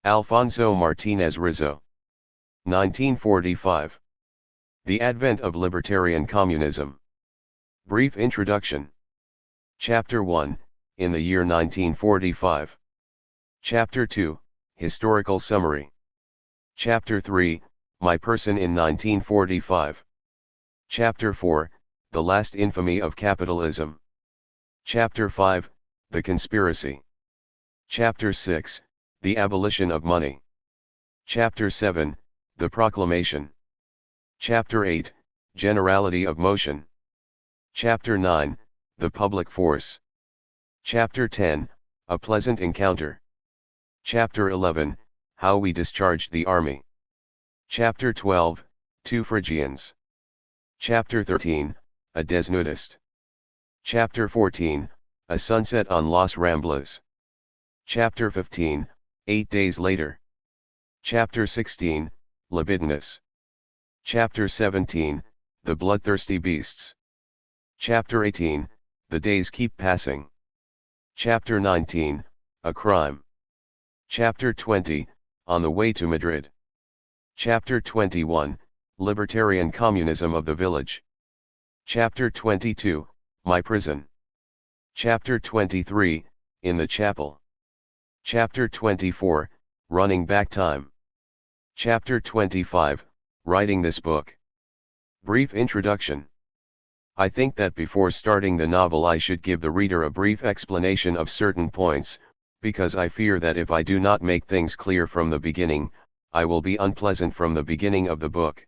Alfonso Martínez Rizo. 1945. The Advent of Libertarian Communism. Brief Introduction. Chapter 1, in the year 1945. Chapter 2, Historical Summary. Chapter 3, My Person in 1945. Chapter 4, The Last Infamy of Capitalism. Chapter 5, The Conspiracy. Chapter 6, The Abolition of Money. Chapter 7, The Proclamation. Chapter 8, Generality of Motion. Chapter 9, The Public Force. Chapter 10, A Pleasant Encounter. Chapter 11, How We Discharged the Army. Chapter 12, Two Phrygians. Chapter 13, A Desnudist. Chapter 14, A Sunset on Las Ramblas. Chapter 15, 8 Days Later. Chapter 16, Libidinous. Chapter 17, The Bloodthirsty Beasts. Chapter 18, The Days Keep Passing. Chapter 19, A Crime. Chapter 20, On the Way to Madrid. Chapter 21, Libertarian Communism of the Village. Chapter 22, My Prison. Chapter 23, In the Chapel. Chapter 24, Running Back Time. Chapter 25, Writing this book. Brief Introduction. I think that before starting the novel I should give the reader a brief explanation of certain points, because I fear that if I do not make things clear from the beginning, I will be unpleasant from the beginning of the book.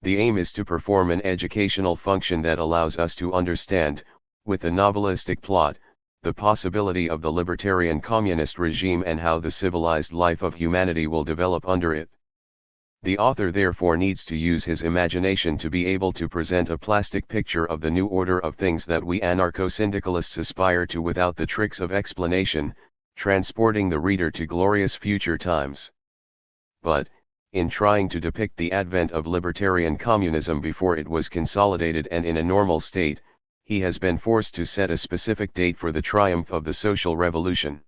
The aim is to perform an educational function that allows us to understand, with a novelistic plot, the possibility of the libertarian communist regime and how the civilized life of humanity will develop under it. The author therefore needs to use his imagination to be able to present a plastic picture of the new order of things that we anarcho-syndicalists aspire to without the tricks of explanation, transporting the reader to glorious future times. But, in trying to depict the advent of libertarian communism before it was consolidated and in a normal state, he has been forced to set a specific date for the triumph of the social revolution.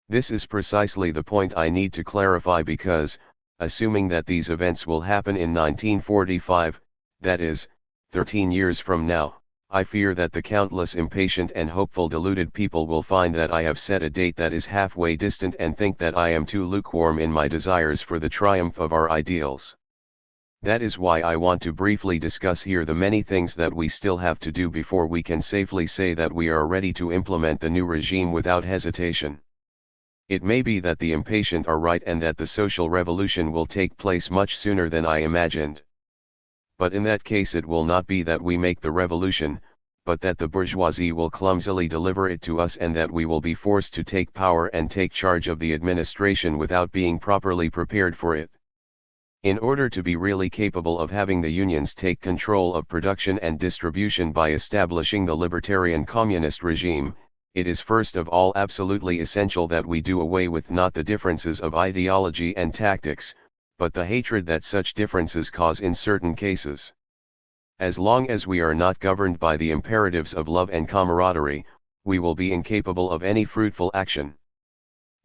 This is precisely the point I need to clarify because, assuming that these events will happen in 1945, that is, 13 years from now, I fear that the countless impatient and hopeful deluded people will find that I have set a date that is halfway distant and think that I am too lukewarm in my desires for the triumph of our ideals. That is why I want to briefly discuss here the many things that we still have to do before we can safely say that we are ready to implement the new regime without hesitation. It may be that the impatient are right and that the social revolution will take place much sooner than I imagined. But in that case it will not be that we make the revolution, but that the bourgeoisie will clumsily deliver it to us and that we will be forced to take power and take charge of the administration without being properly prepared for it. In order to be really capable of having the unions take control of production and distribution by establishing the libertarian communist regime, it is first of all absolutely essential that we do away with not the differences of ideology and tactics, but the hatred that such differences cause in certain cases. As long as we are not governed by the imperatives of love and camaraderie, we will be incapable of any fruitful action.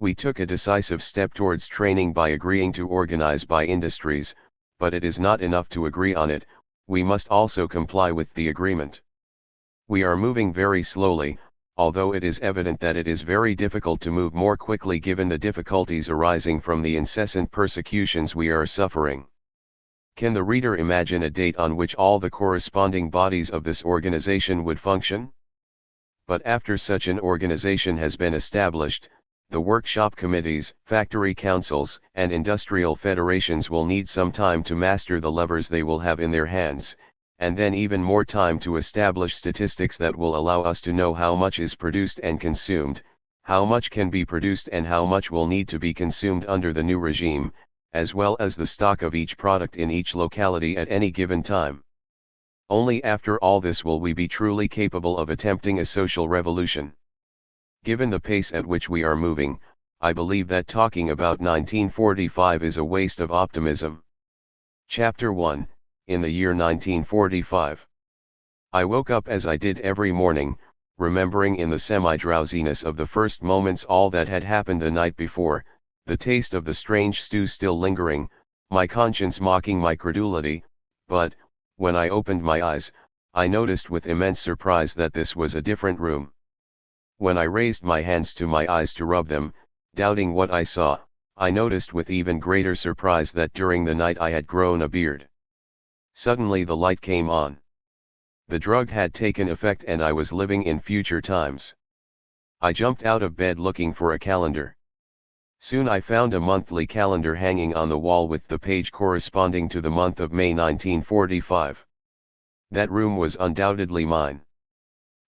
We took a decisive step towards training by agreeing to organize by industries, but it is not enough to agree on it, we must also comply with the agreement. We are moving very slowly, although it is evident that it is very difficult to move more quickly given the difficulties arising from the incessant persecutions we are suffering. Can the reader imagine a date on which all the corresponding bodies of this organization would function? But after such an organization has been established, the workshop committees, factory councils, and industrial federations will need some time to master the levers they will have in their hands, and then even more time to establish statistics that will allow us to know how much is produced and consumed, how much can be produced and how much will need to be consumed under the new regime, as well as the stock of each product in each locality at any given time. Only after all this will we be truly capable of attempting a social revolution. Given the pace at which we are moving, I believe that talking about 1945 is a waste of optimism. Chapter 1, in the year 1945. I woke up as I did every morning, remembering in the semi-drowsiness of the first moments all that had happened the night before, the taste of the strange stew still lingering, my conscience mocking my credulity, but, when I opened my eyes, I noticed with immense surprise that this was a different room. When I raised my hands to my eyes to rub them, doubting what I saw, I noticed with even greater surprise that during the night I had grown a beard. Suddenly the light came on. The drug had taken effect and I was living in future times. I jumped out of bed looking for a calendar. Soon I found a monthly calendar hanging on the wall with the page corresponding to the month of May 1945. That room was undoubtedly mine.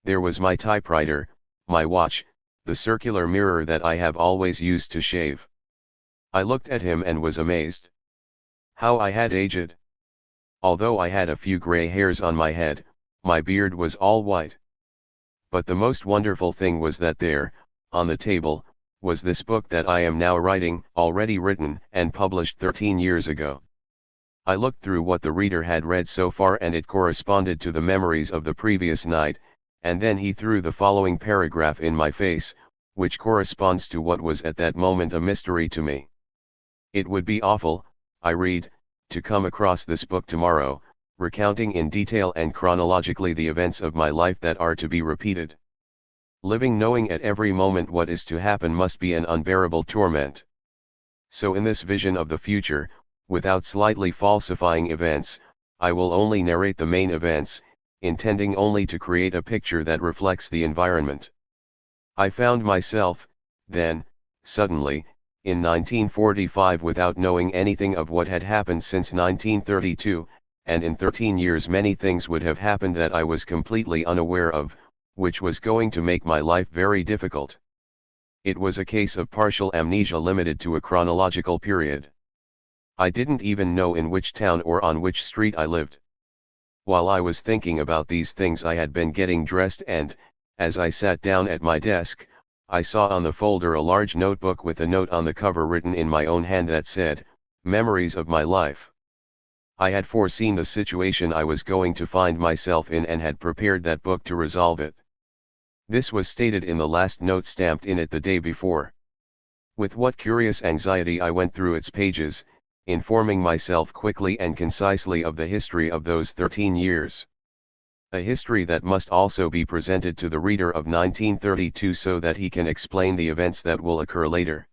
There was my typewriter, my watch, the circular mirror that I have always used to shave. I looked at him and was amazed. How I had aged. Although I had a few gray hairs on my head, my beard was all white. But the most wonderful thing was that there, on the table, was this book that I am now writing, already written and published 13 years ago. I looked through what the reader had read so far and it corresponded to the memories of the previous night, and then he threw the following paragraph in my face, which corresponds to what was at that moment a mystery to me. It would be awful, I read, to come across this book tomorrow, recounting in detail and chronologically the events of my life that are to be repeated. Living knowing at every moment what is to happen must be an unbearable torment. So in this vision of the future, without slightly falsifying events, I will only narrate the main events, intending only to create a picture that reflects the environment. I found myself, then, suddenly, in 1945 without knowing anything of what had happened since 1932, and in 13 years many things would have happened that I was completely unaware of, which was going to make my life very difficult. It was a case of partial amnesia limited to a chronological period. I didn't even know in which town or on which street I lived. While I was thinking about these things I had been getting dressed and, as I sat down at my desk, I saw on the folder a large notebook with a note on the cover written in my own hand that said, "Memories of my life." I had foreseen the situation I was going to find myself in and had prepared that book to resolve it. This was stated in the last note stamped in it the day before. With what curious anxiety I went through its pages, informing myself quickly and concisely of the history of those 13 years. A history that must also be presented to the reader of 1932 so that he can explain the events that will occur later.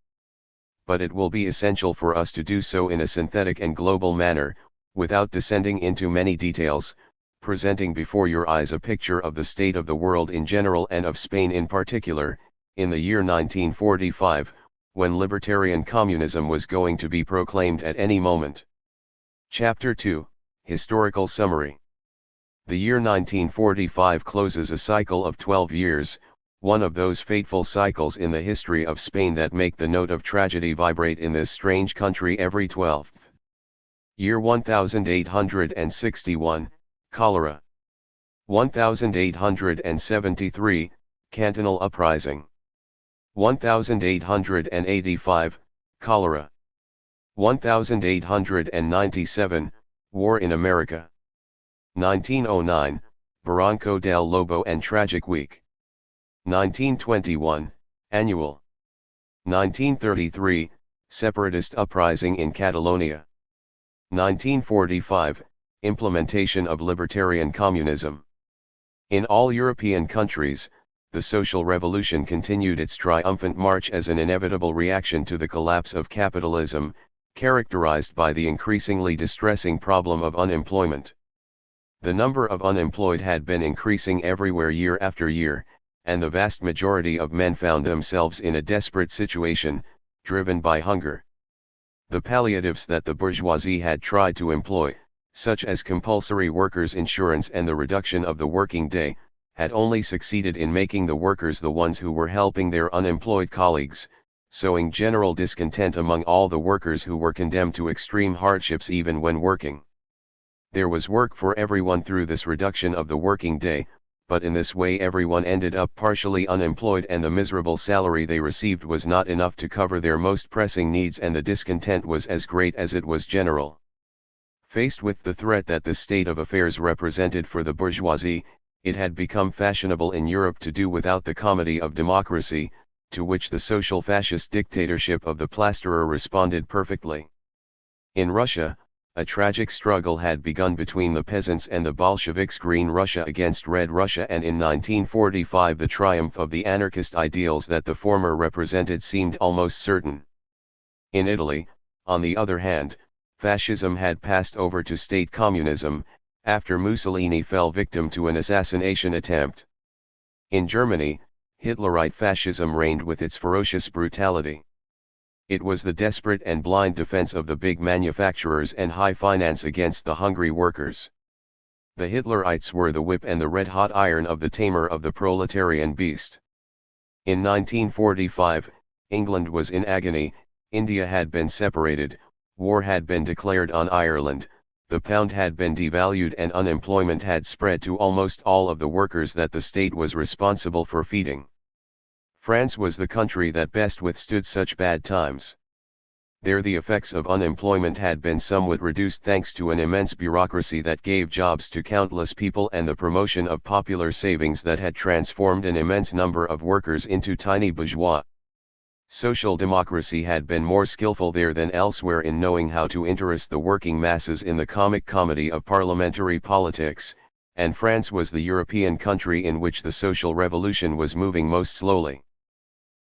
But it will be essential for us to do so in a synthetic and global manner, without descending into many details, presenting before your eyes a picture of the state of the world in general and of Spain in particular, in the year 1945, when libertarian communism was going to be proclaimed at any moment. Chapter 2, Historical Summary. The year 1945 closes a cycle of 12 years, one of those fateful cycles in the history of Spain that make the note of tragedy vibrate in this strange country every 12th. Year 1861, cholera. 1873, cantonal uprising. 1885, cholera. 1897, war in America. 1909, Barranco del Lobo and Tragic Week. 1921, annual. 1933, separatist uprising in Catalonia. 1945, implementation of libertarian communism. In all European countries, the social revolution continued its triumphant march as an inevitable reaction to the collapse of capitalism, characterized by the increasingly distressing problem of unemployment. The number of unemployed had been increasing everywhere year after year, and the vast majority of men found themselves in a desperate situation, driven by hunger. The palliatives that the bourgeoisie had tried to employ, such as compulsory workers' insurance and the reduction of the working day, had only succeeded in making the workers the ones who were helping their unemployed colleagues, sowing general discontent among all the workers who were condemned to extreme hardships even when working. There was work for everyone through this reduction of the working day, but in this way everyone ended up partially unemployed and the miserable salary they received was not enough to cover their most pressing needs and the discontent was as great as it was general. Faced with the threat that this state of affairs represented for the bourgeoisie, it had become fashionable in Europe to do without the comedy of democracy, to which the social fascist dictatorship of the plasterer responded perfectly. In Russia, a tragic struggle had begun between the peasants and the Bolsheviks, Green Russia against Red Russia, and in 1945 the triumph of the anarchist ideals that the former represented seemed almost certain. In Italy, on the other hand, fascism had passed over to state communism, after Mussolini fell victim to an assassination attempt. In Germany, Hitlerite fascism reigned with its ferocious brutality. It was the desperate and blind defense of the big manufacturers and high finance against the hungry workers. The Hitlerites were the whip and the red-hot iron of the tamer of the proletarian beast. In 1945, England was in agony, India had been separated, war had been declared on Ireland, the pound had been devalued, and unemployment had spread to almost all of the workers that the state was responsible for feeding. France was the country that best withstood such bad times. There the effects of unemployment had been somewhat reduced thanks to an immense bureaucracy that gave jobs to countless people and the promotion of popular savings that had transformed an immense number of workers into tiny bourgeois. Social democracy had been more skillful there than elsewhere in knowing how to interest the working masses in the comic comedy of parliamentary politics, and France was the European country in which the social revolution was moving most slowly.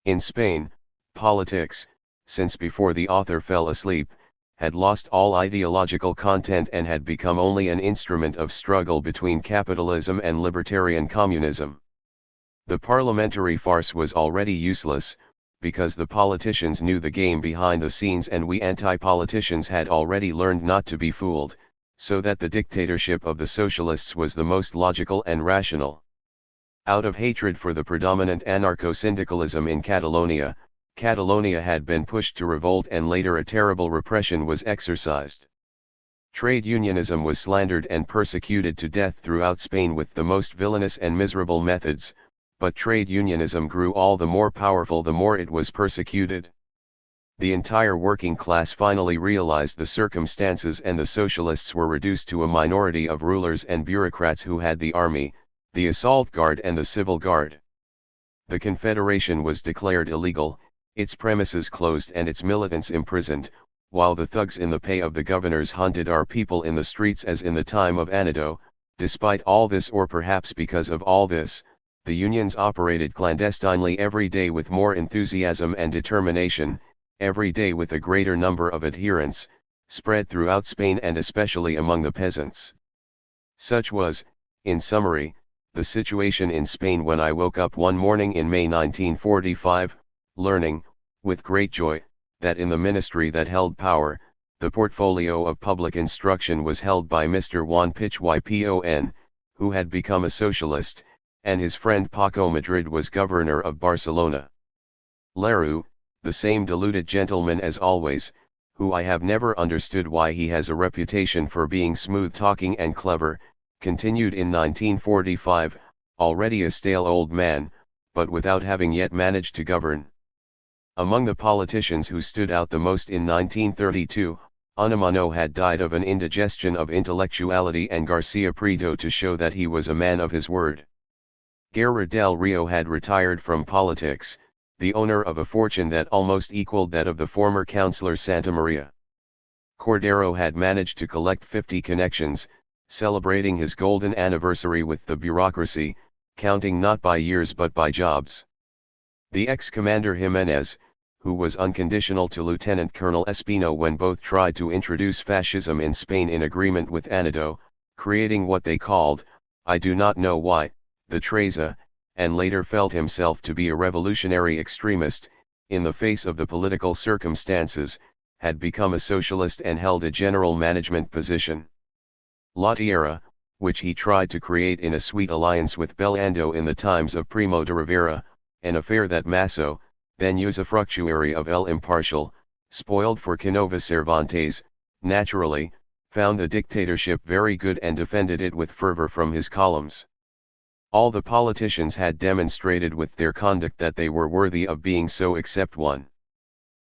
In Spain, politics, since before the author fell asleep, had lost all ideological content and had become only an instrument of struggle between capitalism and libertarian communism. The parliamentary farce was already useless, because the politicians knew the game behind the scenes and we anti-politicians had already learned not to be fooled, so that the dictatorship of the socialists was the most logical and rational. Out of hatred for the predominant anarcho-syndicalism in Catalonia, Catalonia had been pushed to revolt and later a terrible repression was exercised. Trade unionism was slandered and persecuted to death throughout Spain with the most villainous and miserable methods, but trade unionism grew all the more powerful the more it was persecuted. The entire working class finally realized the circumstances and the socialists were reduced to a minority of rulers and bureaucrats who had the army, the assault guard and the civil guard. The Confederation was declared illegal, its premises closed and its militants imprisoned, while the thugs in the pay of the governors hunted our people in the streets as in the time of Anado. Despite all this, or perhaps because of all this, the unions operated clandestinely every day with more enthusiasm and determination, every day with a greater number of adherents, spread throughout Spain and especially among the peasants. Such was, in summary, the situation in Spain when I woke up one morning in May 1945, learning, with great joy, that in the ministry that held power, the portfolio of public instruction was held by Mr. Juan Pichon, who had become a socialist, and his friend Paco Madrid was governor of Barcelona. Leroux, the same deluded gentleman as always, who I have never understood why he has a reputation for being smooth-talking and clever, continued in 1945, already a stale old man, but without having yet managed to govern. Among the politicians who stood out the most in 1932, Unamano had died of an indigestion of intellectuality and Garcia Prieto to show that he was a man of his word. Guerra del Rio had retired from politics, the owner of a fortune that almost equaled that of the former councillor Santa Maria. Cordero had managed to collect 50 connections, celebrating his golden anniversary with the bureaucracy, counting not by years but by jobs. The ex-commander Jimenez, who was unconditional to Lieutenant Colonel Espino when both tried to introduce fascism in Spain in agreement with Anado, creating what they called, I do not know why, the Treza, and later felt himself to be a revolutionary extremist, in the face of the political circumstances, had become a socialist and held a general management position. La Tierra, which he tried to create in a sweet alliance with Belando in the times of Primo de Rivera, an affair that Masso, then usufructuary of El Impartial, spoiled for Canova Cervantes, naturally, found the dictatorship very good and defended it with fervor from his columns. All the politicians had demonstrated with their conduct that they were worthy of being so except one.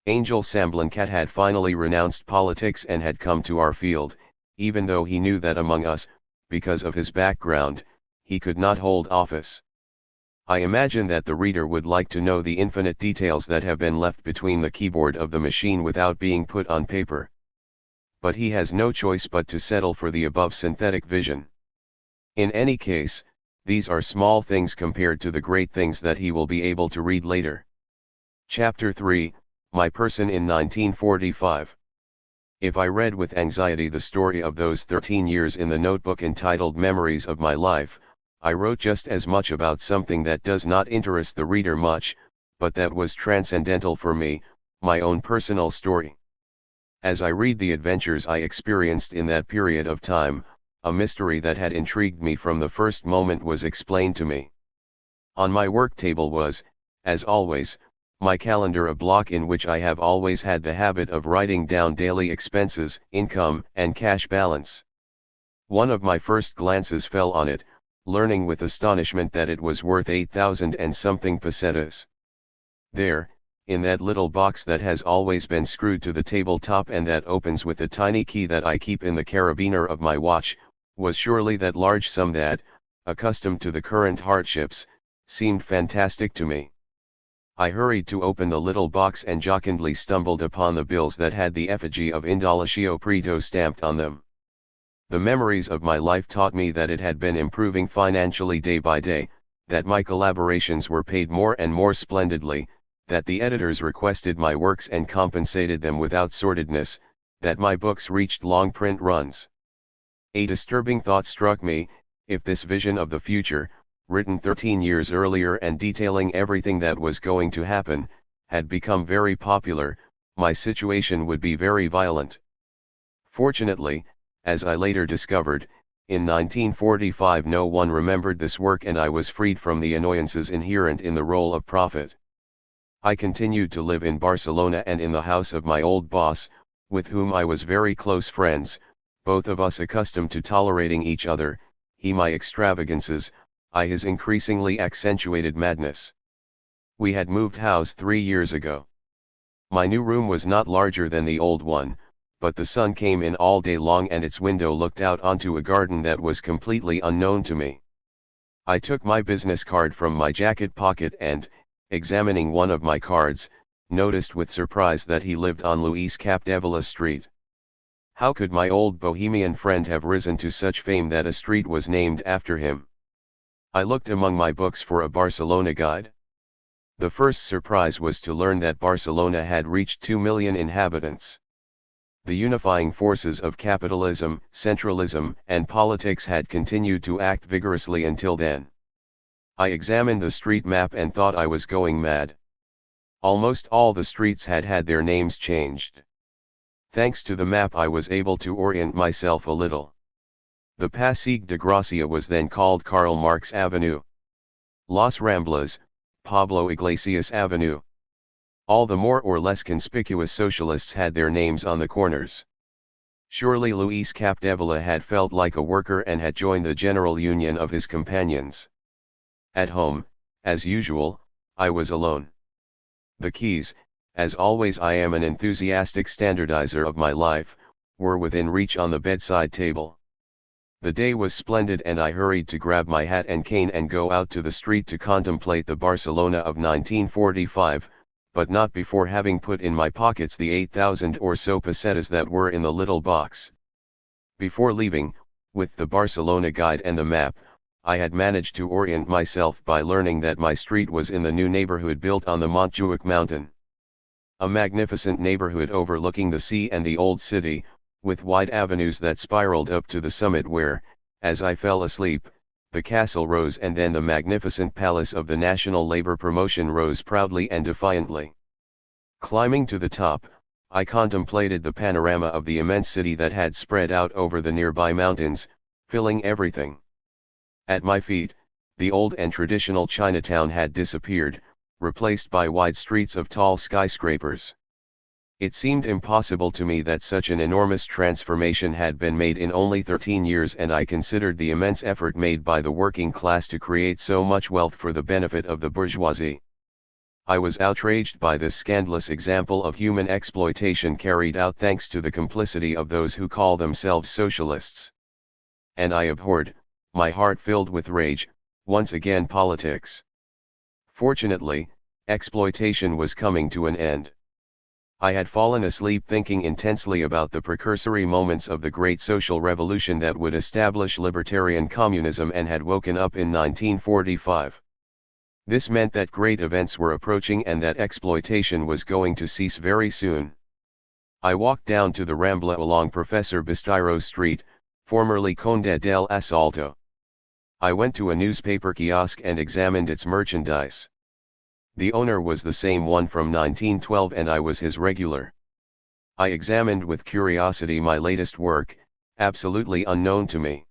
Angel Samblancat had finally renounced politics and had come to our field, even though he knew that among us, because of his background, he could not hold office. I imagine that the reader would like to know the infinite details that have been left between the keyboard of the machine without being put on paper. But he has no choice but to settle for the above synthetic vision. In any case, these are small things compared to the great things that he will be able to read later. Chapter 3, My Person in 1945. If I read with anxiety the story of those 13 years in the notebook entitled Memories of My Life, I wrote just as much about something that does not interest the reader much, but that was transcendental for me, my own personal story. As I read the adventures I experienced in that period of time, a mystery that had intrigued me from the first moment was explained to me. On my work table was, as always, my calendar, a block in which I have always had the habit of writing down daily expenses, income, and cash balance. One of my first glances fell on it, learning with astonishment that it was worth 8,000 and something pesetas. There, in that little box that has always been screwed to the tabletop and that opens with a tiny key that I keep in the carabiner of my watch, was surely that large sum that, accustomed to the current hardships, seemed fantastic to me. I hurried to open the little box and jocundly stumbled upon the bills that had the effigy of Indalecio Prieto stamped on them. The memories of my life taught me that it had been improving financially day by day, that my collaborations were paid more and more splendidly, that the editors requested my works and compensated them without sordidness, that my books reached long print runs. A disturbing thought struck me: if this vision of the future, written 13 years earlier and detailing everything that was going to happen, had become very popular, my situation would be very violent. Fortunately, as I later discovered, in 1945 no one remembered this work and I was freed from the annoyances inherent in the role of prophet. I continued to live in Barcelona and in the house of my old boss, with whom I was very close friends, both of us accustomed to tolerating each other, he my extravagances, I his increasingly accentuated madness. We had moved house 3 years ago. My new room was not larger than the old one, but the sun came in all day long and its window looked out onto a garden that was completely unknown to me. I took my business card from my jacket pocket and, examining one of my cards, noticed with surprise that he lived on Luis Capdevila Street. How could my old bohemian friend have risen to such fame that a street was named after him? I looked among my books for a Barcelona guide. The first surprise was to learn that Barcelona had reached 2 million inhabitants. The unifying forces of capitalism, centralism, and politics had continued to act vigorously until then. I examined the street map and thought I was going mad. Almost all the streets had had their names changed. Thanks to the map I was able to orient myself a little. The Passeig de Gracia was then called Karl Marx Avenue. Las Ramblas, Pablo Iglesias Avenue. All the more or less conspicuous socialists had their names on the corners. Surely Luis Capdevila had felt like a worker and had joined the general union of his companions. At home, as usual, I was alone. The keys, as always I am an enthusiastic standardizer of my life, were within reach on the bedside table. The day was splendid and I hurried to grab my hat and cane and go out to the street to contemplate the Barcelona of 1945, but not before having put in my pockets the 8,000 or so pesetas that were in the little box. Before leaving, with the Barcelona guide and the map, I had managed to orient myself by learning that my street was in the new neighborhood built on the Montjuic mountain. A magnificent neighborhood overlooking the sea and the old city, with wide avenues that spiraled up to the summit where, as I fell asleep, the castle rose and then the magnificent palace of the National Labor Promotion rose proudly and defiantly. Climbing to the top, I contemplated the panorama of the immense city that had spread out over the nearby mountains, filling everything. At my feet, the old and traditional Chinatown had disappeared, replaced by wide streets of tall skyscrapers. It seemed impossible to me that such an enormous transformation had been made in only 13 years, and I considered the immense effort made by the working class to create so much wealth for the benefit of the bourgeoisie. I was outraged by this scandalous example of human exploitation carried out thanks to the complicity of those who call themselves socialists. And I abhorred, my heart filled with rage, once again politics. Fortunately, exploitation was coming to an end. I had fallen asleep thinking intensely about the precursory moments of the great social revolution that would establish libertarian communism and had woken up in 1945. This meant that great events were approaching and that exploitation was going to cease very soon. I walked down to the Rambla along Professor Bastyro Street, formerly Conde del Assalto. I went to a newspaper kiosk and examined its merchandise. The owner was the same one from 1912 and I was his regular. I examined with curiosity my latest work, absolutely unknown to me.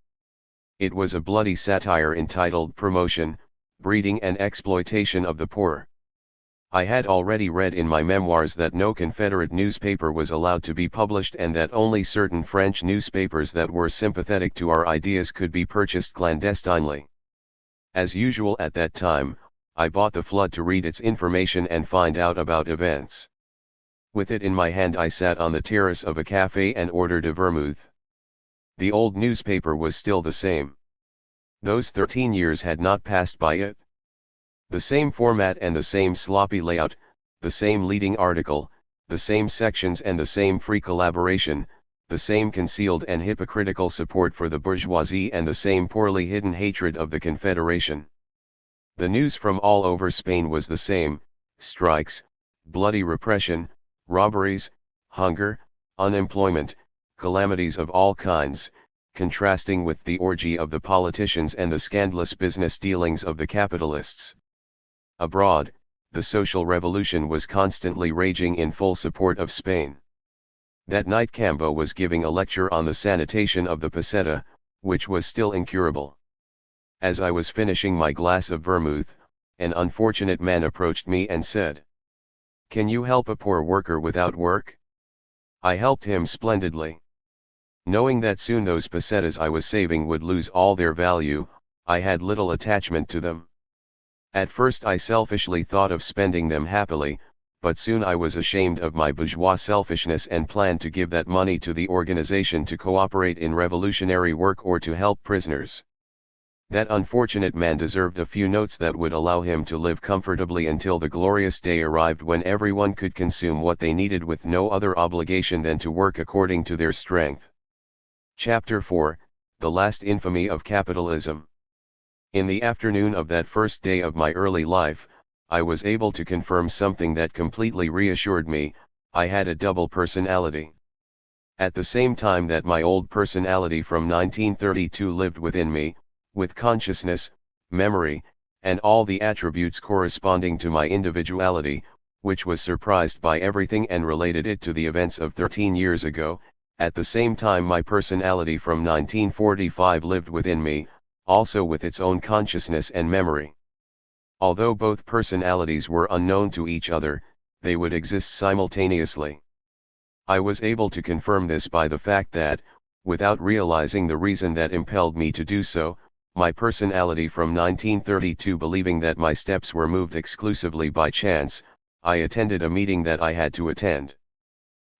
It was a bloody satire entitled Promotion, Breeding and Exploitation of the Poor. I had already read in my memoirs that no Confederate newspaper was allowed to be published and that only certain French newspapers that were sympathetic to our ideas could be purchased clandestinely. As usual at that time, I bought the Flood to read its information and find out about events. With it in my hand I sat on the terrace of a cafe and ordered a vermouth. The old newspaper was still the same. Those 13 years had not passed by yet. The same format and the same sloppy layout, the same leading article, the same sections and the same free collaboration, the same concealed and hypocritical support for the bourgeoisie and the same poorly hidden hatred of the Confederation. The news from all over Spain was the same: strikes, bloody repression, robberies, hunger, unemployment, calamities of all kinds, contrasting with the orgy of the politicians and the scandalous business dealings of the capitalists. Abroad, the social revolution was constantly raging in full support of Spain. That night Cambo was giving a lecture on the sanitation of the peseta, which was still incurable. As I was finishing my glass of vermouth, an unfortunate man approached me and said, "Can you help a poor worker without work?" I helped him splendidly. Knowing that soon those pesetas I was saving would lose all their value, I had little attachment to them. At first I selfishly thought of spending them happily, but soon I was ashamed of my bourgeois selfishness and planned to give that money to the organization to cooperate in revolutionary work or to help prisoners. That unfortunate man deserved a few notes that would allow him to live comfortably until the glorious day arrived when everyone could consume what they needed with no other obligation than to work according to their strength. Chapter 4, The Last Infamy of Capitalism. In the afternoon of that first day of my early life, I was able to confirm something that completely reassured me: I had a double personality. At the same time that my old personality from 1932 lived within me, with consciousness, memory, and all the attributes corresponding to my individuality, which was surprised by everything and related it to the events of 13 years ago, at the same time my personality from 1945 lived within me, also with its own consciousness and memory. Although both personalities were unknown to each other, they would exist simultaneously. I was able to confirm this by the fact that, without realizing the reason that impelled me to do so, my personality from 1932 believing that my steps were moved exclusively by chance, I attended a meeting that I had to attend.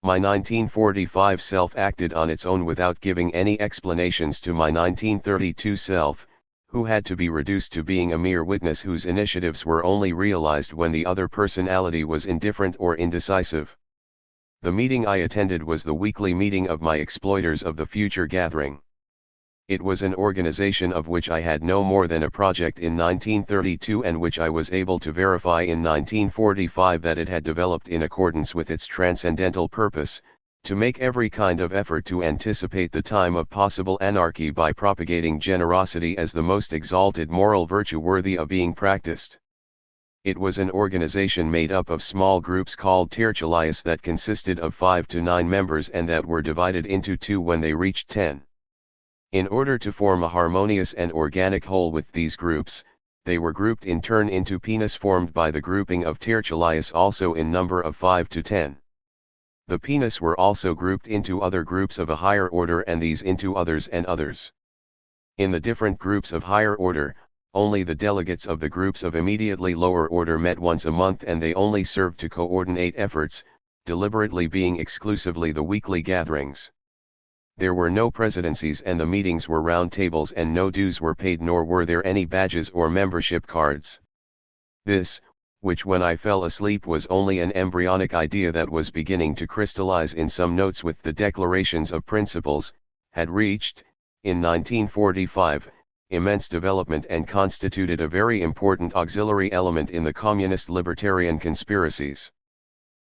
My 1945 self acted on its own without giving any explanations to my 1932 self, who had to be reduced to being a mere witness whose initiatives were only realized when the other personality was indifferent or indecisive. The meeting I attended was the weekly meeting of my exploiters of the future gathering. It was an organization of which I had no more than a project in 1932 and which I was able to verify in 1945 that it had developed in accordance with its transcendental purpose, to make every kind of effort to anticipate the time of possible anarchy by propagating generosity as the most exalted moral virtue worthy of being practiced. It was an organization made up of small groups called tertulias that consisted of 5 to 9 members and that were divided into 2 when they reached 10. In order to form a harmonious and organic whole with these groups, they were grouped in turn into penas formed by the grouping of tertulias also in number of 5 to 10. The penas were also grouped into other groups of a higher order and these into others and others. In the different groups of higher order, only the delegates of the groups of immediately lower order met once a month and they only served to coordinate efforts, deliberately being exclusively the weekly gatherings. There were no presidencies and the meetings were round tables and no dues were paid nor were there any badges or membership cards. This, which when I fell asleep was only an embryonic idea that was beginning to crystallize in some notes with the declarations of principles, had reached, in 1945, immense development and constituted a very important auxiliary element in the communist libertarian conspiracies.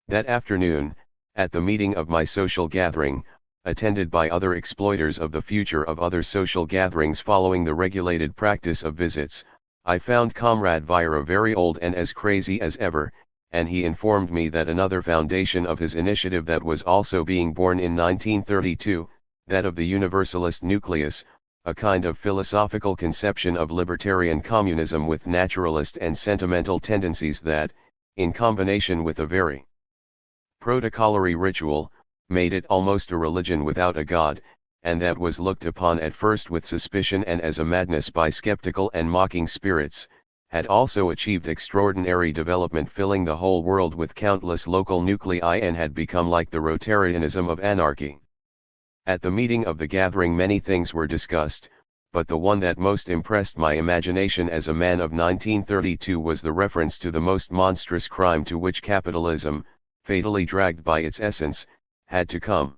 That afternoon, at the meeting of my social gathering, attended by other exploiters of the future of other social gatherings following the regulated practice of visits, I found Comrade Vieira very old and as crazy as ever, and he informed me that another foundation of his initiative that was also being born in 1932, that of the Universalist nucleus, a kind of philosophical conception of libertarian communism with naturalist and sentimental tendencies that, in combination with a very protocolary ritual, made it almost a religion without a god, and that was looked upon at first with suspicion and as a madness by skeptical and mocking spirits, had also achieved extraordinary development, filling the whole world with countless local nuclei, and had become like the Rotarianism of anarchy. At the meeting of the gathering many things were discussed, but the one that most impressed my imagination as a man of 1932 was the reference to the most monstrous crime to which capitalism, fatally dragged by its essence, had to come.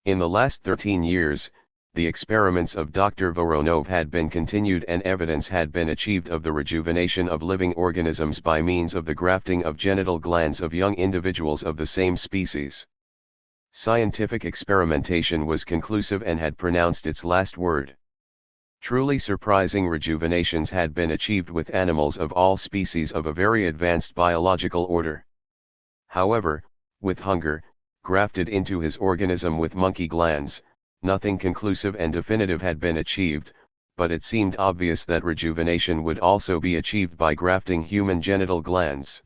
In the last 13 years, the experiments of Dr. Voronov had been continued and evidence had been achieved of the rejuvenation of living organisms by means of the grafting of genital glands of young individuals of the same species. Scientific experimentation was conclusive and had pronounced its last word. Truly surprising rejuvenations had been achieved with animals of all species of a very advanced biological order. However, with hunger, grafted into his organism with monkey glands, nothing conclusive and definitive had been achieved, but it seemed obvious that rejuvenation would also be achieved by grafting human genital glands.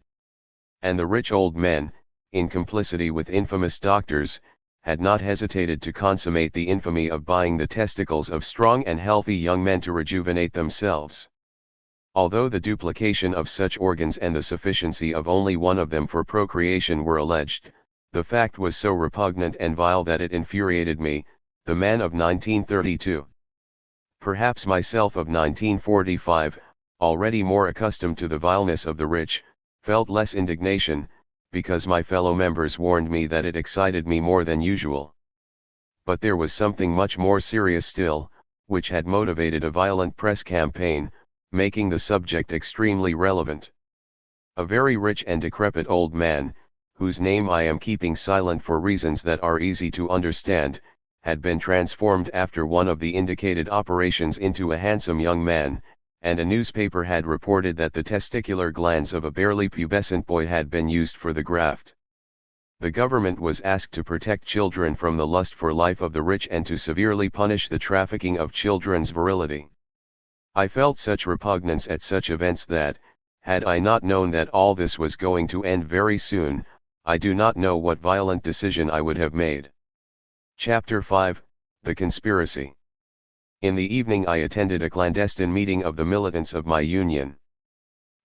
And the rich old men, in complicity with infamous doctors, had not hesitated to consummate the infamy of buying the testicles of strong and healthy young men to rejuvenate themselves. Although the duplication of such organs and the sufficiency of only one of them for procreation were alleged, the fact was so repugnant and vile that it infuriated me, the man of 1932. Perhaps myself of 1945, already more accustomed to the vileness of the rich, felt less indignation, because my fellow members warned me that it excited me more than usual. But there was something much more serious still, which had motivated a violent press campaign, making the subject extremely relevant. A very rich and decrepit old man, whose name I am keeping silent for reasons that are easy to understand, had been transformed after one of the indicated operations into a handsome young man, and a newspaper had reported that the testicular glands of a barely pubescent boy had been used for the graft. The government was asked to protect children from the lust for life of the rich and to severely punish the trafficking of children's virility. I felt such repugnance at such events that, had I not known that all this was going to end very soon, I do not know what violent decision I would have made. Chapter 5, The Conspiracy. In the evening I attended a clandestine meeting of the militants of my union.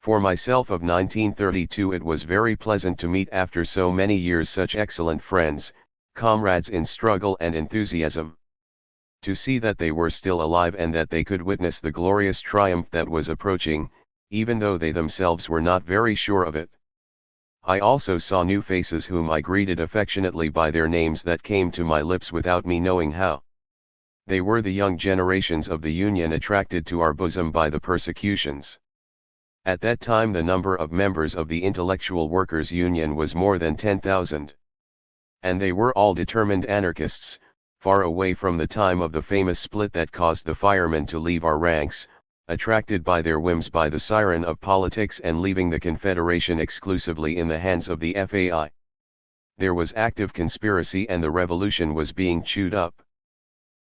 For myself of 1932 it was very pleasant to meet after so many years such excellent friends, comrades in struggle and enthusiasm. To see that they were still alive and that they could witness the glorious triumph that was approaching, even though they themselves were not very sure of it. I also saw new faces whom I greeted affectionately by their names that came to my lips without me knowing how. They were the young generations of the Union attracted to our bosom by the persecutions. At that time the number of members of the Intellectual Workers' Union was more than 10,000. And they were all determined anarchists, far away from the time of the famous split that caused the firemen to leave our ranks, attracted by their whims by the siren of politics and leaving the Confederation exclusively in the hands of the FAI. There was active conspiracy and the revolution was being chewed up.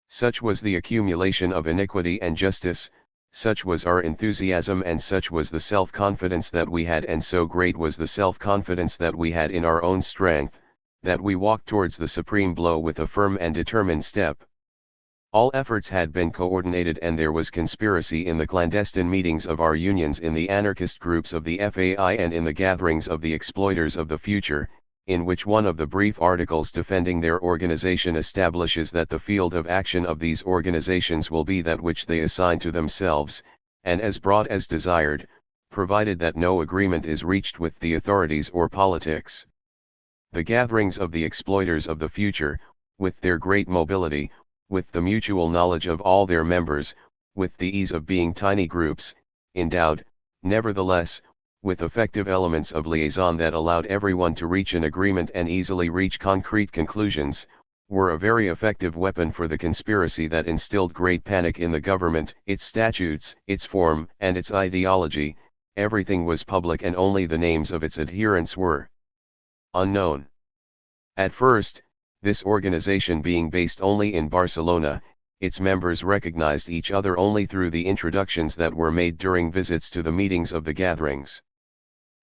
Such was the accumulation of iniquity and justice, such was our enthusiasm and such was the self-confidence that we had, and so great was the self-confidence that we had in our own strength, that we walked towards the supreme blow with a firm and determined step. All efforts had been coordinated and there was conspiracy in the clandestine meetings of our unions, in the anarchist groups of the FAI and in the gatherings of the exploiters of the future, in which one of the brief articles defending their organization establishes that the field of action of these organizations will be that which they assign to themselves, and as broad as desired, provided that no agreement is reached with the authorities or politics. The gatherings of the exploiters of the future, with their great mobility, with the mutual knowledge of all their members, with the ease of being tiny groups, endowed, nevertheless, with effective elements of liaison that allowed everyone to reach an agreement and easily reach concrete conclusions, were a very effective weapon for the conspiracy that instilled great panic in the government, its statutes, its form, and its ideology. Everything was public and only the names of its adherents were unknown. At first, this organization being based only in Barcelona, its members recognized each other only through the introductions that were made during visits to the meetings of the gatherings.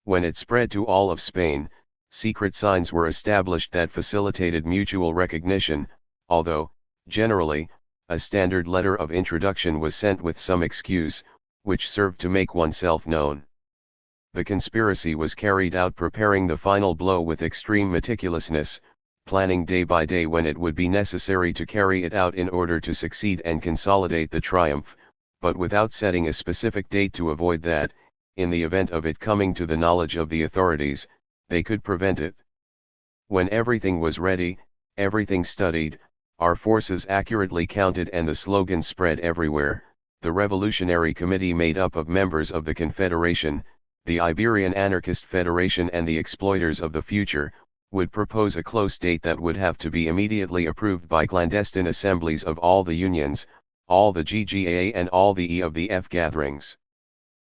When it spread to all of Spain, secret signs were established that facilitated mutual recognition, although, generally, a standard letter of introduction was sent with some excuse, which served to make oneself known. The conspiracy was carried out preparing the final blow with extreme meticulousness, planning day by day when it would be necessary to carry it out in order to succeed and consolidate the triumph, but without setting a specific date to avoid that, in the event of it coming to the knowledge of the authorities, they could prevent it. When everything was ready, everything studied, our forces accurately counted and the slogan spread everywhere, the Revolutionary Committee made up of members of the Confederation, the Iberian Anarchist Federation and the exploiters of the future, would propose a close date that would have to be immediately approved by clandestine assemblies of all the unions, all the GGAA and all the E of the F gatherings.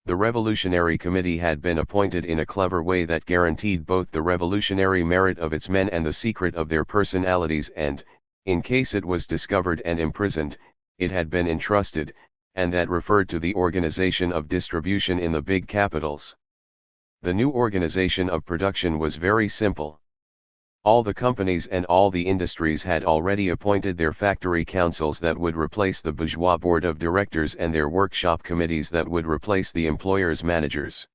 The Revolutionary Committee had been appointed in a clever way that guaranteed both the revolutionary merit of its men and the secret of their personalities and, in case it was discovered and imprisoned, it had been entrusted, and that referred to the organization of distribution in the big capitals. The new organization of production was very simple. All the companies and all the industries had already appointed their factory councils that would replace the bourgeois board of directors and their workshop committees that would replace the employers' managers.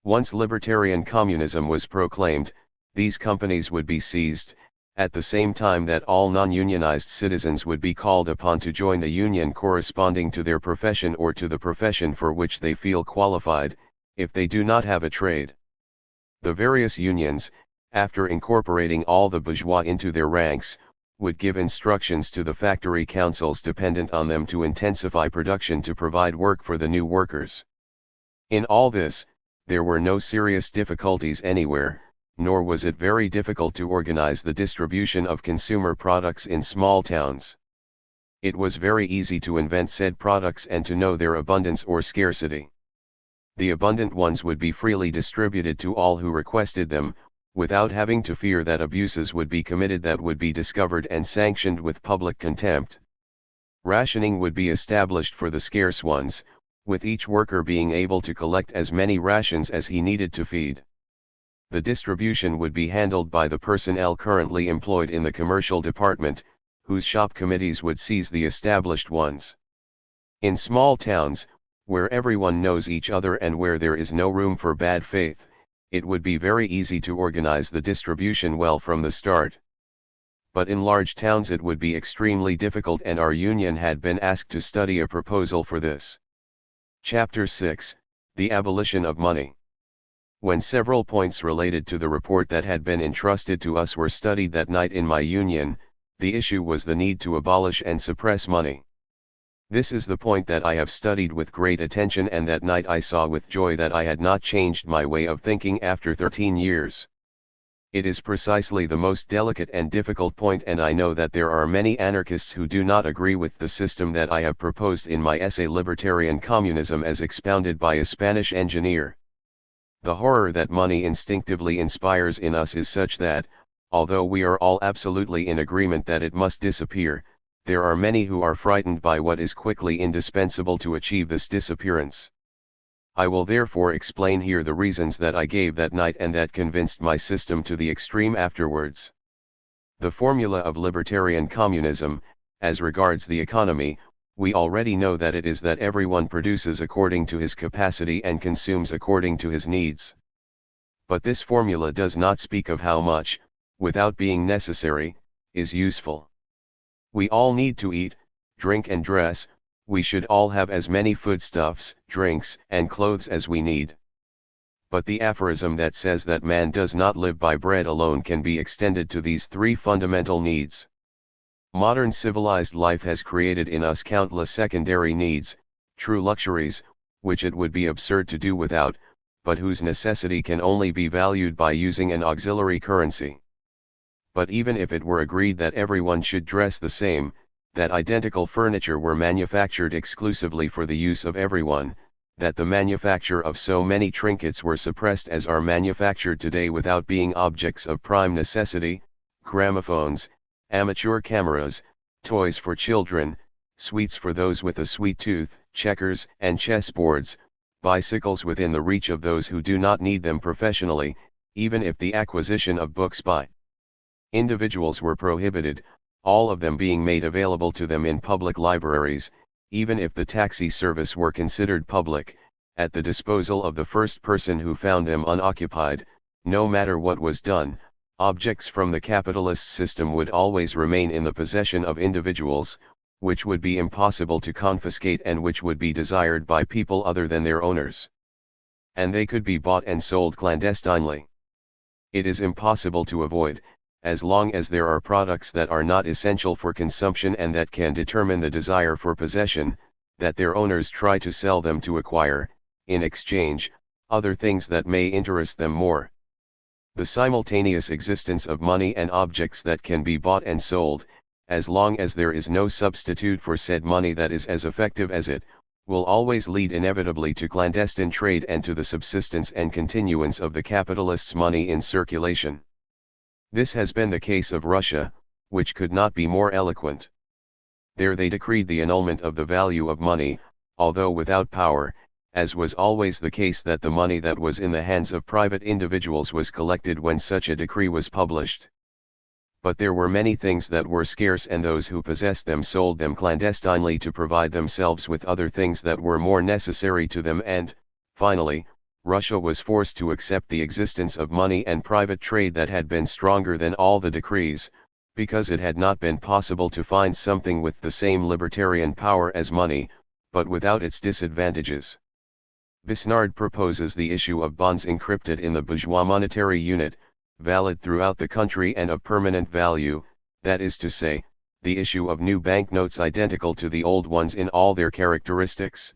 Once libertarian communism was proclaimed, these companies would be seized, at the same time that all non-unionized citizens would be called upon to join the union corresponding to their profession or to the profession for which they feel qualified, if they do not have a trade. The various unions, after incorporating all the bourgeois into their ranks, would give instructions to the factory councils dependent on them to intensify production to provide work for the new workers. In all this, there were no serious difficulties anywhere, nor was it very difficult to organize the distribution of consumer products in small towns. It was very easy to invent said products and to know their abundance or scarcity. The abundant ones would be freely distributed to all who requested them, without having to fear that abuses would be committed that would be discovered and sanctioned with public contempt. Rationing would be established for the scarce ones, with each worker being able to collect as many rations as he needed to feed. The distribution would be handled by the personnel currently employed in the commercial department, whose shop committees would seize the established ones. In small towns, where everyone knows each other and where there is no room for bad faith, it would be very easy to organize the distribution well from the start. But in large towns it would be extremely difficult, and our union had been asked to study a proposal for this. Chapter 6, The Abolition of Money. When several points related to the report that had been entrusted to us were studied that night in my union, the issue was the need to abolish and suppress money. This is the point that I have studied with great attention, and that night I saw with joy that I had not changed my way of thinking after 13 years. It is precisely the most delicate and difficult point, and I know that there are many anarchists who do not agree with the system that I have proposed in my essay Libertarian Communism as expounded by a Spanish engineer. The horror that money instinctively inspires in us is such that, although we are all absolutely in agreement that it must disappear, there are many who are frightened by what is quickly indispensable to achieve this disappearance. I will therefore explain here the reasons that I gave that night and that convinced my system to the extreme afterwards. The formula of libertarian communism, as regards the economy, we already know that it is that everyone produces according to his capacity and consumes according to his needs. But this formula does not speak of how much, without being necessary, is useful. We all need to eat, drink and dress, we should all have as many foodstuffs, drinks, and clothes as we need. But the aphorism that says that man does not live by bread alone can be extended to these three fundamental needs. Modern civilized life has created in us countless secondary needs, true luxuries, which it would be absurd to do without, but whose necessity can only be valued by using an auxiliary currency. But even if it were agreed that everyone should dress the same, that identical furniture were manufactured exclusively for the use of everyone, that the manufacture of so many trinkets were suppressed as are manufactured today without being objects of prime necessity, gramophones, amateur cameras, toys for children, sweets for those with a sweet tooth, checkers and chessboards, bicycles within the reach of those who do not need them professionally, even if the acquisition of books by individuals were prohibited, all of them being made available to them in public libraries, even if the taxi service were considered public, at the disposal of the first person who found them unoccupied, no matter what was done, objects from the capitalist system would always remain in the possession of individuals, which would be impossible to confiscate and which would be desired by people other than their owners. And they could be bought and sold clandestinely. It is impossible to avoid, as long as there are products that are not essential for consumption and that can determine the desire for possession, that their owners try to sell them to acquire, in exchange, other things that may interest them more. The simultaneous existence of money and objects that can be bought and sold, as long as there is no substitute for said money that is as effective as it, will always lead inevitably to clandestine trade and to the subsistence and continuance of the capitalist's money in circulation. This has been the case of Russia, which could not be more eloquent. There they decreed the annulment of the value of money, although without power, as was always the case that the money that was in the hands of private individuals was collected when such a decree was published. But there were many things that were scarce and those who possessed them sold them clandestinely to provide themselves with other things that were more necessary to them and, finally, Russia was forced to accept the existence of money and private trade that had been stronger than all the decrees, because it had not been possible to find something with the same libertarian power as money, but without its disadvantages. Bisnard proposes the issue of bonds encrypted in the bourgeois monetary unit, valid throughout the country and of permanent value, that is to say, the issue of new banknotes identical to the old ones in all their characteristics.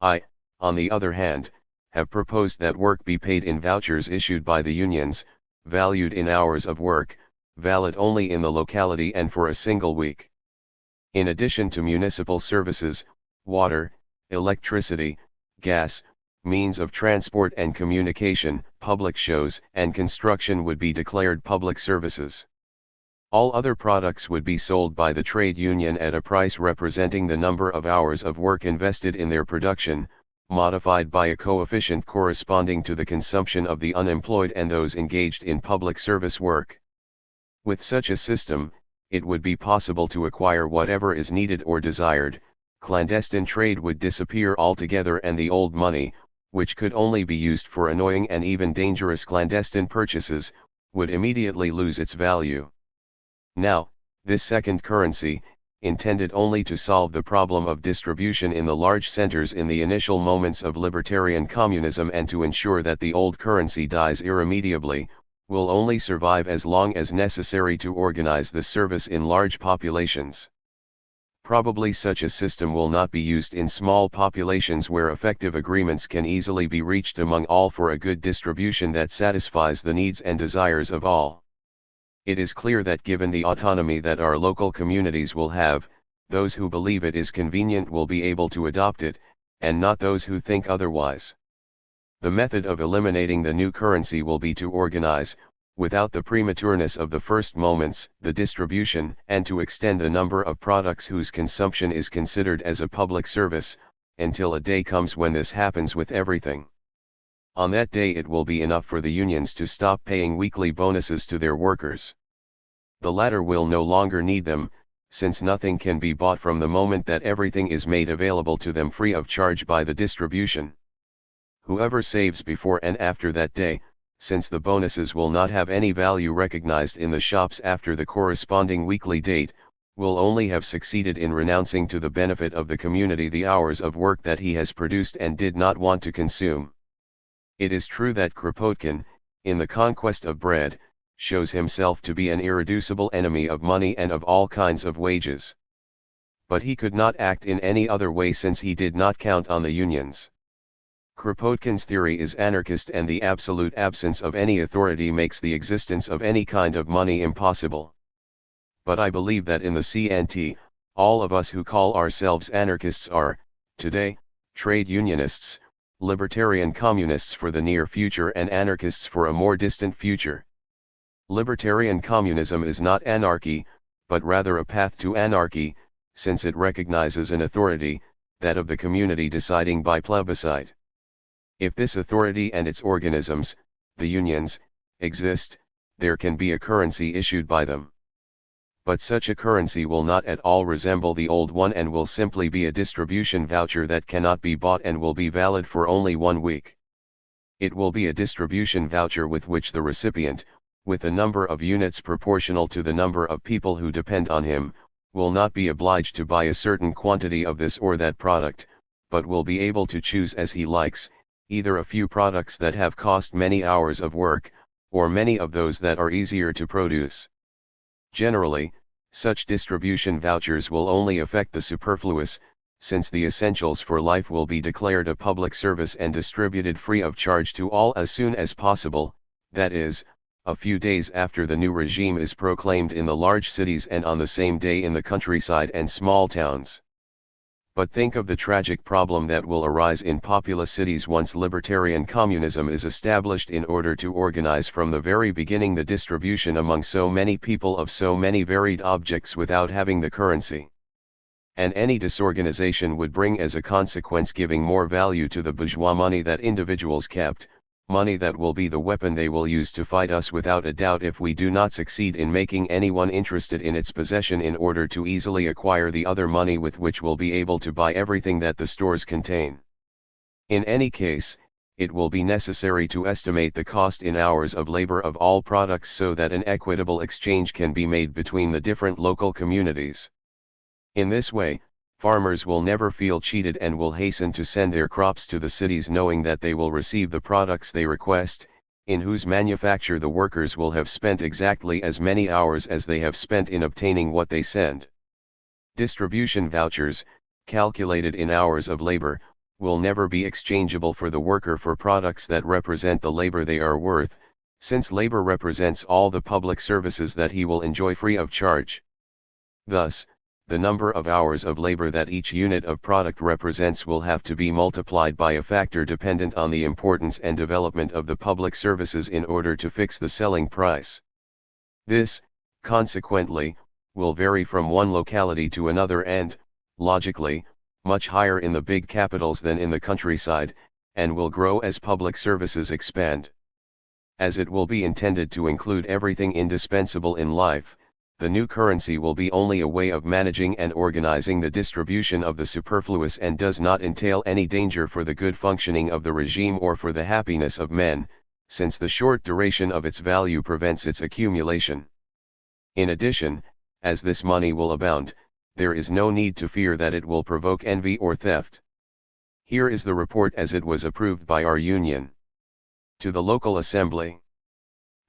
I, on the other hand, have proposed that work be paid in vouchers issued by the unions, valued in hours of work, valid only in the locality and for a single week. In addition to municipal services, water, electricity, gas, means of transport and communication, public shows and construction would be declared public services. All other products would be sold by the trade union at a price representing the number of hours of work invested in their production, modified by a coefficient corresponding to the consumption of the unemployed and those engaged in public service work. With such a system, it would be possible to acquire whatever is needed or desired, clandestine trade would disappear altogether and the old money, which could only be used for annoying and even dangerous clandestine purchases, would immediately lose its value. Now, this second currency, intended only to solve the problem of distribution in the large centers in the initial moments of libertarian communism and to ensure that the old currency dies irremediably, will only survive as long as necessary to organize the service in large populations. Probably such a system will not be used in small populations where effective agreements can easily be reached among all for a good distribution that satisfies the needs and desires of all. It is clear that given the autonomy that our local communities will have, those who believe it is convenient will be able to adopt it, and not those who think otherwise. The method of eliminating the new currency will be to organize, without the prematureness of the first moments, the distribution, and to extend the number of products whose consumption is considered as a public service, until a day comes when this happens with everything. On that day it will be enough for the unions to stop paying weekly bonuses to their workers. The latter will no longer need them, since nothing can be bought from the moment that everything is made available to them free of charge by the distribution. Whoever saves before and after that day, since the bonuses will not have any value recognized in the shops after the corresponding weekly date, will only have succeeded in renouncing to the benefit of the community the hours of work that he has produced and did not want to consume. It is true that Kropotkin, in the conquest of bread, shows himself to be an irreducible enemy of money and of all kinds of wages. But he could not act in any other way since he did not count on the unions. Kropotkin's theory is anarchist, and the absolute absence of any authority makes the existence of any kind of money impossible. But I believe that in the CNT, all of us who call ourselves anarchists are, today, trade unionists, libertarian communists for the near future and anarchists for a more distant future. Libertarian communism is not anarchy, but rather a path to anarchy, since it recognizes an authority, that of the community deciding by plebiscite. If this authority and its organisms, the unions, exist, there can be a currency issued by them. But such a currency will not at all resemble the old one and will simply be a distribution voucher that cannot be bought and will be valid for only 1 week. It will be a distribution voucher with which the recipient, with a number of units proportional to the number of people who depend on him, will not be obliged to buy a certain quantity of this or that product, but will be able to choose as he likes, either a few products that have cost many hours of work, or many of those that are easier to produce. Generally, such distribution vouchers will only affect the superfluous, since the essentials for life will be declared a public service and distributed free of charge to all as soon as possible, that is, a few days after the new regime is proclaimed in the large cities and on the same day in the countryside and small towns. But think of the tragic problem that will arise in populous cities once libertarian communism is established in order to organize from the very beginning the distribution among so many people of so many varied objects without having the currency. And any disorganization would bring as a consequence giving more value to the bourgeois money that individuals kept, money that will be the weapon they will use to fight us without a doubt if we do not succeed in making anyone interested in its possession in order to easily acquire the other money with which we'll be able to buy everything that the stores contain. In any case, it will be necessary to estimate the cost in hours of labor of all products so that an equitable exchange can be made between the different local communities. In this way, farmers will never feel cheated and will hasten to send their crops to the cities knowing that they will receive the products they request, in whose manufacture the workers will have spent exactly as many hours as they have spent in obtaining what they send. Distribution vouchers, calculated in hours of labor, will never be exchangeable for the worker for products that represent the labor they are worth, since labor represents all the public services that he will enjoy free of charge. Thus, the number of hours of labor that each unit of product represents will have to be multiplied by a factor dependent on the importance and development of the public services in order to fix the selling price. This, consequently, will vary from one locality to another and, logically, much higher in the big capitals than in the countryside, and will grow as public services expand. As it will be intended to include everything indispensable in life, the new currency will be only a way of managing and organizing the distribution of the superfluous and does not entail any danger for the good functioning of the regime or for the happiness of men, since the short duration of its value prevents its accumulation. In addition, as this money will abound, there is no need to fear that it will provoke envy or theft. Here is the report as it was approved by our union. To the local assembly.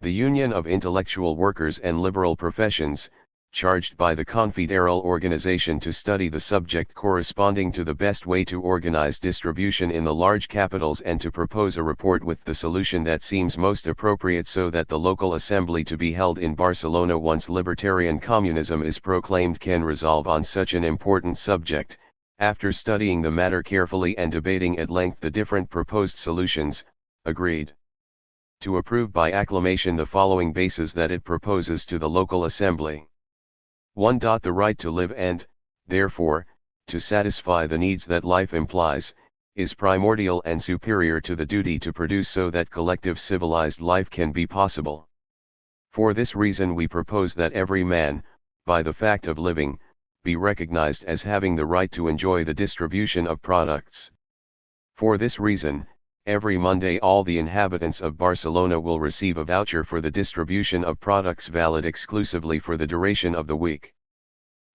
The Union of Intellectual Workers and Liberal Professions, charged by the Confederal Organization to study the subject corresponding to the best way to organize distribution in the large capitals and to propose a report with the solution that seems most appropriate so that the local assembly to be held in Barcelona once libertarian communism is proclaimed can resolve on such an important subject, after studying the matter carefully and debating at length the different proposed solutions, agreed to approve by acclamation the following bases that it proposes to the local assembly. 1. The right to live and, therefore, to satisfy the needs that life implies, is primordial and superior to the duty to produce so that collective civilized life can be possible. For this reason we propose that every man, by the fact of living, be recognized as having the right to enjoy the distribution of products. For this reason, every Monday all the inhabitants of Barcelona will receive a voucher for the distribution of products valid exclusively for the duration of the week.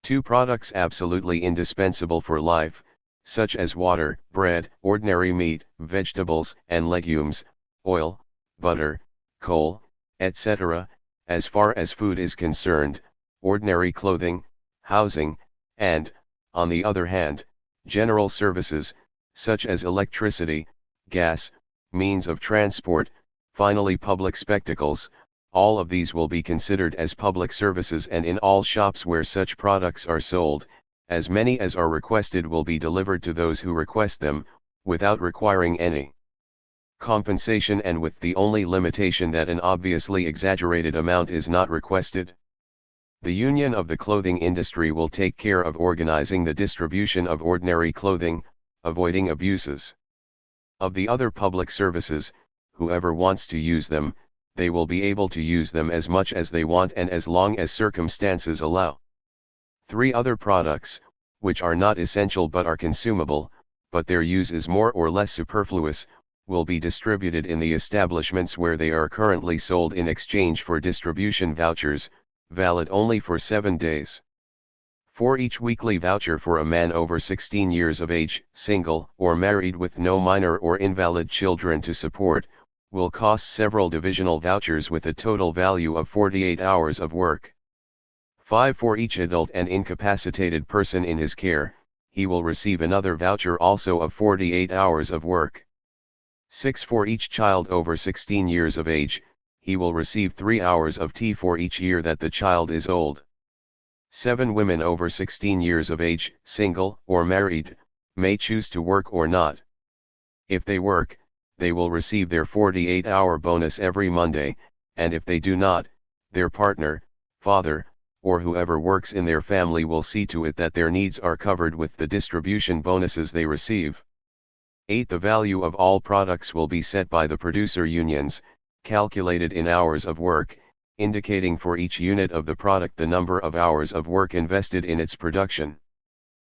2 products absolutely indispensable for life, such as water, bread, ordinary meat, vegetables and legumes, oil, butter, coal, etc., as far as food is concerned, ordinary clothing, housing, and, on the other hand, general services, such as electricity, gas, means of transport, finally public spectacles. All of these will be considered as public services, and in all shops where such products are sold, as many as are requested will be delivered to those who request them, without requiring any compensation, and with the only limitation that an obviously exaggerated amount is not requested. The Union of the Clothing Industry will take care of organizing the distribution of ordinary clothing, avoiding abuses. Of the other public services, whoever wants to use them, they will be able to use them as much as they want and as long as circumstances allow. 3 other products, which are not essential but are consumable, but their use is more or less superfluous, will be distributed in the establishments where they are currently sold in exchange for distribution vouchers, valid only for 7 days. For each weekly voucher for a man over 16 years of age, single or married with no minor or invalid children to support, will cost several divisional vouchers with a total value of 48 hours of work. 5 for each adult and incapacitated person in his care, he will receive another voucher also of 48 hours of work. 6 for each child over 16 years of age, he will receive 3 hours of tea for each year that the child is old. 7 women over 16 years of age, single or married, may choose to work or not. If they work, they will receive their 48-hour bonus every Monday, and if they do not, their partner, father, or whoever works in their family will see to it that their needs are covered with the distribution bonuses they receive. 8. The value of all products will be set by the producer unions, calculated in hours of work, indicating for each unit of the product the number of hours of work invested in its production.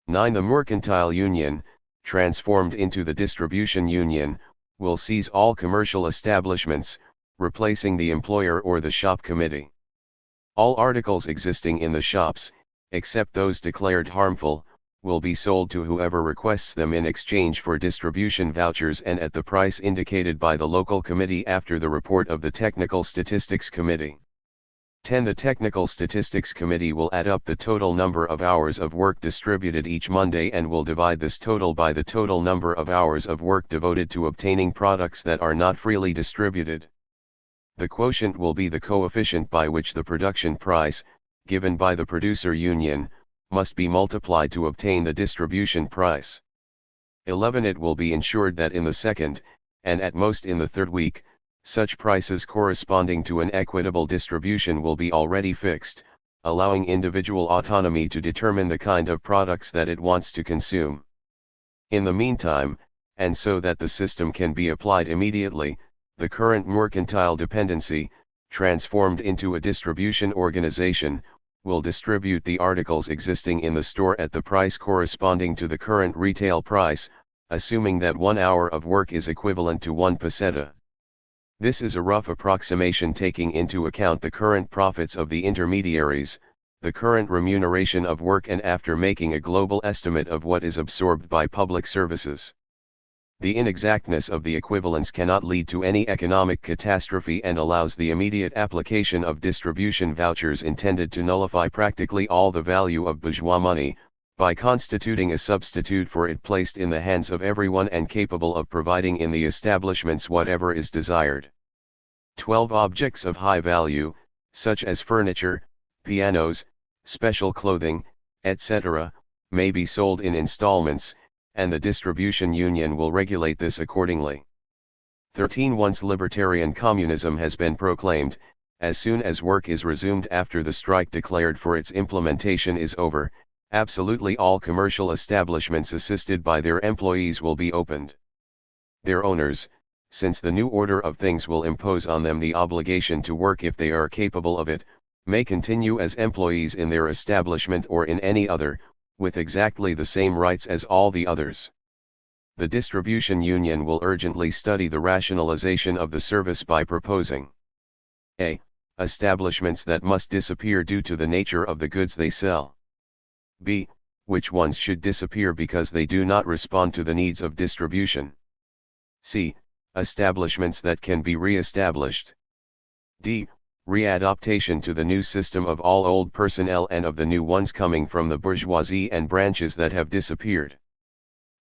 9. The mercantile union, transformed into the distribution union, will seize all commercial establishments, replacing the employer or the shop committee. All articles existing in the shops, except those declared harmful, will be sold to whoever requests them in exchange for distribution vouchers and at the price indicated by the local committee after the report of the Technical Statistics Committee. 10. The Technical Statistics Committee will add up the total number of hours of work distributed each Monday and will divide this total by the total number of hours of work devoted to obtaining products that are not freely distributed. The quotient will be the coefficient by which the production price, given by the producer union, must be multiplied to obtain the distribution price. 11. It will be ensured that in the second, and at most in the third week, such prices corresponding to an equitable distribution will be already fixed, allowing individual autonomy to determine the kind of products that it wants to consume. In the meantime, and so that the system can be applied immediately, the current mercantile dependency, transformed into a distribution organization, will distribute the articles existing in the store at the price corresponding to the current retail price, assuming that 1 hour of work is equivalent to 1 peseta. This is a rough approximation taking into account the current profits of the intermediaries, the current remuneration of work, and after making a global estimate of what is absorbed by public services. The inexactness of the equivalence cannot lead to any economic catastrophe and allows the immediate application of distribution vouchers intended to nullify practically all the value of bourgeois money, by constituting a substitute for it placed in the hands of everyone and capable of providing in the establishments whatever is desired. 12. Objects of high value, such as furniture, pianos, special clothing, etc., may be sold in installments, and the distribution union will regulate this accordingly. 13. Once libertarian communism has been proclaimed, as soon as work is resumed after the strike declared for its implementation is over, absolutely all commercial establishments assisted by their employees will be opened. Their owners, since the new order of things will impose on them the obligation to work if they are capable of it, may continue as employees in their establishment or in any other, with exactly the same rights as all the others. The distribution union will urgently study the rationalization of the service by proposing a. Establishments that must disappear due to the nature of the goods they sell. b. Which ones should disappear because they do not respond to the needs of distribution? c. Establishments that can be re-established. d. Readaptation to the new system of all old personnel and of the new ones coming from the bourgeoisie and branches that have disappeared.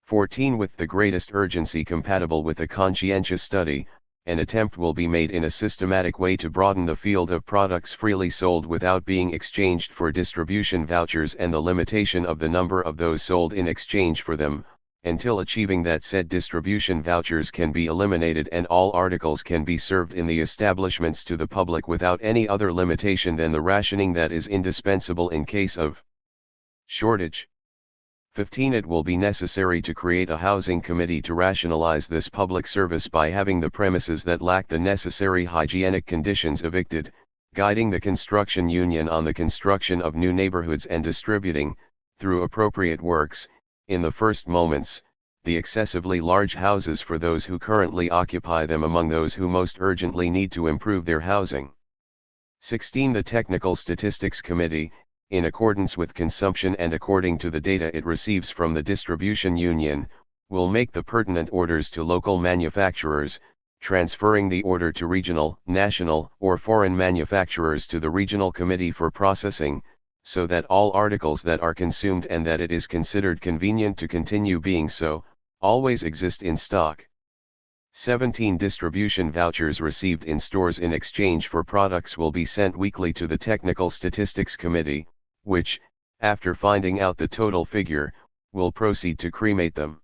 14. With the greatest urgency compatible with a conscientious study, an attempt will be made in a systematic way to broaden the field of products freely sold without being exchanged for distribution vouchers and the limitation of the number of those sold in exchange for them, until achieving that said distribution vouchers can be eliminated and all articles can be served in the establishments to the public without any other limitation than the rationing that is indispensable in case of shortage. 15. It will be necessary to create a housing committee to rationalize this public service by having the premises that lack the necessary hygienic conditions evicted, guiding the construction union on the construction of new neighborhoods and distributing, through appropriate works, in the first moments, the excessively large houses for those who currently occupy them among those who most urgently need to improve their housing. 16. The Technical Statistics Committee, in accordance with consumption and according to the data it receives from the distribution union, will make the pertinent orders to local manufacturers, transferring the order to regional, national, or foreign manufacturers to the regional committee for processing, so that all articles that are consumed and that it is considered convenient to continue being so, always exist in stock. 17. Distribution vouchers received in stores in exchange for products will be sent weekly to the Technical Statistics Committee, which, after finding out the total figure, will proceed to cremate them.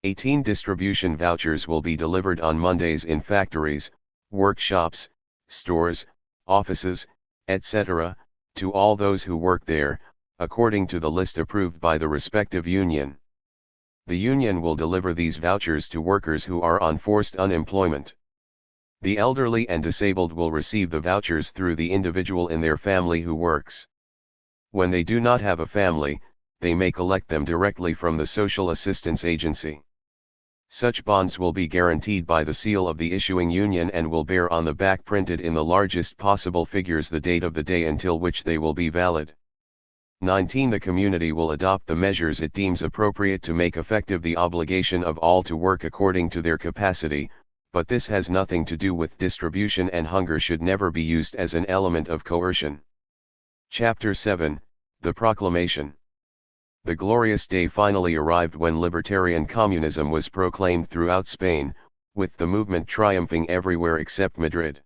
18. Distribution vouchers will be delivered on Mondays in factories, workshops, stores, offices, etc., to all those who work there, according to the list approved by the respective union. The union will deliver these vouchers to workers who are on forced unemployment. The elderly and disabled will receive the vouchers through the individual in their family who works. When they do not have a family, they may collect them directly from the social assistance agency. Such bonds will be guaranteed by the seal of the issuing union and will bear on the back printed in the largest possible figures the date of the day until which they will be valid. 19. The community will adopt the measures it deems appropriate to make effective the obligation of all to work according to their capacity, but this has nothing to do with distribution and hunger should never be used as an element of coercion. Chapter 7, The Proclamation. The glorious day finally arrived when libertarian communism was proclaimed throughout Spain, with the movement triumphing everywhere except Madrid.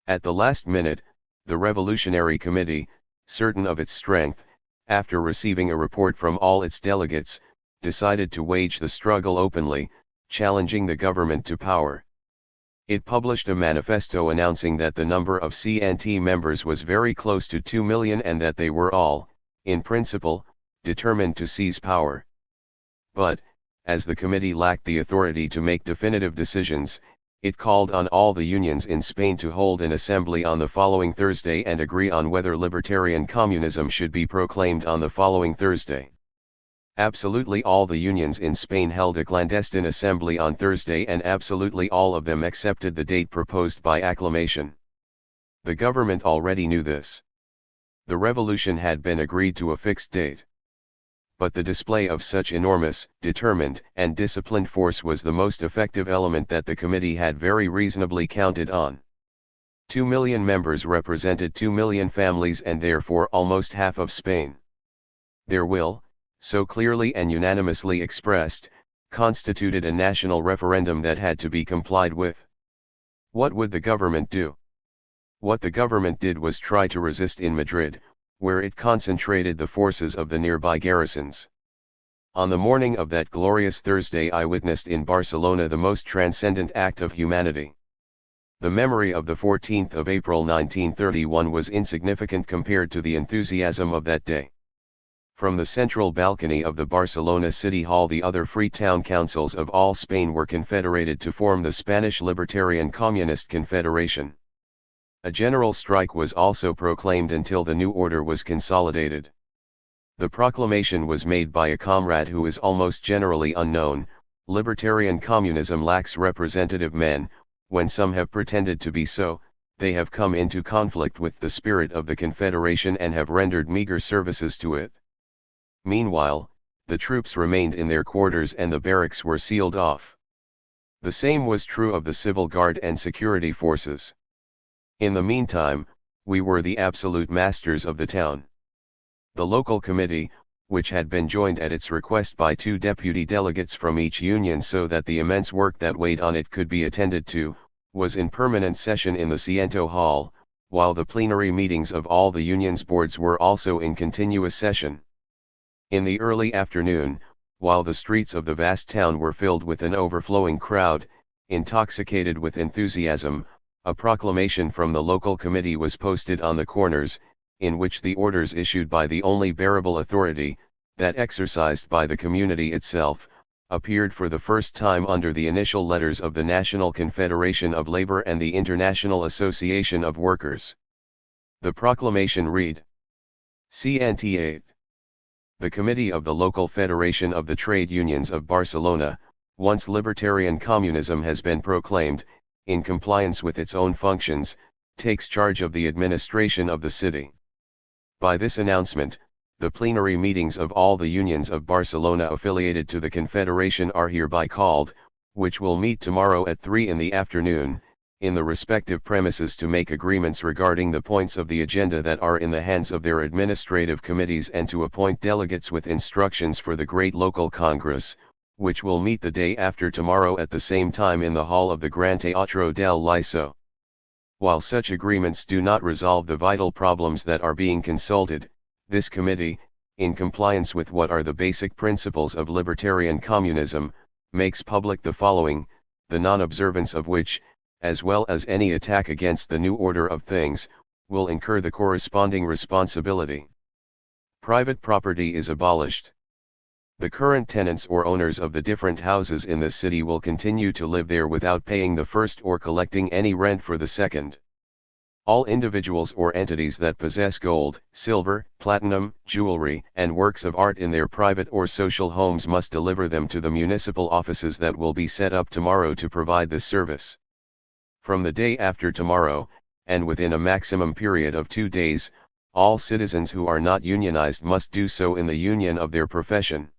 At the last minute, the Revolutionary Committee, certain of its strength, after receiving a report from all its delegates, decided to wage the struggle openly, challenging the government to power. It published a manifesto announcing that the number of CNT members was very close to 2 million and that they were all, in principle, determined to seize power. But, as the committee lacked the authority to make definitive decisions, it called on all the unions in Spain to hold an assembly on the following Thursday and agree on whether libertarian communism should be proclaimed on the following Thursday. Absolutely all the unions in Spain held a clandestine assembly on Thursday and absolutely all of them accepted the date proposed by acclamation. The government already knew this. The revolution had been agreed to a fixed date. But the display of such enormous, determined, and disciplined force was the most effective element that the committee had very reasonably counted on. 2 million members represented 2 million families and therefore almost half of Spain. Their will, so clearly and unanimously expressed, constituted a national referendum that had to be complied with. What would the government do? What the government did was try to resist in Madrid, where it concentrated the forces of the nearby garrisons. On the morning of that glorious Thursday I witnessed in Barcelona the most transcendent act of humanity. The memory of the 14th of April 1931 was insignificant compared to the enthusiasm of that day. From the central balcony of the Barcelona City Hall the other free town councils of all Spain were confederated to form the Spanish Libertarian Communist Confederation. A general strike was also proclaimed until the new order was consolidated. The proclamation was made by a comrade who is almost generally unknown. Libertarian communism lacks representative men. When some have pretended to be so, they have come into conflict with the spirit of the Confederation and have rendered meager services to it. Meanwhile, the troops remained in their quarters and the barracks were sealed off. The same was true of the civil guard and security forces. In the meantime, we were the absolute masters of the town. The local committee, which had been joined at its request by 2 deputy delegates from each union so that the immense work that weighed on it could be attended to, was in permanent session in the Ciento Hall, while the plenary meetings of all the unions' boards were also in continuous session. In the early afternoon, while the streets of the vast town were filled with an overflowing crowd, intoxicated with enthusiasm, a proclamation from the local committee was posted on the corners, in which the orders issued by the only bearable authority, that exercised by the community itself, appeared for the first time under the initial letters of the National Confederation of Labor and the International Association of Workers. The proclamation read: CNT8. The Committee of the Local Federation of the Trade Unions of Barcelona, once libertarian communism has been proclaimed, in compliance with its own functions, takes charge of the administration of the city. By this announcement, the plenary meetings of all the unions of Barcelona affiliated to the Confederation are hereby called, which will meet tomorrow at 3 in the afternoon, in the respective premises to make agreements regarding the points of the agenda that are in the hands of their administrative committees and to appoint delegates with instructions for the great local congress, which will meet the day after tomorrow at the same time in the hall of the Gran Teatro del Liso. While such agreements do not resolve the vital problems that are being consulted, this committee, in compliance with what are the basic principles of libertarian communism, makes public the following, the non-observance of which, as well as any attack against the new order of things, will incur the corresponding responsibility. Private property is abolished. The current tenants or owners of the different houses in the city will continue to live there without paying the first or collecting any rent for the second. All individuals or entities that possess gold, silver, platinum, jewelry, and works of art in their private or social homes must deliver them to the municipal offices that will be set up tomorrow to provide this service. From the day after tomorrow, and within a maximum period of 2 days, all citizens who are not unionized must do so in the union of their profession.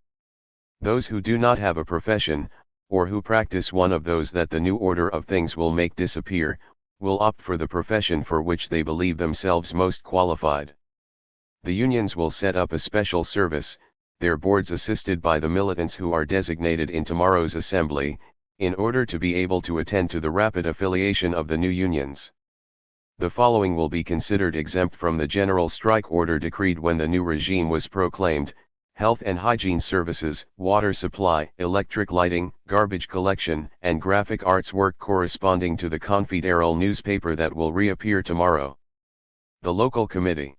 Those who do not have a profession, or who practice one of those that the new order of things will make disappear, will opt for the profession for which they believe themselves most qualified. The unions will set up a special service, their boards assisted by the militants who are designated in tomorrow's assembly, in order to be able to attend to the rapid affiliation of the new unions. The following will be considered exempt from the general strike order decreed when the new regime was proclaimed: health and hygiene services, water supply, electric lighting, garbage collection, and graphic arts work corresponding to the Confederal newspaper that will reappear tomorrow. The local committee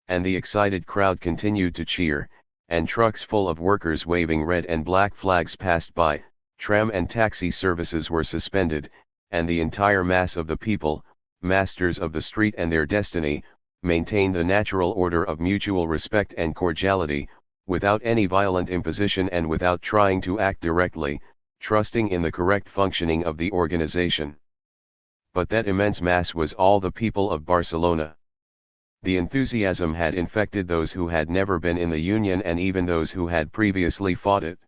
and the excited crowd continued to cheer, and trucks full of workers waving red and black flags passed by. Tram and taxi services were suspended, and the entire mass of the people, masters of the street and their destiny, maintained the natural order of mutual respect and cordiality, without any violent imposition and without trying to act directly, trusting in the correct functioning of the organization. But that immense mass was all the people of Barcelona. The enthusiasm had infected those who had never been in the union and even those who had previously fought it.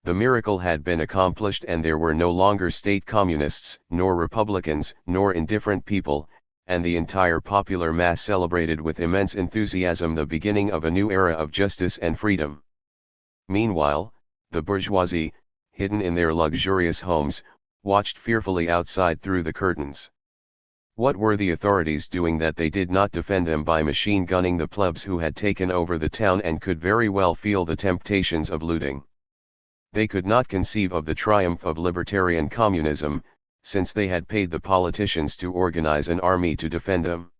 The miracle had been accomplished and there were no longer state communists, nor republicans, nor indifferent people, and the entire popular mass celebrated with immense enthusiasm the beginning of a new era of justice and freedom. Meanwhile, the bourgeoisie, hidden in their luxurious homes, watched fearfully outside through the curtains. What were the authorities doing that they did not defend them by machine gunning the plebs who had taken over the town and could very well feel the temptations of looting? They could not conceive of the triumph of libertarian communism, since they had paid the politicians to organize an army to defend them.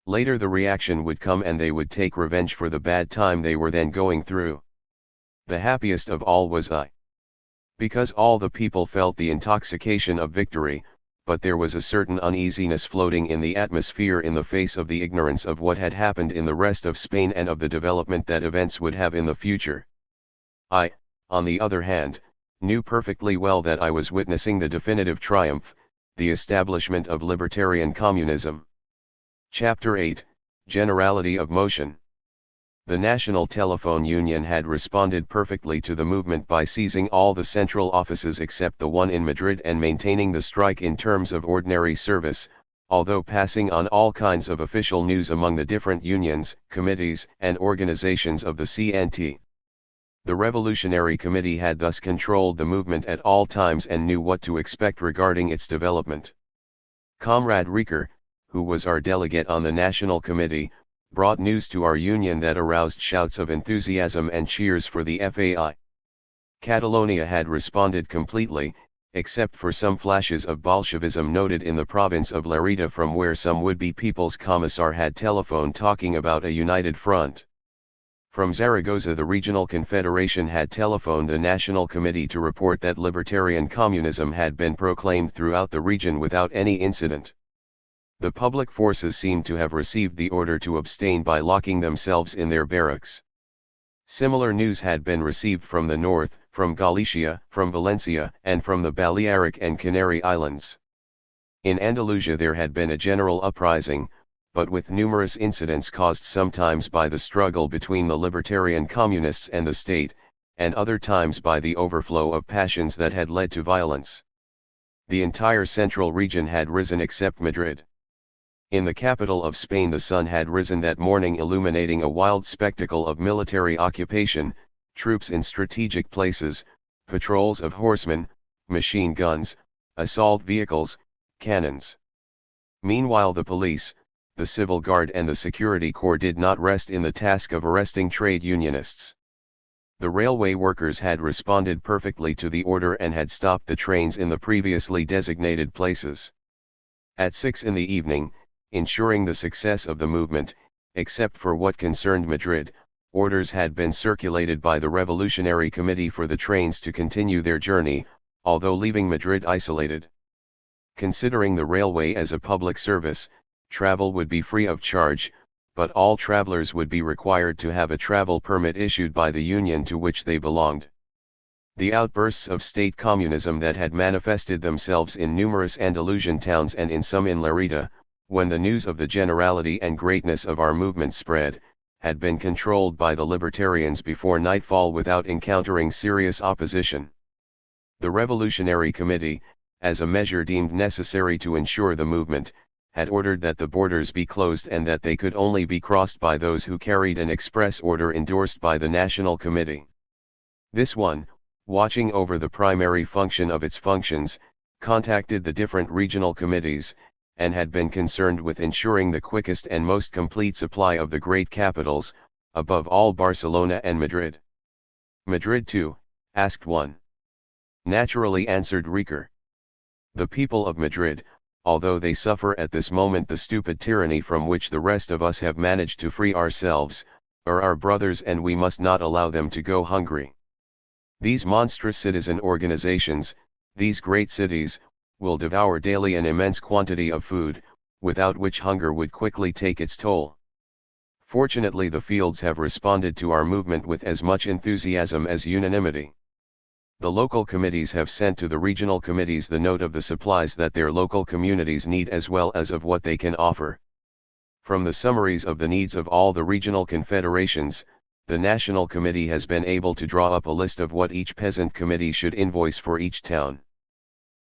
Later the reaction would come and they would take revenge for the bad time they were then going through. The happiest of all was I. Because all the people felt the intoxication of victory, but there was a certain uneasiness floating in the atmosphere in the face of the ignorance of what had happened in the rest of Spain and of the development that events would have in the future. I, on the other hand, knew perfectly well that I was witnessing the definitive triumph, the establishment of libertarian communism. Chapter 8, Generality of Motion. The National Telephone Union had responded perfectly to the movement by seizing all the central offices except the one in Madrid and maintaining the strike in terms of ordinary service, although passing on all kinds of official news among the different unions, committees, and organizations of the CNT. The Revolutionary Committee had thus controlled the movement at all times and knew what to expect regarding its development. Comrade Riker, who was our delegate on the National Committee, brought news to our union that aroused shouts of enthusiasm and cheers for the FAI. Catalonia had responded completely, except for some flashes of Bolshevism noted in the province of Lerida, from where some would-be People's Commissar had telephoned talking about a united front. From Zaragoza the Regional Confederation had telephoned the National Committee to report that libertarian communism had been proclaimed throughout the region without any incident. The public forces seemed to have received the order to abstain by locking themselves in their barracks. Similar news had been received from the north, from Galicia, from Valencia, and from the Balearic and Canary Islands. In Andalusia there had been a general uprising, but with numerous incidents caused sometimes by the struggle between the libertarian communists and the state, and other times by the overflow of passions that had led to violence. The entire central region had risen except Madrid. In the capital of Spain the sun had risen that morning, illuminating a wild spectacle of military occupation, troops in strategic places, patrols of horsemen, machine guns, assault vehicles, cannons. Meanwhile the police, the civil guard and the security corps did not rest in the task of arresting trade unionists. The railway workers had responded perfectly to the order and had stopped the trains in the previously designated places. At 6 in the evening, ensuring the success of the movement, except for what concerned Madrid, orders had been circulated by the Revolutionary Committee for the trains to continue their journey, although leaving Madrid isolated. Considering the railway as a public service, travel would be free of charge, but all travelers would be required to have a travel permit issued by the union to which they belonged. The outbursts of state communism that had manifested themselves in numerous Andalusian towns and in some in Lerida, when the news of the generality and greatness of our movement spread, had been controlled by the libertarians before nightfall without encountering serious opposition. The Revolutionary Committee, as a measure deemed necessary to ensure the movement, had ordered that the borders be closed and that they could only be crossed by those who carried an express order endorsed by the National Committee. This one, watching over the primary function of its functions, contacted the different regional committees, and had been concerned with ensuring the quickest and most complete supply of the great capitals, above all Barcelona and Madrid. Madrid too, asked one. Naturally, answered Riker. The people of Madrid, although they suffer at this moment the stupid tyranny from which the rest of us have managed to free ourselves, are our brothers and we must not allow them to go hungry. These monstrous citizen organizations, these great cities, will devour daily an immense quantity of food, without which hunger would quickly take its toll. Fortunately the fields have responded to our movement with as much enthusiasm as unanimity. The local committees have sent to the regional committees the note of the supplies that their local communities need as well as of what they can offer. From the summaries of the needs of all the regional confederations, the National Committee has been able to draw up a list of what each peasant committee should invoice for each town.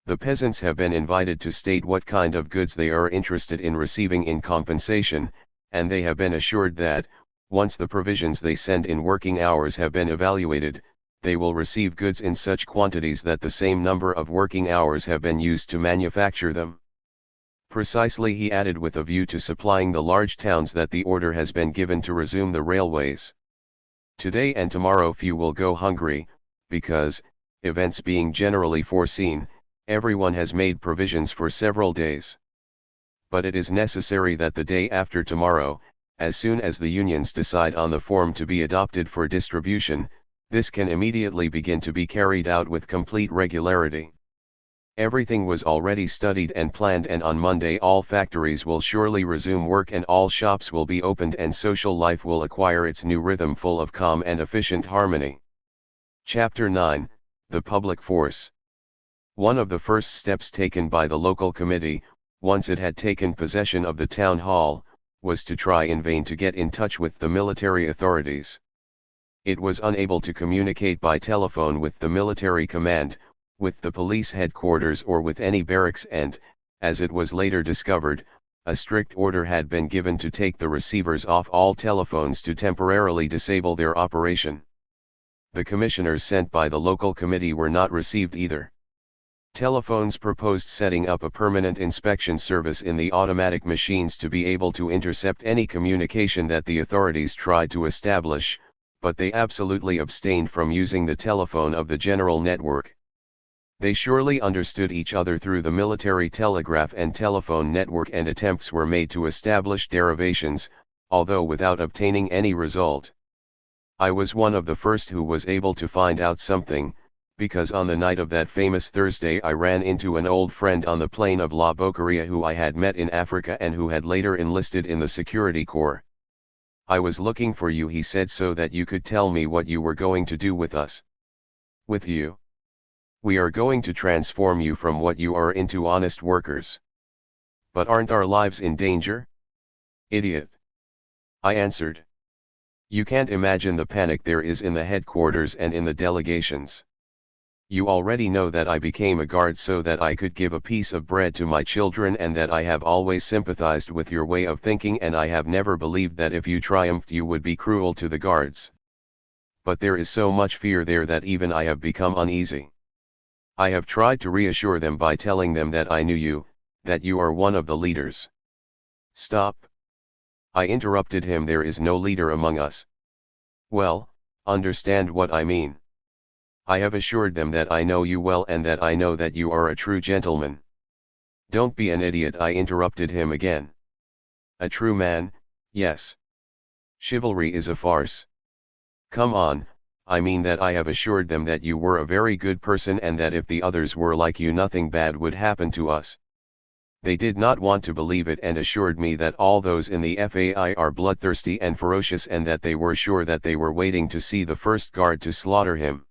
The peasants have been invited to state what kind of goods they are interested in receiving in compensation, and they have been assured that, once the provisions they send in working hours have been evaluated, they will receive goods in such quantities that the same number of working hours have been used to manufacture them. Precisely, he added, with a view to supplying the large towns that the order has been given to resume the railways. Today and tomorrow few will go hungry, because, events being generally foreseen, everyone has made provisions for several days. But it is necessary that the day after tomorrow, as soon as the unions decide on the form to be adopted for distribution, this can immediately begin to be carried out with complete regularity. Everything was already studied and planned, and on Monday all factories will surely resume work and all shops will be opened and social life will acquire its new rhythm full of calm and efficient harmony. Chapter 9, The Public Force. One of the first steps taken by the local committee, once it had taken possession of the town hall, was to try in vain to get in touch with the military authorities. It was unable to communicate by telephone with the military command, with the police headquarters or with any barracks and, as it was later discovered, a strict order had been given to take the receivers off all telephones to temporarily disable their operation. The commissioners sent by the local committee were not received either. Telephones proposed setting up a permanent inspection service in the automatic machines to be able to intercept any communication that the authorities tried to establish, but they absolutely abstained from using the telephone of the general network. They surely understood each other through the military telegraph and telephone network, and attempts were made to establish derivations, although without obtaining any result. I was one of the first who was able to find out something, because on the night of that famous Thursday I ran into an old friend on the plain of La Boqueria who I had met in Africa and who had later enlisted in the security corps. "I was looking for you," he said, "so that you could tell me what you were going to do with us." "With you? We are going to transform you from what you are into honest workers." "But aren't our lives in danger?" "Idiot," I answered. "You can't imagine the panic there is in the headquarters and in the delegations. You already know that I became a guard so that I could give a piece of bread to my children, and that I have always sympathized with your way of thinking, and I have never believed that if you triumphed you would be cruel to the guards. But there is so much fear there that even I have become uneasy. I have tried to reassure them by telling them that I knew you, that you are one of the leaders." "Stop," I interrupted him, "there is no leader among us." "Well, understand what I mean. I have assured them that I know you well and that I know that you are a true gentleman." "Don't be an idiot," I interrupted him again. "A true man, yes. Chivalry is a farce." "Come on, I mean that I have assured them that you were a very good person and that if the others were like you nothing bad would happen to us." They did not want to believe it and assured me that all those in the FAI are bloodthirsty and ferocious, and that they were sure that they were waiting to see the first guard to slaughter him.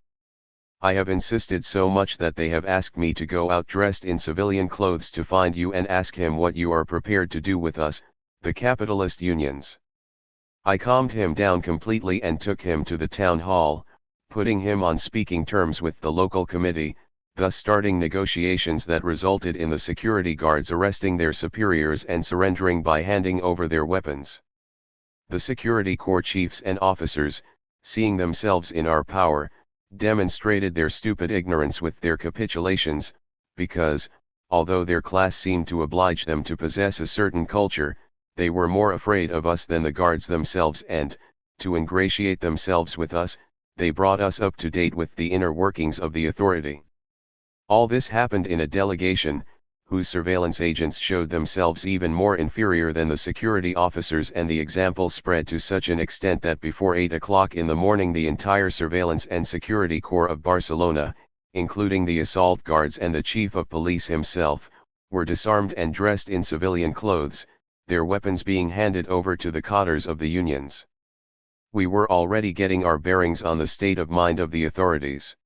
I have insisted so much that they have asked me to go out dressed in civilian clothes to find you and ask him what you are prepared to do with us, the capitalist unions. I calmed him down completely and took him to the town hall, putting him on speaking terms with the local committee, thus starting negotiations that resulted in the security guards arresting their superiors and surrendering by handing over their weapons. The security corps chiefs and officers, seeing themselves in our power, demonstrated their stupid ignorance with their capitulations, because, although their class seemed to oblige them to possess a certain culture, they were more afraid of us than the guards themselves, and, to ingratiate themselves with us, they brought us up to date with the inner workings of the authority. All this happened in a delegation, whose surveillance agents showed themselves even more inferior than the security officers, and the example spread to such an extent that before 8 o'clock in the morning the entire surveillance and security corps of Barcelona, including the assault guards and the chief of police himself, were disarmed and dressed in civilian clothes, their weapons being handed over to the cadres of the unions. We were already getting our bearings on the state of mind of the authorities.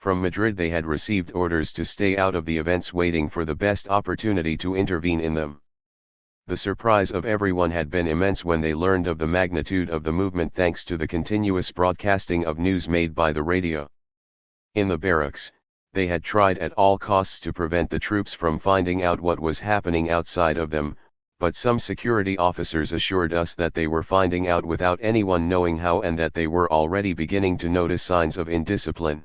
From Madrid they had received orders to stay out of the events, waiting for the best opportunity to intervene in them. The surprise of everyone had been immense when they learned of the magnitude of the movement, thanks to the continuous broadcasting of news made by the radio. In the barracks, they had tried at all costs to prevent the troops from finding out what was happening outside of them, but some security officers assured us that they were finding out without anyone knowing how, and that they were already beginning to notice signs of indiscipline.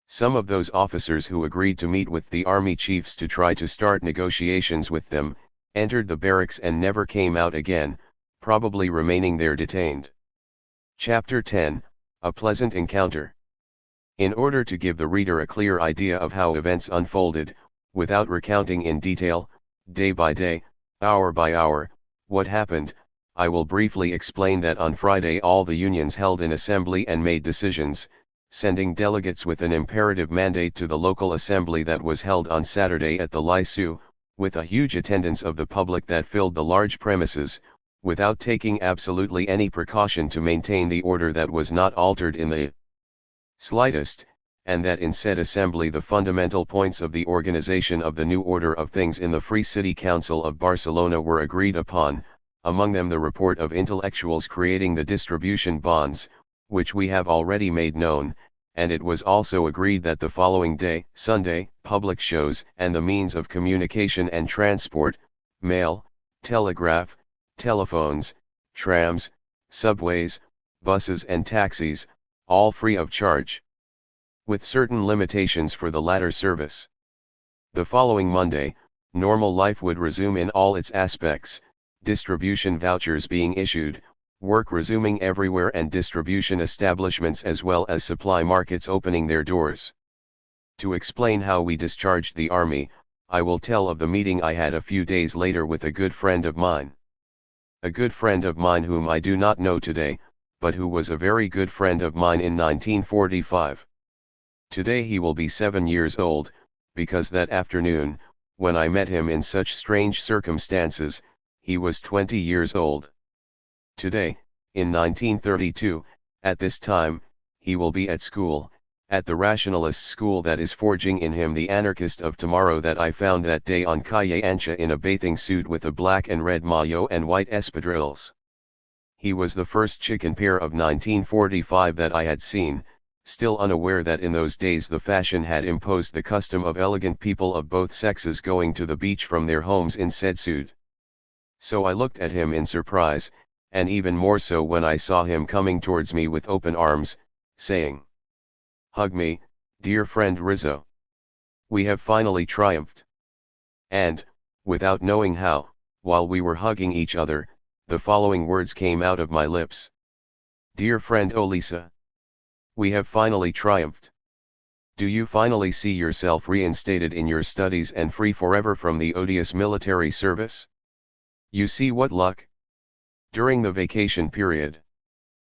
Some of those officers who agreed to meet with the army chiefs to try to start negotiations with them, entered the barracks and never came out again, probably remaining there detained. Chapter 10, A Pleasant Encounter. In order to give the reader a clear idea of how events unfolded, without recounting in detail, day by day, hour by hour, what happened, I will briefly explain that on Friday all the unions held an assembly and made decisions, sending delegates with an imperative mandate to the local assembly that was held on Saturday at the Lycée, with a huge attendance of the public that filled the large premises, without taking absolutely any precaution to maintain the order that was not altered in the slightest, and that in said assembly the fundamental points of the organization of the new order of things in the Free City Council of Barcelona were agreed upon, among them the report of intellectuals creating the distribution bonds, which we have already made known, and it was also agreed that the following day, Sunday, public shows and the means of communication and transport, mail, telegraph, telephones, trams, subways, buses and taxis, all free of charge, with certain limitations for the latter service. The following Monday, normal life would resume in all its aspects, distribution vouchers being issued, work resuming everywhere and distribution establishments as well as supply markets opening their doors. To explain how we discharged the army, I will tell of the meeting I had a few days later with a good friend of mine. A good friend of mine whom I do not know today, but who was a very good friend of mine in 1945. Today he will be 7 years old, because that afternoon, when I met him in such strange circumstances, he was 20 years old. Today, in 1932, at this time, he will be at school, at the rationalist school that is forging in him the anarchist of tomorrow that I found that day on Calle Ancha in a bathing suit with a black and red maillot and white espadrilles. He was the first chicken pair of 1945 that I had seen, still unaware that in those days the fashion had imposed the custom of elegant people of both sexes going to the beach from their homes in said suit. So I looked at him in surprise, and even more so when I saw him coming towards me with open arms, saying, "Hug me, dear friend Rizo. We have finally triumphed." And, without knowing how, while we were hugging each other, the following words came out of my lips. "Dear friend Olisa. We have finally triumphed. Do you finally see yourself reinstated in your studies and free forever from the odious military service? You see what luck? During the vacation period."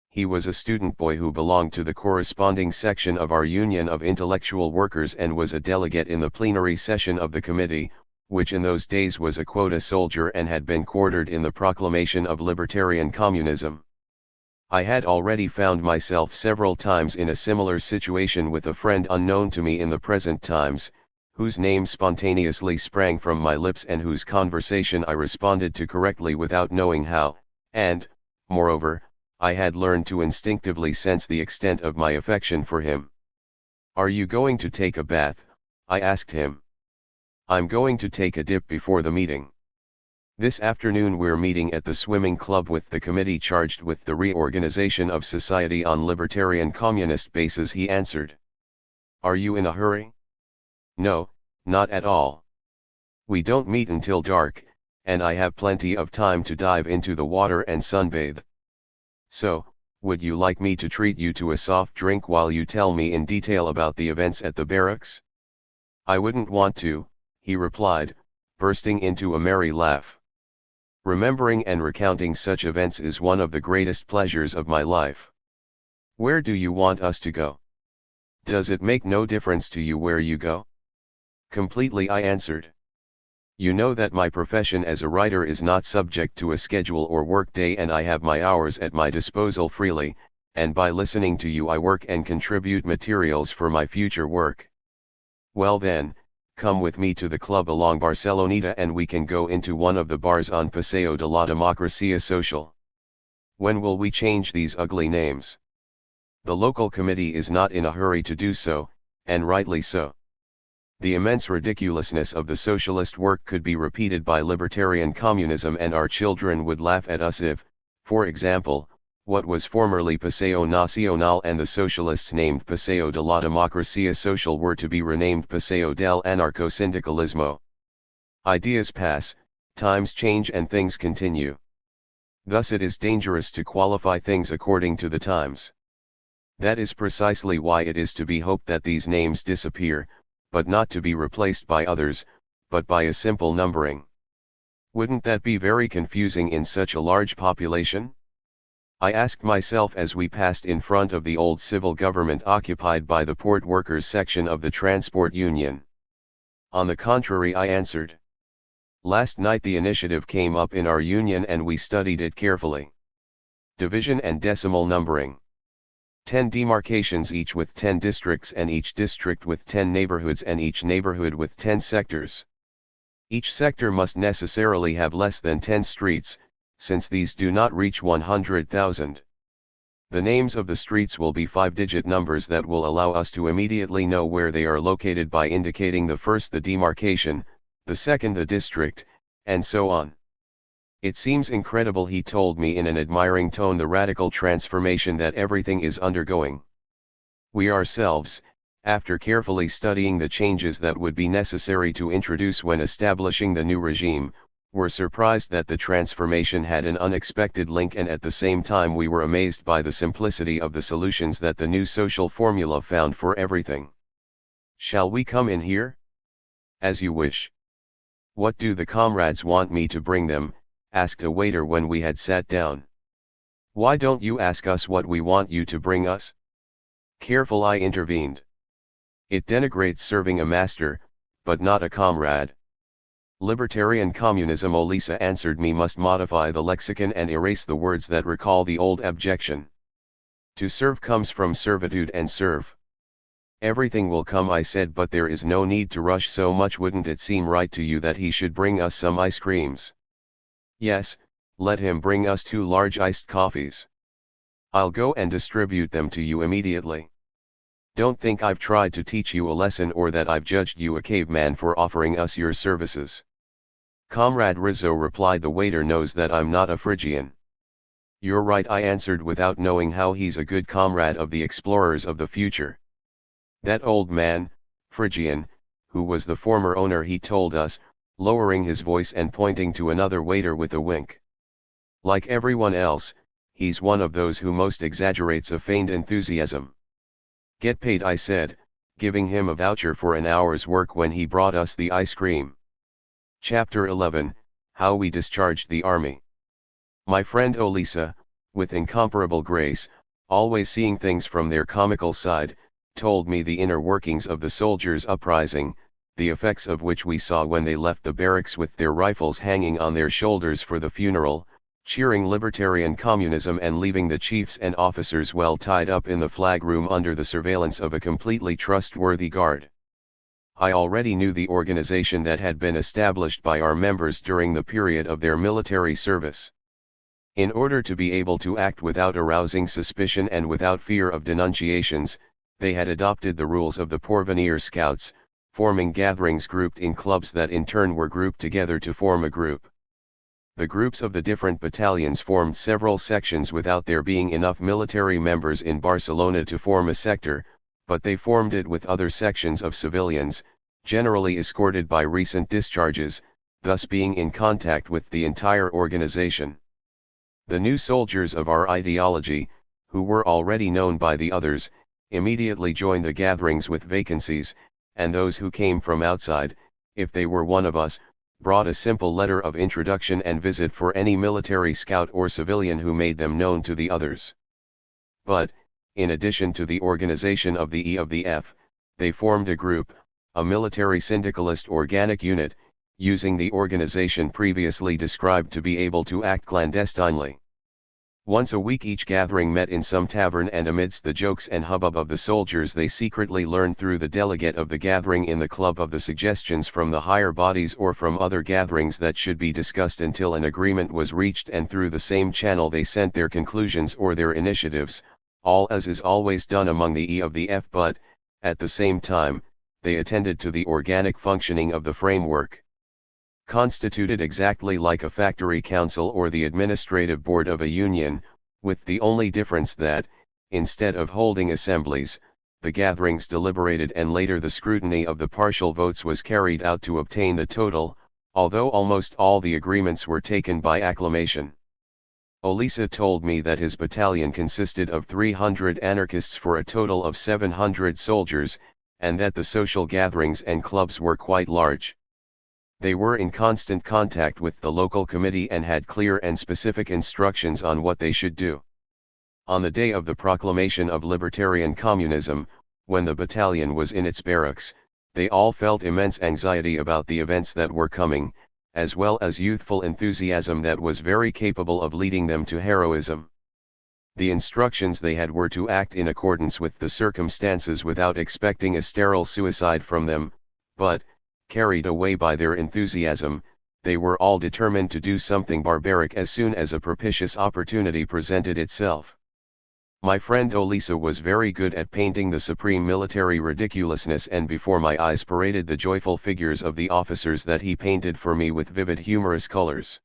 He was a student boy who belonged to the corresponding section of our Union of Intellectual Workers and was a delegate in the plenary session of the committee, which in those days was a quota soldier and had been quartered in the proclamation of libertarian communism. I had already found myself several times in a similar situation with a friend unknown to me in the present times, whose name spontaneously sprang from my lips and whose conversation I responded to correctly without knowing how, and, moreover, I had learned to instinctively sense the extent of my affection for him. "Are you going to take a bath?" I asked him. "I'm going to take a dip before the meeting. This afternoon we're meeting at the swimming club with the committee charged with the reorganization of society on libertarian communist basis," he answered. "Are you in a hurry?" "No, not at all. We don't meet until dark, and I have plenty of time to dive into the water and sunbathe. So, would you like me to treat you to a soft drink while you tell me in detail about the events at the barracks?" "I wouldn't want to," he replied, bursting into a merry laugh. "Remembering and recounting such events is one of the greatest pleasures of my life. Where do you want us to go? Does it make no difference to you where you go?" "Completely," I answered. "You know that my profession as a writer is not subject to a schedule or work day, and I have my hours at my disposal freely, and by listening to you I work and contribute materials for my future work. Well then, come with me to the club along Barceloneta and we can go into one of the bars on Paseo de la Democracia Social. When will we change these ugly names? The local committee is not in a hurry to do so, and rightly so. The immense ridiculousness of the socialist work could be repeated by libertarian communism and our children would laugh at us if, for example, what was formerly Paseo Nacional and the socialists named Paseo de la Democracia Social were to be renamed Paseo del Anarco-Sindicalismo. Ideas pass, times change and things continue. Thus it is dangerous to qualify things according to the times. That is precisely why it is to be hoped that these names disappear, but not to be replaced by others, but by a simple numbering. Wouldn't that be very confusing in such a large population? I asked myself as we passed in front of the old civil government occupied by the port workers section of the transport union. On the contrary, I answered. Last night the initiative came up in our union and we studied it carefully. Division and decimal numbering. 10 demarcations each with 10 districts and each district with 10 neighborhoods and each neighborhood with 10 sectors. Each sector must necessarily have less than 10 streets, since these do not reach 100,000. The names of the streets will be 5-digit numbers that will allow us to immediately know where they are located by indicating the first the demarcation, the second the district, and so on. It seems incredible, he told me in an admiring tone, the radical transformation that everything is undergoing. We ourselves, after carefully studying the changes that would be necessary to introduce when establishing the new regime, were surprised that the transformation had an unexpected link, and at the same time we were amazed by the simplicity of the solutions that the new social formula found for everything. Shall we come in here? As you wish. What do the comrades want me to bring them? Asked a waiter when we had sat down. Why don't you ask us what we want you to bring us? Careful, I intervened. It denigrates serving a master, but not a comrade. Libertarian communism, Olisa answered me, must modify the lexicon and erase the words that recall the old abjection. To serve comes from servitude and serve. Everything will come, I said, but there is no need to rush so much. Wouldn't it seem right to you that he should bring us some ice creams? Yes, let him bring us 2 large iced coffees. I'll go and distribute them to you immediately. Don't think I've tried to teach you a lesson or that I've judged you a caveman for offering us your services. Comrade Rizo, replied the waiter, knows that I'm not a Phrygian. You're right, I answered, without knowing how he's a good comrade of the explorers of the future. That old man, Phrygian, who was the former owner, he told us, lowering his voice and pointing to another waiter with a wink. Like everyone else, he's one of those who most exaggerates a feigned enthusiasm. Get paid, I said, giving him a voucher for an hour's work when he brought us the ice cream. Chapter 11, How We Discharged the Army. My friend Olisa, with incomparable grace, always seeing things from their comical side, told me the inner workings of the soldiers' uprising, the effects of which we saw when they left the barracks with their rifles hanging on their shoulders for the funeral, cheering libertarian communism and leaving the chiefs and officers well tied up in the flag room under the surveillance of a completely trustworthy guard. I already knew the organization that had been established by our members during the period of their military service. In order to be able to act without arousing suspicion and without fear of denunciations, they had adopted the rules of the Porvenir Scouts, forming gatherings grouped in clubs that in turn were grouped together to form a group. The groups of the different battalions formed several sections without there being enough military members in Barcelona to form a sector, but they formed it with other sections of civilians, generally escorted by recent discharges, thus being in contact with the entire organization. The new soldiers of our ideology, who were already known by the others, immediately joined the gatherings with vacancies, and those who came from outside, if they were one of us, brought a simple letter of introduction and visit for any military scout or civilian who made them known to the others. But, in addition to the organization of the E of the F, they formed a group, a military syndicalist organic unit, using the organization previously described to be able to act clandestinely. Once a week each gathering met in some tavern, and amidst the jokes and hubbub of the soldiers they secretly learned through the delegate of the gathering in the club of the suggestions from the higher bodies or from other gatherings that should be discussed until an agreement was reached, and through the same channel they sent their conclusions or their initiatives, all as is always done among the E of the F, but, at the same time, they attended to the organic functioning of the framework. Constituted exactly like a factory council or the administrative board of a union, with the only difference that, instead of holding assemblies, the gatherings deliberated and later the scrutiny of the partial votes was carried out to obtain the total, although almost all the agreements were taken by acclamation. Olisa told me that his battalion consisted of 300 anarchists for a total of 700 soldiers, and that the social gatherings and clubs were quite large. They were in constant contact with the local committee and had clear and specific instructions on what they should do. On the day of the proclamation of libertarian communism, when the battalion was in its barracks, they all felt immense anxiety about the events that were coming, as well as youthful enthusiasm that was very capable of leading them to heroism. The instructions they had were to act in accordance with the circumstances without expecting a sterile suicide from them, but, carried away by their enthusiasm, they were all determined to do something barbaric as soon as a propitious opportunity presented itself. My friend Olisa was very good at painting the supreme military ridiculousness, and before my eyes paraded the joyful figures of the officers that he painted for me with vivid humorous colors.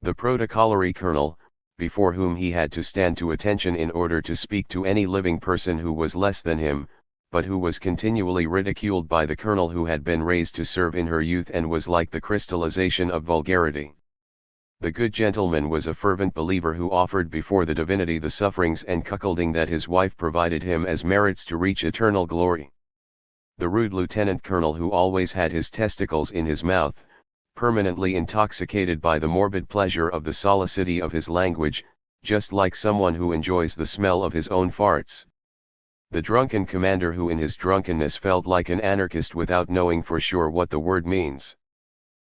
The protocolary colonel, before whom he had to stand to attention in order to speak to any living person who was less than him, but who was continually ridiculed by the colonel who had been raised to serve in her youth and was like the crystallization of vulgarity. The good gentleman was a fervent believer who offered before the divinity the sufferings and cuckolding that his wife provided him as merits to reach eternal glory. The rude lieutenant colonel who always had his testicles in his mouth, permanently intoxicated by the morbid pleasure of the solicity of his language, just like someone who enjoys the smell of his own farts. The drunken commander who in his drunkenness felt like an anarchist without knowing for sure what the word means.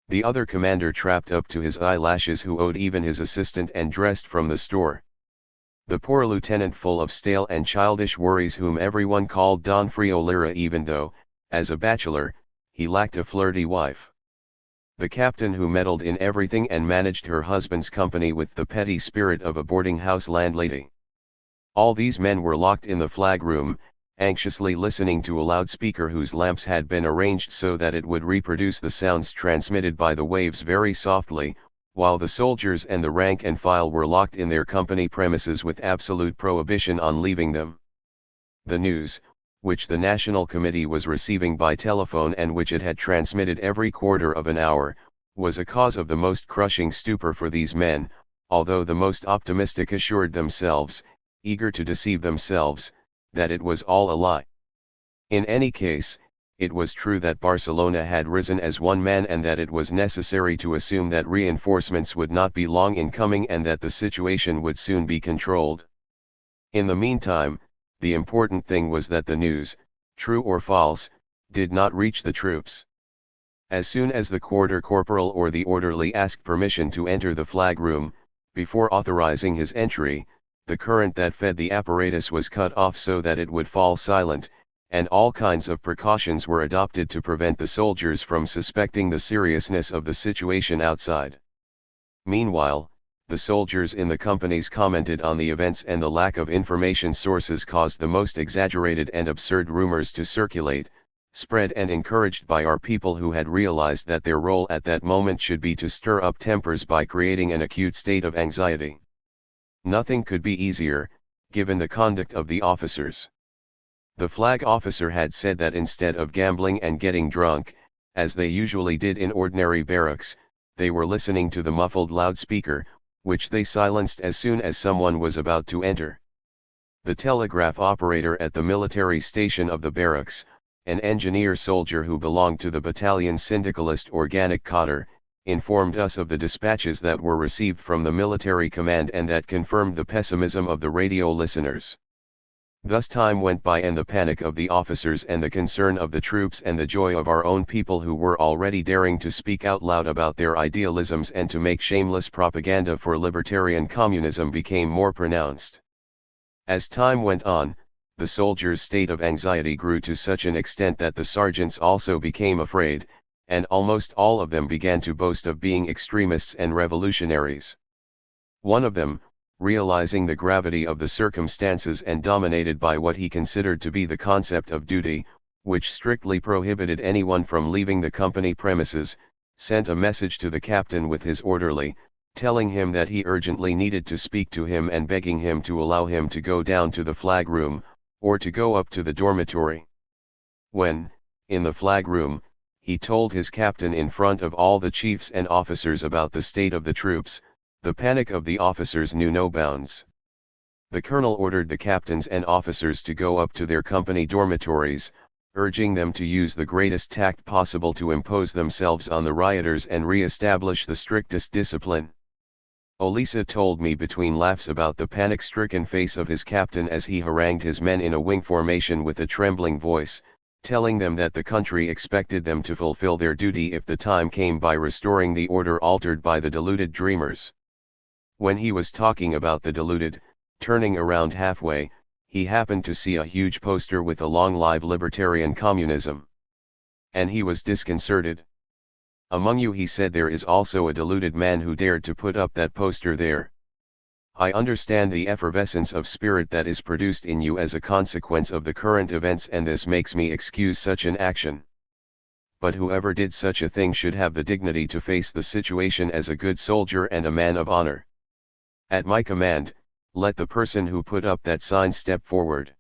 The other commander trapped up to his eyelashes who owed even his assistant and dressed from the store. The poor lieutenant full of stale and childish worries whom everyone called Don Friolera even though, as a bachelor, he lacked a flirty wife. The captain who meddled in everything and managed her husband's company with the petty spirit of a boarding-house landlady. All these men were locked in the flag room, anxiously listening to a loudspeaker whose lamps had been arranged so that it would reproduce the sounds transmitted by the waves very softly, while the soldiers and the rank and file were locked in their company premises with absolute prohibition on leaving them. The news, which the National Committee was receiving by telephone and which it had transmitted every quarter of an hour, was a cause of the most crushing stupor for these men, although the most optimistic assured themselves, eager to deceive themselves, that it was all a lie. In any case, it was true that Barcelona had risen as one man and that it was necessary to assume that reinforcements would not be long in coming and that the situation would soon be controlled. In the meantime, the important thing was that the news, true or false, did not reach the troops. As soon as the quarter corporal or the orderly asked permission to enter the flag room, before authorizing his entry, the current that fed the apparatus was cut off so that it would fall silent, and all kinds of precautions were adopted to prevent the soldiers from suspecting the seriousness of the situation outside. Meanwhile, the soldiers in the companies commented on the events, and the lack of information sources caused the most exaggerated and absurd rumors to circulate, spread and encouraged by our people who had realized that their role at that moment should be to stir up tempers by creating an acute state of anxiety. Nothing could be easier, given the conduct of the officers. The flag officer had said that instead of gambling and getting drunk, as they usually did in ordinary barracks, they were listening to the muffled loudspeaker, which they silenced as soon as someone was about to enter. The telegraph operator at the military station of the barracks, an engineer soldier who belonged to the battalion syndicalist organic cadre, informed us of the dispatches that were received from the military command and that confirmed the pessimism of the radio listeners. Thus time went by, and the panic of the officers and the concern of the troops and the joy of our own people who were already daring to speak out loud about their idealisms and to make shameless propaganda for libertarian communism became more pronounced. As time went on, the soldiers' state of anxiety grew to such an extent that the sergeants also became afraid, and almost all of them began to boast of being extremists and revolutionaries. One of them, realizing the gravity of the circumstances and dominated by what he considered to be the concept of duty, which strictly prohibited anyone from leaving the company premises, sent a message to the captain with his orderly, telling him that he urgently needed to speak to him and begging him to allow him to go down to the flag room, or to go up to the dormitory. When, in the flag room, he told his captain in front of all the chiefs and officers about the state of the troops, the panic of the officers knew no bounds. The colonel ordered the captains and officers to go up to their company dormitories, urging them to use the greatest tact possible to impose themselves on the rioters and re-establish the strictest discipline. Olisa told me between laughs about the panic-stricken face of his captain as he harangued his men in a wing formation with a trembling voice, telling them that the country expected them to fulfill their duty if the time came by restoring the order altered by the deluded dreamers. When he was talking about the deluded, turning around halfway, he happened to see a huge poster with a long "Live Libertarian Communism." And he was disconcerted. Among you, he said, there is also a deluded man who dared to put up that poster there. I understand the effervescence of spirit that is produced in you as a consequence of the current events, and this makes me excuse such an action. But whoever did such a thing should have the dignity to face the situation as a good soldier and a man of honor. At my command, let the person who put up that sign step forward.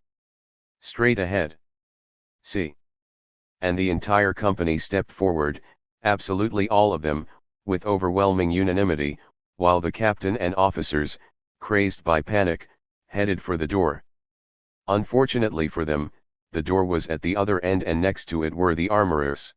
Straight ahead. See. And the entire company stepped forward, absolutely all of them, with overwhelming unanimity, while the captain and officers, crazed by panic, headed for the door. Unfortunately for them, the door was at the other end, and next to it were the armorers.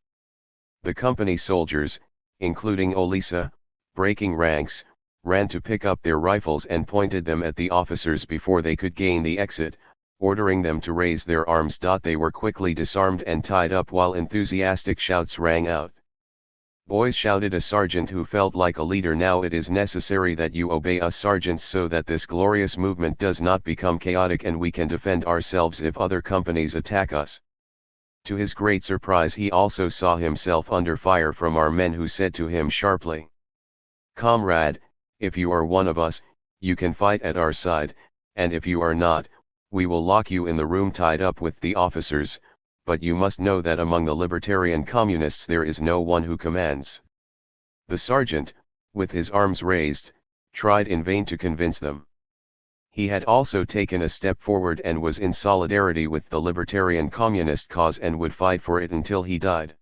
The company soldiers, including Olisa, breaking ranks, ran to pick up their rifles and pointed them at the officers before they could gain the exit, ordering them to raise their arms. They were quickly disarmed and tied up while enthusiastic shouts rang out. Boys, shouted a sergeant who felt like a leader, now it is necessary that you obey us sergeants so that this glorious movement does not become chaotic and we can defend ourselves if other companies attack us. To his great surprise, he also saw himself under fire from our men, who said to him sharply, "Comrade, if you are one of us, you can fight at our side, and if you are not, we will lock you in the room tied up with the officers, but you must know that among the libertarian communists there is no one who commands." The sergeant, with his arms raised, tried in vain to convince them. He had also taken a step forward and was in solidarity with the libertarian communist cause and would fight for it until he died.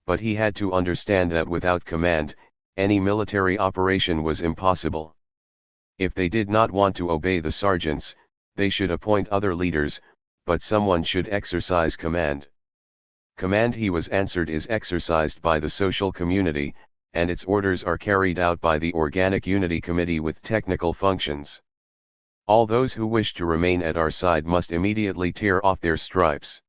But he had to understand that without command, any military operation was impossible. If they did not want to obey the sergeants, they should appoint other leaders, but someone should exercise command. Command, he was answered, is exercised by the social community, and its orders are carried out by the Organic Unity Committee with technical functions. All those who wish to remain at our side must immediately tear off their stripes.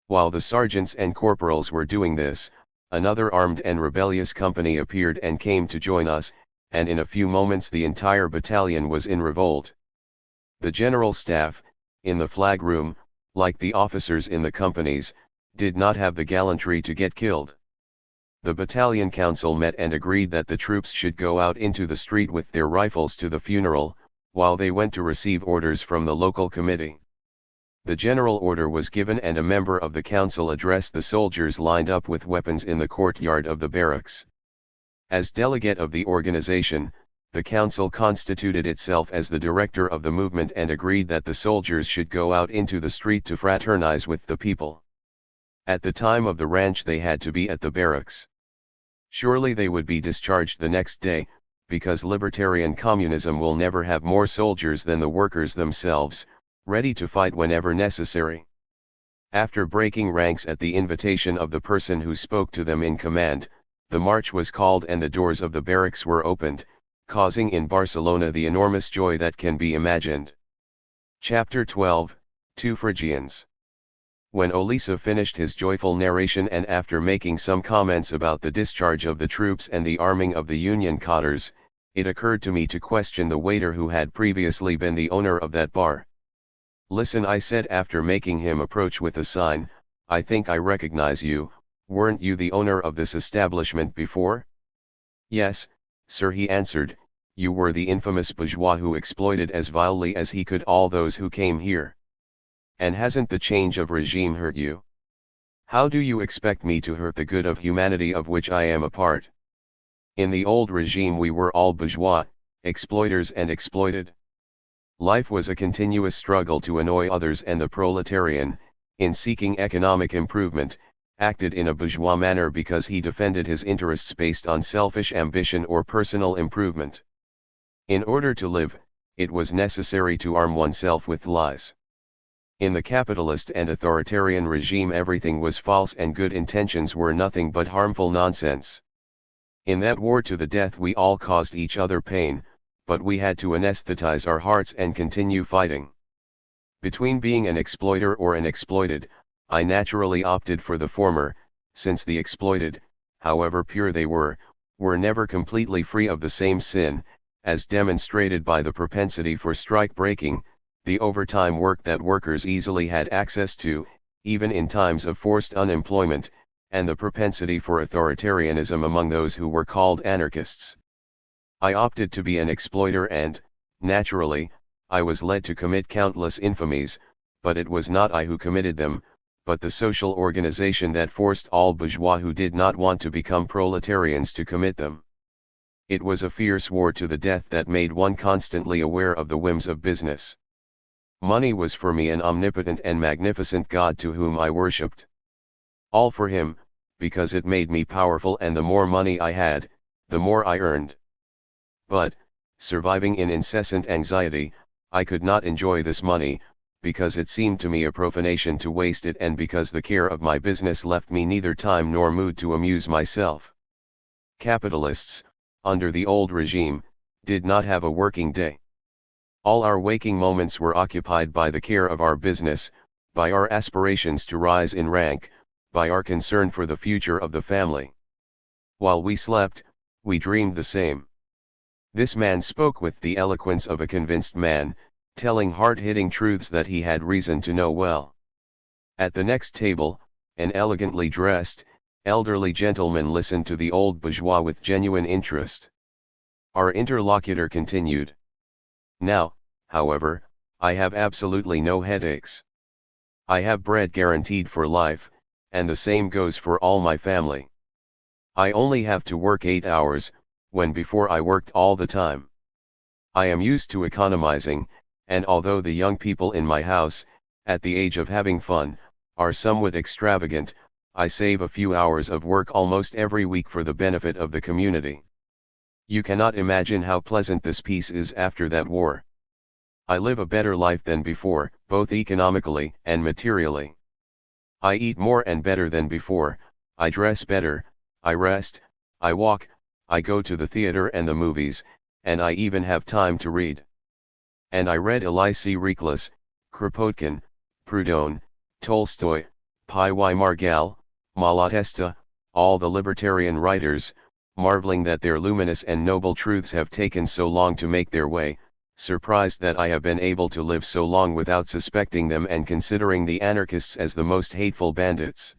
While the sergeants and corporals were doing this, another armed and rebellious company appeared and came to join us, and in a few moments the entire battalion was in revolt. The general staff, in the flag room, like the officers in the companies, did not have the gallantry to get killed. The battalion council met and agreed that the troops should go out into the street with their rifles to the funeral, while they went to receive orders from the local committee. The general order was given and a member of the council addressed the soldiers lined up with weapons in the courtyard of the barracks. As delegate of the organization, the council constituted itself as the director of the movement and agreed that the soldiers should go out into the street to fraternize with the people. At the time of the ranch they had to be at the barracks. Surely they would be discharged the next day, because libertarian communism will never have more soldiers than the workers themselves, ready to fight whenever necessary. After breaking ranks at the invitation of the person who spoke to them in command, the march was called and the doors of the barracks were opened, causing in Barcelona the enormous joy that can be imagined. Chapter 12, Two Phrygians. When Olisa finished his joyful narration and after making some comments about the discharge of the troops and the arming of the Union cotters, it occurred to me to question the waiter who had previously been the owner of that bar. "Listen," I said after making him approach with a sign, "I think I recognize you. Weren't you the owner of this establishment before?" "Yes, sir," he answered, "you were the infamous bourgeois who exploited as vilely as he could all those who came here. And hasn't the change of regime hurt you? How do you expect me to hurt the good of humanity of which I am a part? In the old regime we were all bourgeois, exploiters and exploited. Life was a continuous struggle to annoy others, and the proletarian, in seeking economic improvement, acted in a bourgeois manner because he defended his interests based on selfish ambition or personal improvement. In order to live, it was necessary to arm oneself with lies. In the capitalist and authoritarian regime everything was false and good intentions were nothing but harmful nonsense. In that war to the death we all caused each other pain, but we had to anesthetize our hearts and continue fighting. Between being an exploiter or an exploited, I naturally opted for the former, since the exploited, however pure they were never completely free of the same sin, as demonstrated by the propensity for strike breaking, the overtime work that workers easily had access to, even in times of forced unemployment, and the propensity for authoritarianism among those who were called anarchists. I opted to be an exploiter and, naturally, I was led to commit countless infamies, but it was not I who committed them, but the social organization that forced all bourgeois who did not want to become proletarians to commit them. It was a fierce war to the death that made one constantly aware of the whims of business. Money was for me an omnipotent and magnificent God to whom I worshipped. All for him, because it made me powerful, and the more money I had, the more I earned. But, surviving in incessant anxiety, I could not enjoy this money, because it seemed to me a profanation to waste it, and because the care of my business left me neither time nor mood to amuse myself. Capitalists, under the old regime, did not have a working day. All our waking moments were occupied by the care of our business, by our aspirations to rise in rank, by our concern for the future of the family. While we slept, we dreamed the same. This man spoke with the eloquence of a convinced man, telling hard-hitting truths that he had reason to know well. At the next table, an elegantly dressed, elderly gentleman listened to the old bourgeois with genuine interest. Our interlocutor continued. Now, however, I have absolutely no headaches. I have bread guaranteed for life, and the same goes for all my family. I only have to work 8 hours, when before I worked all the time. I am used to economizing, and although the young people in my house, at the age of having fun, are somewhat extravagant, I save a few hours of work almost every week for the benefit of the community. You cannot imagine how pleasant this peace is after that war. I live a better life than before, both economically and materially. I eat more and better than before, I dress better, I rest, I walk, I go to the theater and the movies, and I even have time to read. And I read Elisee Reclus, Kropotkin, Proudhon, Tolstoy, P. Y. Margall, Malatesta, all the libertarian writers, marveling that their luminous and noble truths have taken so long to make their way, surprised that I have been able to live so long without suspecting them, and considering the anarchists as the most hateful bandits.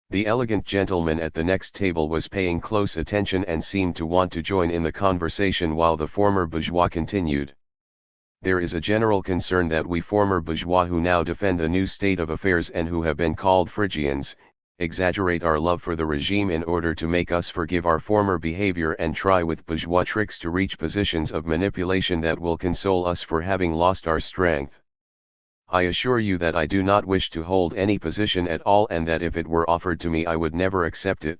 The elegant gentleman at the next table was paying close attention and seemed to want to join in the conversation while the former bourgeois continued. There is a general concern that we former bourgeois who now defend the new state of affairs and who have been called Phrygians, exaggerate our love for the regime in order to make us forgive our former behavior and try with bourgeois tricks to reach positions of manipulation that will console us for having lost our strength. I assure you that I do not wish to hold any position at all, and that if it were offered to me I would never accept it.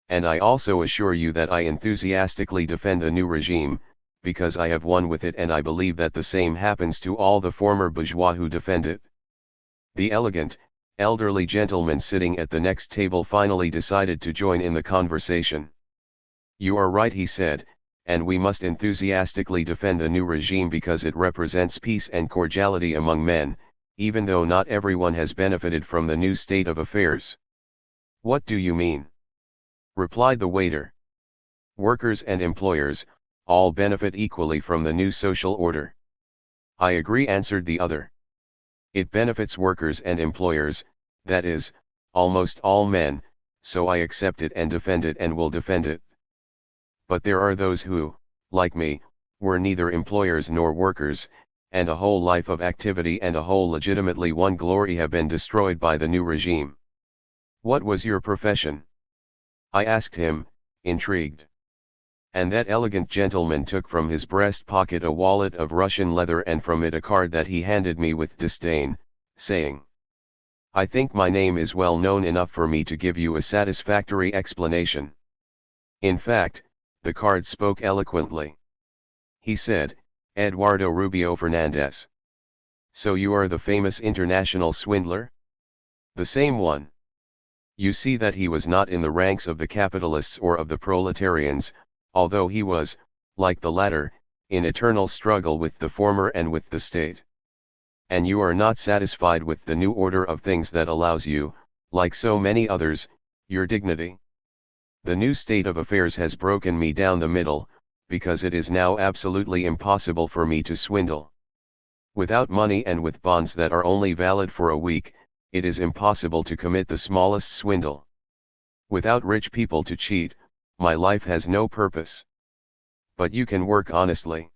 And I also assure you that I enthusiastically defend the new regime, because I have won with it, and I believe that the same happens to all the former bourgeois who defend it. The elegant, elderly gentleman sitting at the next table finally decided to join in the conversation. You are right, he said, and we must enthusiastically defend the new regime because it represents peace and cordiality among men, even though not everyone has benefited from the new state of affairs. What do you mean? Replied the waiter. Workers and employers, all benefit equally from the new social order. I agree, answered the other. It benefits workers and employers, that is, almost all men, so I accept it and defend it and will defend it. But there are those who, like me, were neither employers nor workers, and a whole life of activity and a whole legitimately won glory have been destroyed by the new regime. What was your profession? I asked him, intrigued. And that elegant gentleman took from his breast pocket a wallet of Russian leather and from it a card that he handed me with disdain, saying, I think my name is well known enough for me to give you a satisfactory explanation. In fact, the card spoke eloquently. He said, Eduardo Rubio Fernandez. So you are the famous international swindler? The same one. You see that he was not in the ranks of the capitalists or of the proletarians, although he was, like the latter, in eternal struggle with the former and with the state. And you are not satisfied with the new order of things that allows you, like so many others, your dignity. The new state of affairs has broken me down the middle, because it is now absolutely impossible for me to swindle. Without money and with bonds that are only valid for a week, it is impossible to commit the smallest swindle. Without rich people to cheat, my life has no purpose. But you can work honestly.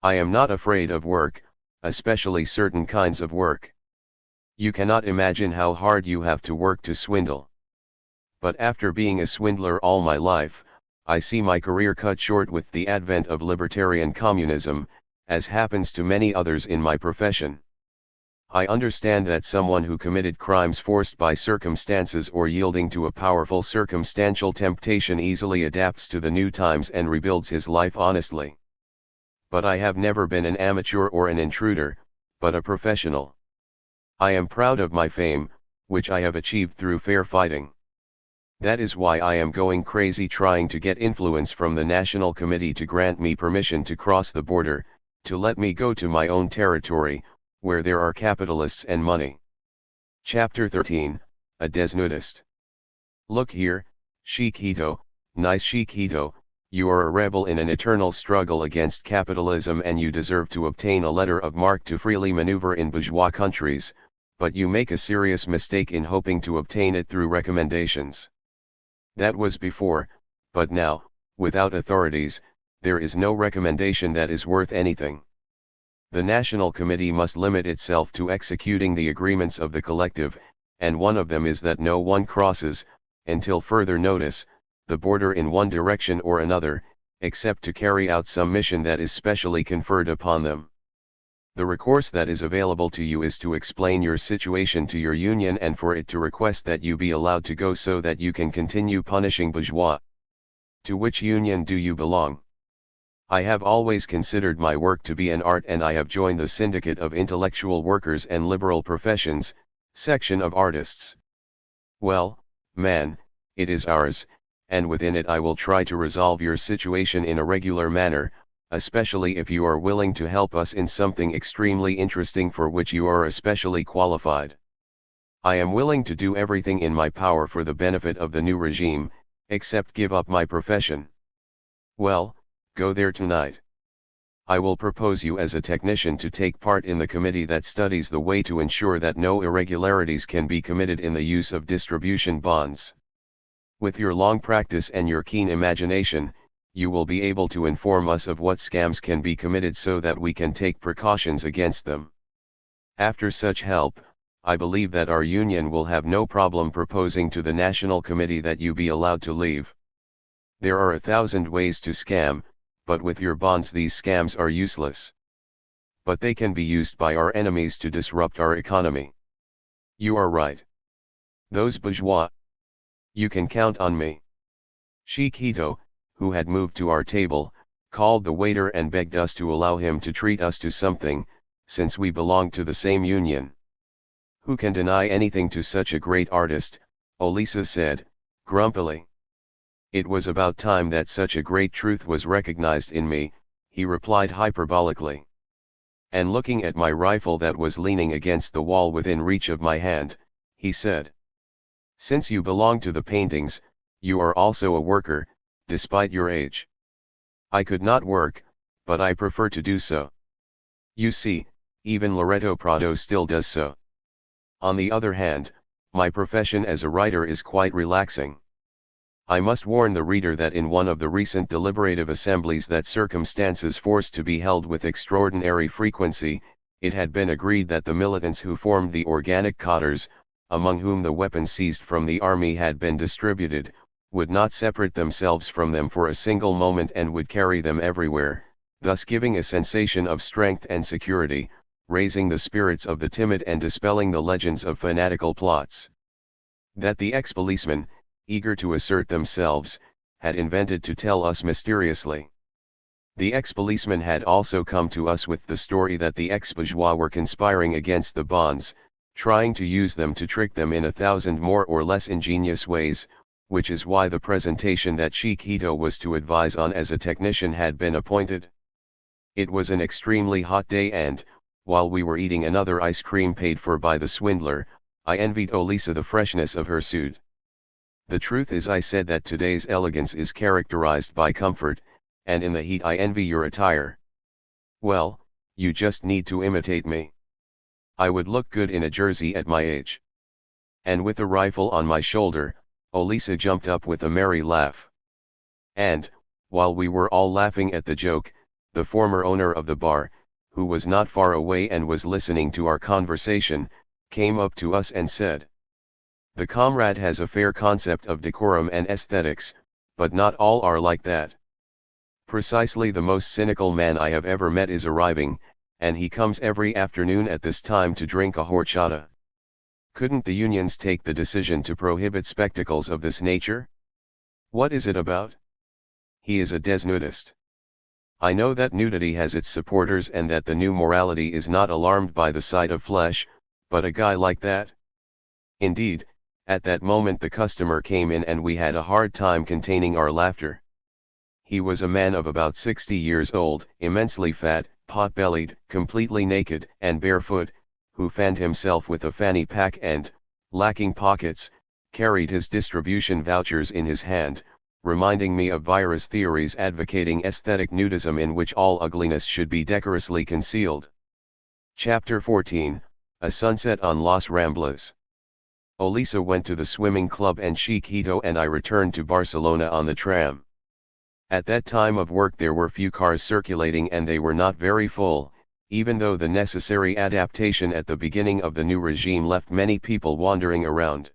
I am not afraid of work, especially certain kinds of work. You cannot imagine how hard you have to work to swindle. But after being a swindler all my life, I see my career cut short with the advent of libertarian communism, as happens to many others in my profession. I understand that someone who committed crimes forced by circumstances or yielding to a powerful circumstantial temptation easily adapts to the new times and rebuilds his life honestly. But I have never been an amateur or an intruder, but a professional. I am proud of my fame, which I have achieved through fair fighting. That is why I am going crazy trying to get influence from the National Committee to grant me permission to cross the border, to let me go to my own territory, where there are capitalists and money. Chapter 13, A Desnudist. Look here, Chiquito, nice Chiquito, you are a rebel in an eternal struggle against capitalism and you deserve to obtain a letter of marque to freely maneuver in bourgeois countries, but you make a serious mistake in hoping to obtain it through recommendations. That was before, but now, without authorities, there is no recommendation that is worth anything. The National Committee must limit itself to executing the agreements of the collective, and one of them is that no one crosses, until further notice, the border in one direction or another, except to carry out some mission that is specially conferred upon them. The recourse that is available to you is to explain your situation to your union and for it to request that you be allowed to go so that you can continue punishing bourgeois. To which union do you belong? I have always considered my work to be an art and I have joined the Syndicate of Intellectual Workers and Liberal Professions, section of artists. Well, man, it is ours, and within it I will try to resolve your situation in a regular manner, especially if you are willing to help us in something extremely interesting for which you are especially qualified. I am willing to do everything in my power for the benefit of the new regime, except give up my profession. Well, go there tonight. I will propose you as a technician to take part in the committee that studies the way to ensure that no irregularities can be committed in the use of distribution bonds. With your long practice and your keen imagination, you will be able to inform us of what scams can be committed so that we can take precautions against them. After such help, I believe that our union will have no problem proposing to the National Committee that you be allowed to leave. There are 1,000 ways to scam, but with your bonds these scams are useless. But they can be used by our enemies to disrupt our economy. You are right. Those bourgeois. You can count on me. Chiquito, who had moved to our table, called the waiter and begged us to allow him to treat us to something, since we belonged to the same union. Who can deny anything to such a great artist, Olisa said, grumpily. It was about time that such a great truth was recognized in me, he replied hyperbolically. And looking at my rifle that was leaning against the wall within reach of my hand, he said, since you belong to the paintings, you are also a worker, despite your age. I could not work, but I prefer to do so. You see, even Loreto Prado still does so. On the other hand, my profession as a writer is quite relaxing. I must warn the reader that in one of the recent deliberative assemblies that circumstances forced to be held with extraordinary frequency, it had been agreed that the militants who formed the organic cadres, among whom the weapons seized from the army had been distributed, would not separate themselves from them for a single moment and would carry them everywhere, thus giving a sensation of strength and security, raising the spirits of the timid and dispelling the legends of fanatical plots. That the ex-policemen, eager to assert themselves, had invented to tell us mysteriously. The ex-policemen had also come to us with the story that the ex-bourgeois were conspiring against the bonds, trying to use them to trick them in 1,000 more or less ingenious ways, which is why the presentation that Chiquito was to advise on as a technician had been appointed. It was an extremely hot day and, while we were eating another ice cream paid for by the swindler, I envied Olisa the freshness of her suit. The truth is, I said that today's elegance is characterized by comfort, and in the heat I envy your attire. Well, you just need to imitate me. I would look good in a jersey at my age. And with a rifle on my shoulder, Olisa jumped up with a merry laugh. And, while we were all laughing at the joke, the former owner of the bar, who was not far away and was listening to our conversation, came up to us and said, "The comrade has a fair concept of decorum and aesthetics, but not all are like that. Precisely the most cynical man I have ever met is arriving, and he comes every afternoon at this time to drink a horchata. Couldn't the unions take the decision to prohibit spectacles of this nature? What is it about? He is a desnudist. I know that nudity has its supporters and that the new morality is not alarmed by the sight of flesh, but a guy like that?" Indeed, at that moment the customer came in and we had a hard time containing our laughter. He was a man of about 60 years old, immensely fat, pot-bellied, completely naked and barefoot, who fanned himself with a fanny pack and, lacking pockets, carried his distribution vouchers in his hand, reminding me of virus theories advocating aesthetic nudism in which all ugliness should be decorously concealed. Chapter 14, A Sunset on Las Ramblas. Olisa went to the swimming club and Chiquito and I returned to Barcelona on the tram. At that time of work there were few cars circulating and they were not very full, even though the necessary adaptation at the beginning of the new regime left many people wandering around.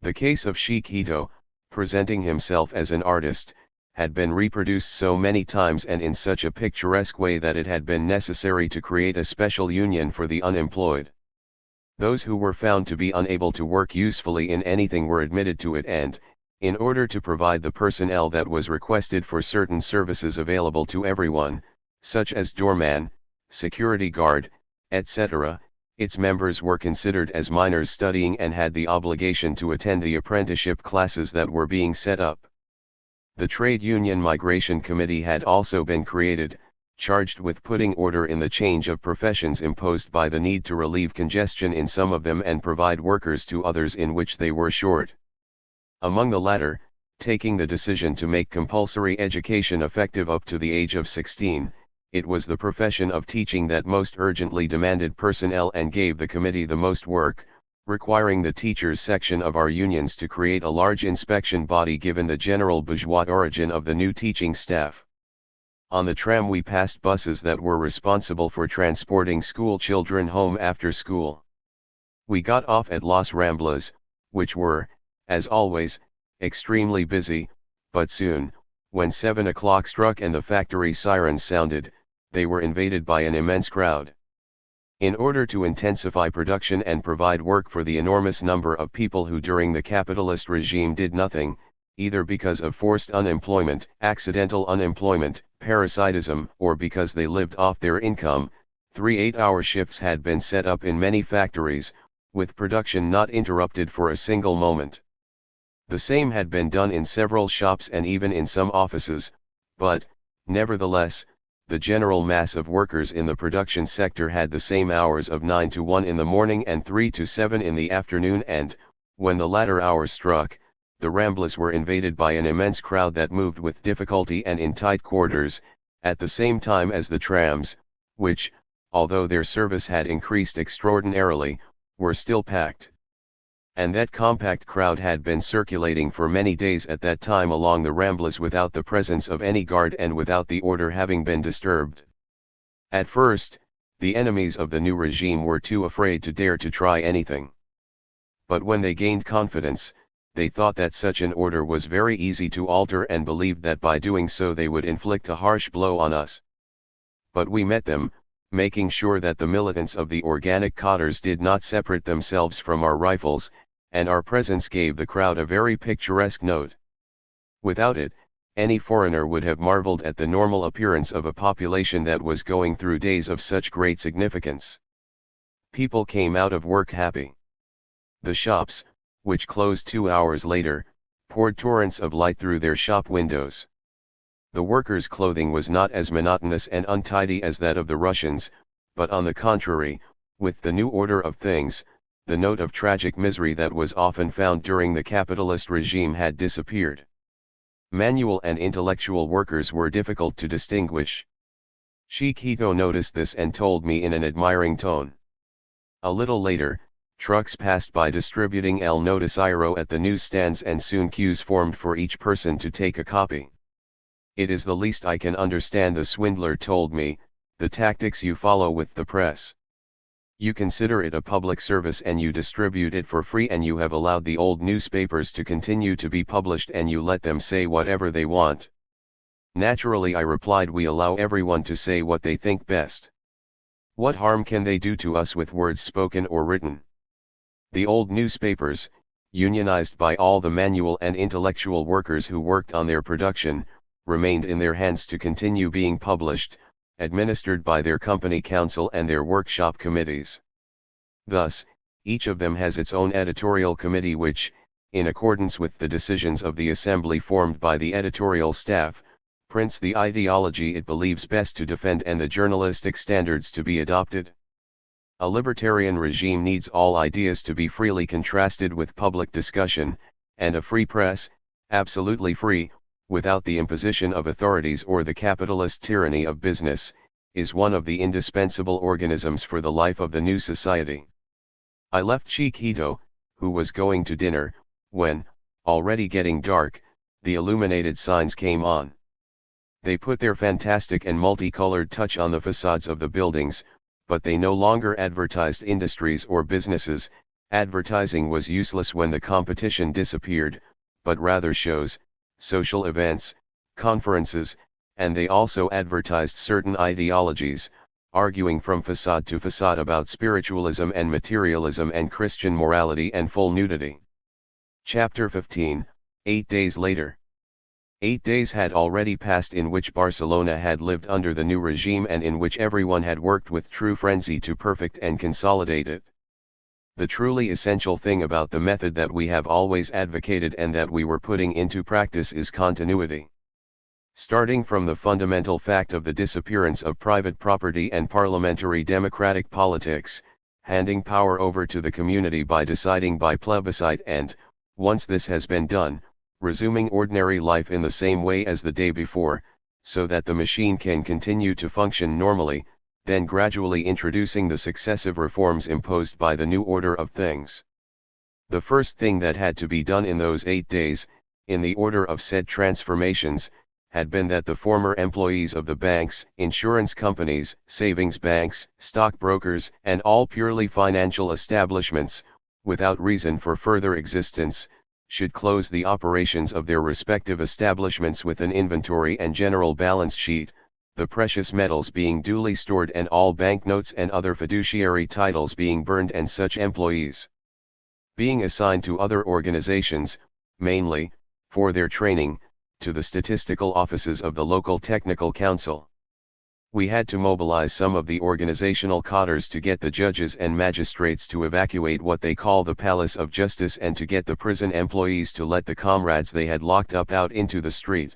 The case of Chiquito, presenting himself as an artist, had been reproduced so many times and in such a picturesque way that it had been necessary to create a special union for the unemployed. Those who were found to be unable to work usefully in anything were admitted to it and, in order to provide the personnel that was requested for certain services available to everyone, such as doorman, security guard, etc., its members were considered as minors studying and had the obligation to attend the apprenticeship classes that were being set up. The Trade Union Migration Committee had also been created, charged with putting order in the change of professions imposed by the need to relieve congestion in some of them and provide workers to others in which they were short. Among the latter, taking the decision to make compulsory education effective up to the age of 16, it was the profession of teaching that most urgently demanded personnel and gave the committee the most work, requiring the teachers section of our unions to create a large inspection body given the general bourgeois origin of the new teaching staff. On the tram we passed buses that were responsible for transporting school children home after school. We got off at Las Ramblas, which were, as always, extremely busy, but soon, when 7 o'clock struck and the factory sirens sounded, they were invaded by an immense crowd. In order to intensify production and provide work for the enormous number of people who during the capitalist regime did nothing, either because of forced unemployment, accidental unemployment, parasitism, or because they lived off their income, 3 8-hour shifts had been set up in many factories, with production not interrupted for a single moment. The same had been done in several shops and even in some offices, but, nevertheless, the general mass of workers in the production sector had the same hours of 9 to 1 in the morning and 3 to 7 in the afternoon and, when the latter hour struck, the Ramblas were invaded by an immense crowd that moved with difficulty and in tight quarters, at the same time as the trams, which, although their service had increased extraordinarily, were still packed. And that compact crowd had been circulating for many days at that time along the Ramblas without the presence of any guard and without the order having been disturbed. At first, the enemies of the new regime were too afraid to dare to try anything. But when they gained confidence, they thought that such an order was very easy to alter and believed that by doing so they would inflict a harsh blow on us. But we met them, making sure that the militants of the organic cotters did not separate themselves from our rifles, and our presence gave the crowd a very picturesque note. Without it, any foreigner would have marveled at the normal appearance of a population that was going through days of such great significance. People came out of work happy. The shops, which closed 2 hours later, poured torrents of light through their shop windows. The workers' clothing was not as monotonous and untidy as that of the Russians, but on the contrary, with the new order of things, the note of tragic misery that was often found during the capitalist regime had disappeared. Manual and intellectual workers were difficult to distinguish. Chiquito noticed this and told me in an admiring tone. A little later, Trucks passed by distributing El Noticiero at the newsstands, and soon queues formed for each person to take a copy. "It is the least I can understand," the swindler told me, "the tactics you follow with the press. You consider it a public service and you distribute it for free, and you have allowed the old newspapers to continue to be published and you let them say whatever they want." "Naturally," I replied, "we allow everyone to say what they think best. What harm can they do to us with words spoken or written? The old newspapers, unionized by all the manual and intellectual workers who worked on their production, remained in their hands to continue being published, administered by their company council and their workshop committees. Thus, each of them has its own editorial committee which, in accordance with the decisions of the assembly formed by the editorial staff, prints the ideology it believes best to defend and the journalistic standards to be adopted. A libertarian regime needs all ideas to be freely contrasted with public discussion, and a free press, absolutely free, without the imposition of authorities or the capitalist tyranny of business, is one of the indispensable organisms for the life of the new society." I left Chiquito, who was going to dinner, when, already getting dark, the illuminated signs came on. They put their fantastic and multicolored touch on the facades of the buildings, but they no longer advertised industries or businesses. Advertising was useless when the competition disappeared, but rather shows, social events, conferences, and they also advertised certain ideologies, arguing from facade to facade about spiritualism and materialism and Christian morality and full nudity. Chapter 15, 8 days later. 8 days had already passed in which Barcelona had lived under the new regime and in which everyone had worked with true frenzy to perfect and consolidate it. The truly essential thing about the method that we have always advocated and that we were putting into practice is continuity. Starting from the fundamental fact of the disappearance of private property and parliamentary democratic politics, handing power over to the community by deciding by plebiscite and, once this has been done, resuming ordinary life in the same way as the day before, so that the machine can continue to function normally, then gradually introducing the successive reforms imposed by the new order of things. The first thing that had to be done in those 8 days, in the order of said transformations, had been that the former employees of the banks, insurance companies, savings banks, stockbrokers, and all purely financial establishments, without reason for further existence, should close the operations of their respective establishments with an inventory and general balance sheet, the precious metals being duly stored and all banknotes and other fiduciary titles being burned and such employees being assigned to other organizations, mainly, for their training, to the statistical offices of the local technical council. We had to mobilize some of the organizational cadres to get the judges and magistrates to evacuate what they call the Palace of Justice and to get the prison employees to let the comrades they had locked up out into the street.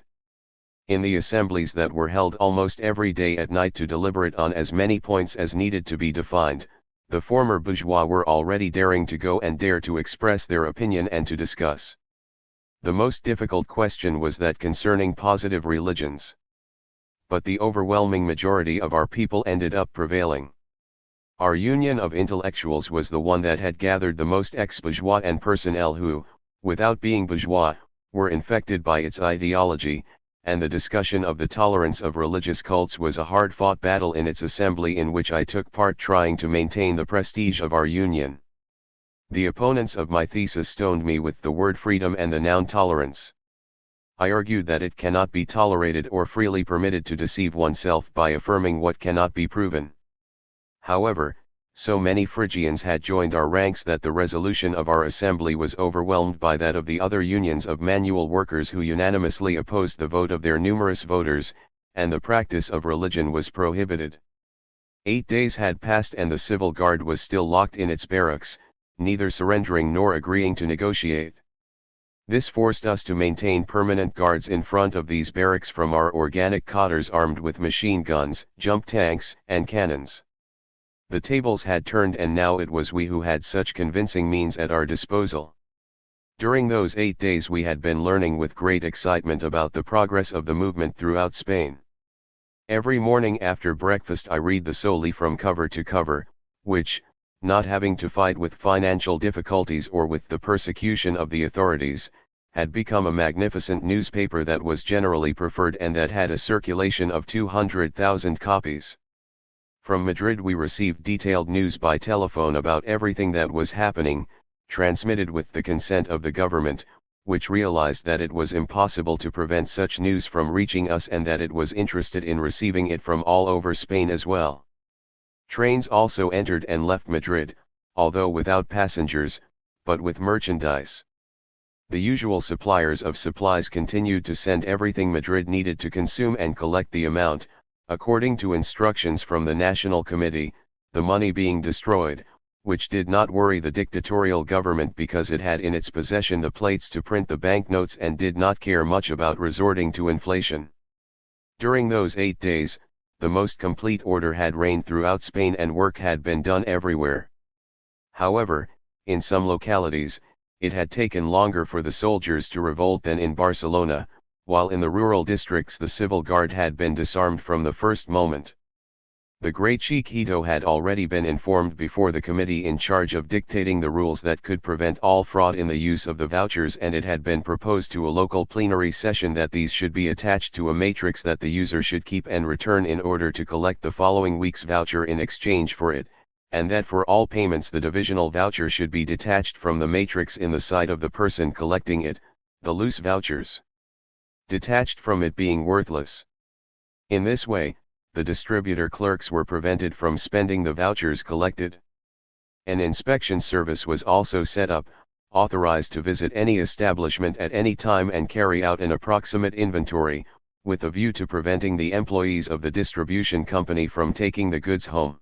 In the assemblies that were held almost every day at night to deliberate on as many points as needed to be defined, the former bourgeois were already daring to go and dare to express their opinion and to discuss. The most difficult question was that concerning positive religions. But the overwhelming majority of our people ended up prevailing. Our union of intellectuals was the one that had gathered the most ex-bourgeois and personnel who, without being bourgeois, were infected by its ideology, and the discussion of the tolerance of religious cults was a hard-fought battle in its assembly in which I took part trying to maintain the prestige of our union. The opponents of my thesis stoned me with the word freedom and the noun tolerance. I argued that it cannot be tolerated or freely permitted to deceive oneself by affirming what cannot be proven. However, so many Phrygians had joined our ranks that the resolution of our assembly was overwhelmed by that of the other unions of manual workers who unanimously opposed the vote of their numerous voters, and the practice of religion was prohibited. 8 days had passed and the civil guard was still locked in its barracks, neither surrendering nor agreeing to negotiate. This forced us to maintain permanent guards in front of these barracks from our organic cadres armed with machine guns, jump tanks, and cannons. The tables had turned and now it was we who had such convincing means at our disposal. During those 8 days we had been learning with great excitement about the progress of the movement throughout Spain. Every morning after breakfast I read the Soli from cover to cover, which, not having to fight with financial difficulties or with the persecution of the authorities, had become a magnificent newspaper that was generally preferred and that had a circulation of 200,000 copies. From Madrid we received detailed news by telephone about everything that was happening, transmitted with the consent of the government, which realized that it was impossible to prevent such news from reaching us and that it was interested in receiving it from all over Spain as well. Trains also entered and left Madrid, although without passengers, but with merchandise. The usual suppliers of supplies continued to send everything Madrid needed to consume and collect the amount, according to instructions from the National Committee, the money being destroyed, which did not worry the dictatorial government because it had in its possession the plates to print the banknotes and did not care much about resorting to inflation. During those 8 days, the most complete order had reigned throughout Spain and work had been done everywhere. However, in some localities, it had taken longer for the soldiers to revolt than in Barcelona, while in the rural districts the civil guard had been disarmed from the first moment. The great Chiquito had already been informed before the committee in charge of dictating the rules that could prevent all fraud in the use of the vouchers, and it had been proposed to a local plenary session that these should be attached to a matrix that the user should keep and return in order to collect the following week's voucher in exchange for it, and that for all payments the divisional voucher should be detached from the matrix in the sight of the person collecting it, the loose vouchers detached from it being worthless. In this way, the distributor clerks were prevented from spending the vouchers collected. An inspection service was also set up, authorized to visit any establishment at any time and carry out an approximate inventory, with a view to preventing the employees of the distribution company from taking the goods home.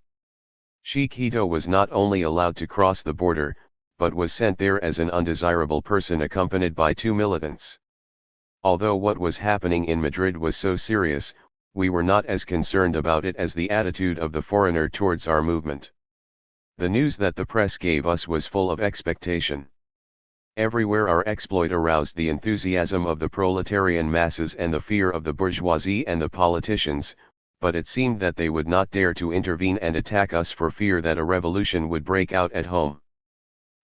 Chiquito was not only allowed to cross the border, but was sent there as an undesirable person accompanied by 2 militants. Although what was happening in Madrid was so serious, we were not as concerned about it as the attitude of the foreigner towards our movement. The news that the press gave us was full of expectation. Everywhere our exploit aroused the enthusiasm of the proletarian masses and the fear of the bourgeoisie and the politicians, but it seemed that they would not dare to intervene and attack us for fear that a revolution would break out at home.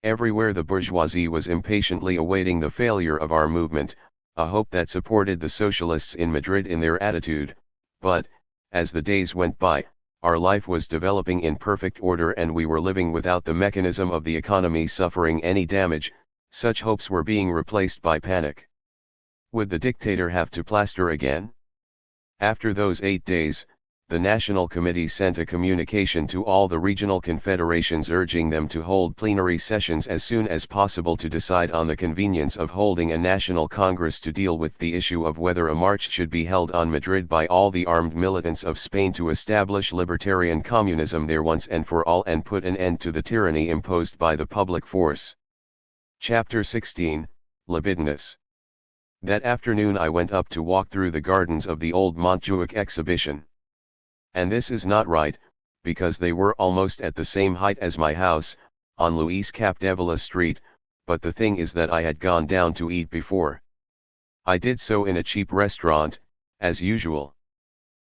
Everywhere the bourgeoisie was impatiently awaiting the failure of our movement, a hope that supported the socialists in Madrid in their attitude, but, as the days went by, our life was developing in perfect order and we were living without the mechanism of the economy suffering any damage. Such hopes were being replaced by panic. Would the dictator have to plaster again? After those 8 days, the National Committee sent a communication to all the regional confederations urging them to hold plenary sessions as soon as possible to decide on the convenience of holding a national congress to deal with the issue of whether a march should be held on Madrid by all the armed militants of Spain to establish libertarian communism there once and for all and put an end to the tyranny imposed by the public force. Chapter 16, Libidinous. That afternoon I went up to walk through the gardens of the old Montjuic exhibition. And this is not right, because they were almost at the same height as my house, on Luis Capdevila Street, but the thing is that I had gone down to eat before. I did so in a cheap restaurant, as usual.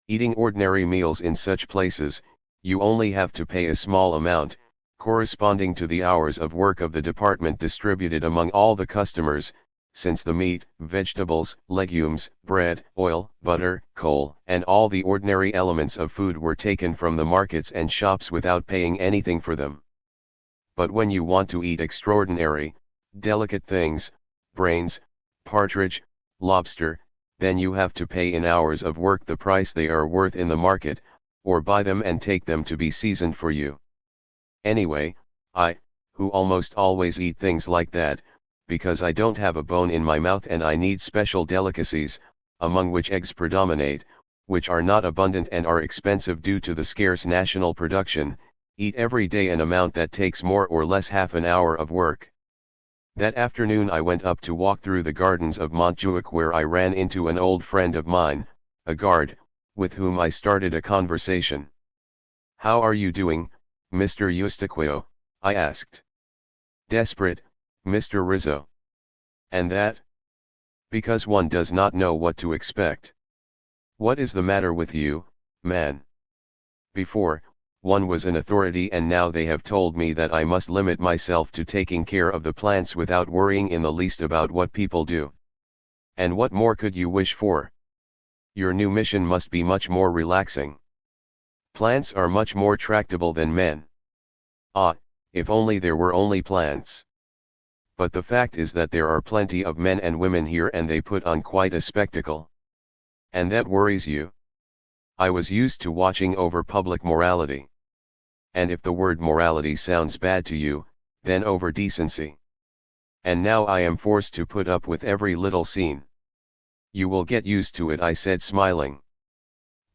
Eating ordinary meals in such places, you only have to pay a small amount, corresponding to the hours of work of the department distributed among all the customers, since the meat, vegetables, legumes, bread, oil, butter, coal, and all the ordinary elements of food were taken from the markets and shops without paying anything for them. But when you want to eat extraordinary, delicate things, brains, partridge, lobster, then you have to pay in hours of work the price they are worth in the market, or buy them and take them to be seasoned for you. Anyway, I, who almost always eat things like that, because I don't have a bone in my mouth and I need special delicacies, among which eggs predominate, which are not abundant and are expensive due to the scarce national production, eat every day an amount that takes more or less half an hour of work. That afternoon I went up to walk through the gardens of Montjuic where I ran into an old friend of mine, a guard, with whom I started a conversation. "How are you doing, Mr. Eustaquio?" I asked. "Desperate, Mr. Rizo." "And that?" "Because one does not know what to expect." "What is the matter with you, man?" Before, one was an authority, and now they have told me that I must limit myself to taking care of the plants without worrying in the least about what people do. And what more could you wish for? Your new mission must be much more relaxing. Plants are much more tractable than men. Ah, if only there were only plants. But the fact is that there are plenty of men and women here, and they put on quite a spectacle. And that worries you. I was used to watching over public morality. And if the word morality sounds bad to you, then over decency. And now I am forced to put up with every little scene. You will get used to it, I said, smiling.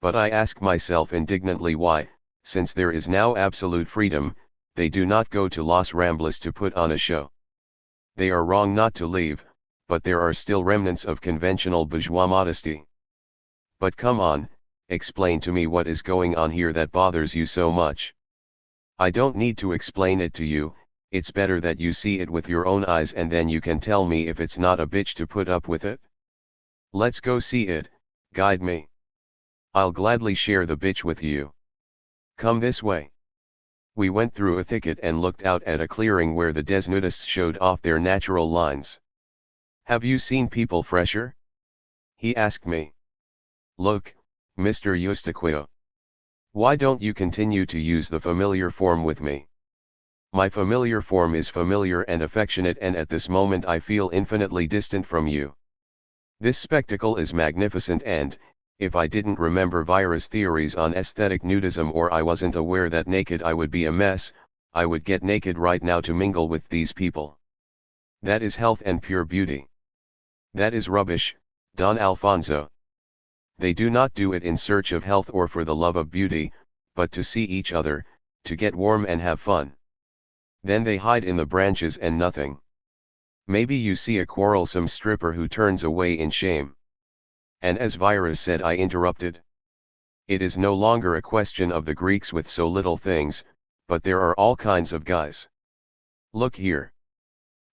But I ask myself indignantly why, since there is now absolute freedom, they do not go to Los Ramblas to put on a show. They are wrong not to leave, but there are still remnants of conventional bourgeois modesty. But come on, explain to me what is going on here that bothers you so much. I don't need to explain it to you, it's better that you see it with your own eyes, and then you can tell me if it's not a bitch to put up with it. Let's go see it, guide me. I'll gladly share the bitch with you. Come this way. We went through a thicket and looked out at a clearing where the desnudists showed off their natural lines. Have you seen people fresher? He asked me. Look, Mr. Eustaquio. Why don't you continue to use the familiar form with me? My familiar form is familiar and affectionate, and at this moment I feel infinitely distant from you. This spectacle is magnificent, and, if I didn't remember Vira's theories on aesthetic nudism, or I wasn't aware that naked I would be a mess, I would get naked right now to mingle with these people. That is health and pure beauty. That is rubbish, Don Alfonso. They do not do it in search of health or for the love of beauty, but to see each other, to get warm and have fun. Then they hide in the branches and nothing. Maybe you see a quarrelsome stripper who turns away in shame. And as Vira said, I interrupted. It is no longer a question of the Greeks with so little things, but there are all kinds of guys. Look here.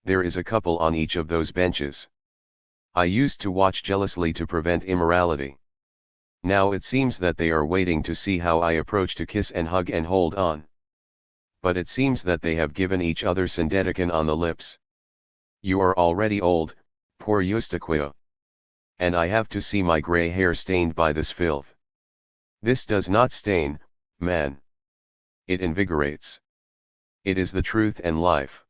There is a couple on each of those benches. I used to watch jealously to prevent immorality. Now it seems that they are waiting to see how I approach to kiss and hug and hold on. But it seems that they have given each other Sindetican on the lips. You are already old, poor Eustaquio. And I have to see my grey hair stained by this filth. This does not stain, man. It invigorates. It is the truth and life.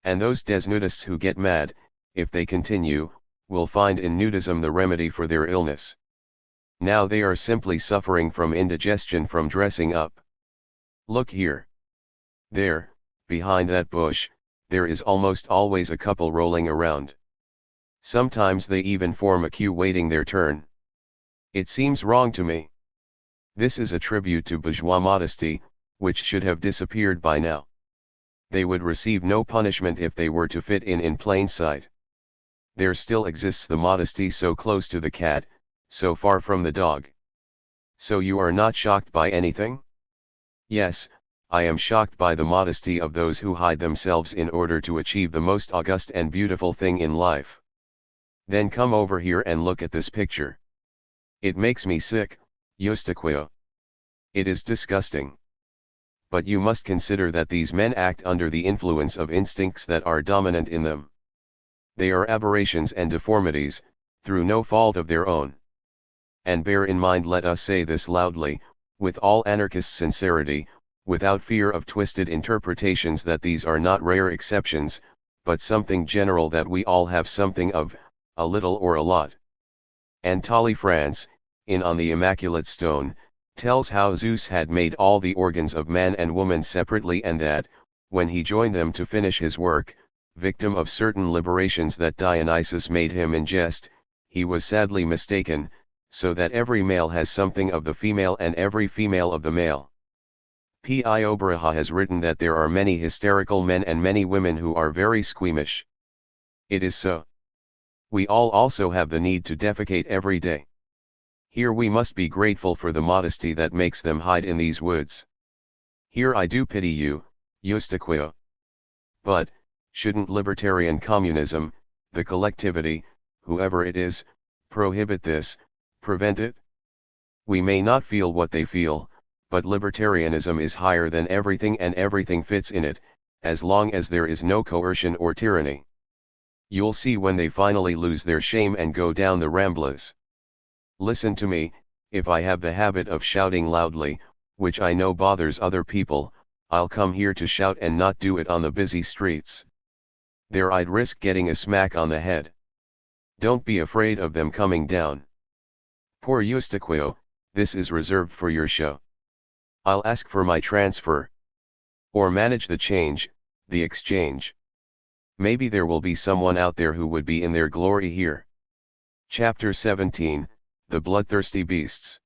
And those desnudists who get mad, if they continue, will find in nudism the remedy for their illness. Now they are simply suffering from indigestion from dressing up. Look here. There, behind that bush, there is almost always a couple rolling around. Sometimes they even form a queue waiting their turn. It seems wrong to me. This is a tribute to bourgeois modesty, which should have disappeared by now. They would receive no punishment if they were to fit in plain sight. There still exists the modesty so close to the cat, so far from the dog. So you are not shocked by anything? Yes, I am shocked by the modesty of those who hide themselves in order to achieve the most august and beautiful thing in life. Then come over here and look at this picture. It makes me sick, Eustaquio. It is disgusting. But you must consider that these men act under the influence of instincts that are dominant in them. They are aberrations and deformities, through no fault of their own. And bear in mind, let us say this loudly, with all anarchist sincerity, without fear of twisted interpretations, that these are not rare exceptions, but something general that we all have something of, a little or a lot. And Tolly France, in On the Immaculate Stone, tells how Zeus had made all the organs of man and woman separately, and that, when he joined them to finish his work, victim of certain liberations that Dionysus made him in jest, he was sadly mistaken, so that every male has something of the female and every female of the male. P.I.O. Baraha has written that there are many hysterical men and many women who are very squeamish. It is so. We all also have the need to defecate every day. Here we must be grateful for the modesty that makes them hide in these woods. Here I do pity you, Eustaquio. But, shouldn't libertarian communism, the collectivity, whoever it is, prohibit this, prevent it? We may not feel what they feel, but libertarianism is higher than everything and everything fits in it, as long as there is no coercion or tyranny. You'll see when they finally lose their shame and go down the Ramblas. Listen to me, if I have the habit of shouting loudly, which I know bothers other people, I'll come here to shout and not do it on the busy streets. There I'd risk getting a smack on the head. Don't be afraid of them coming down. Poor Eustaquio, this is reserved for your show. I'll ask for my transfer. Or manage the change, the exchange. Maybe there will be someone out there who would be in their glory here. Chapter 17, The Bloodthirsty Beasts.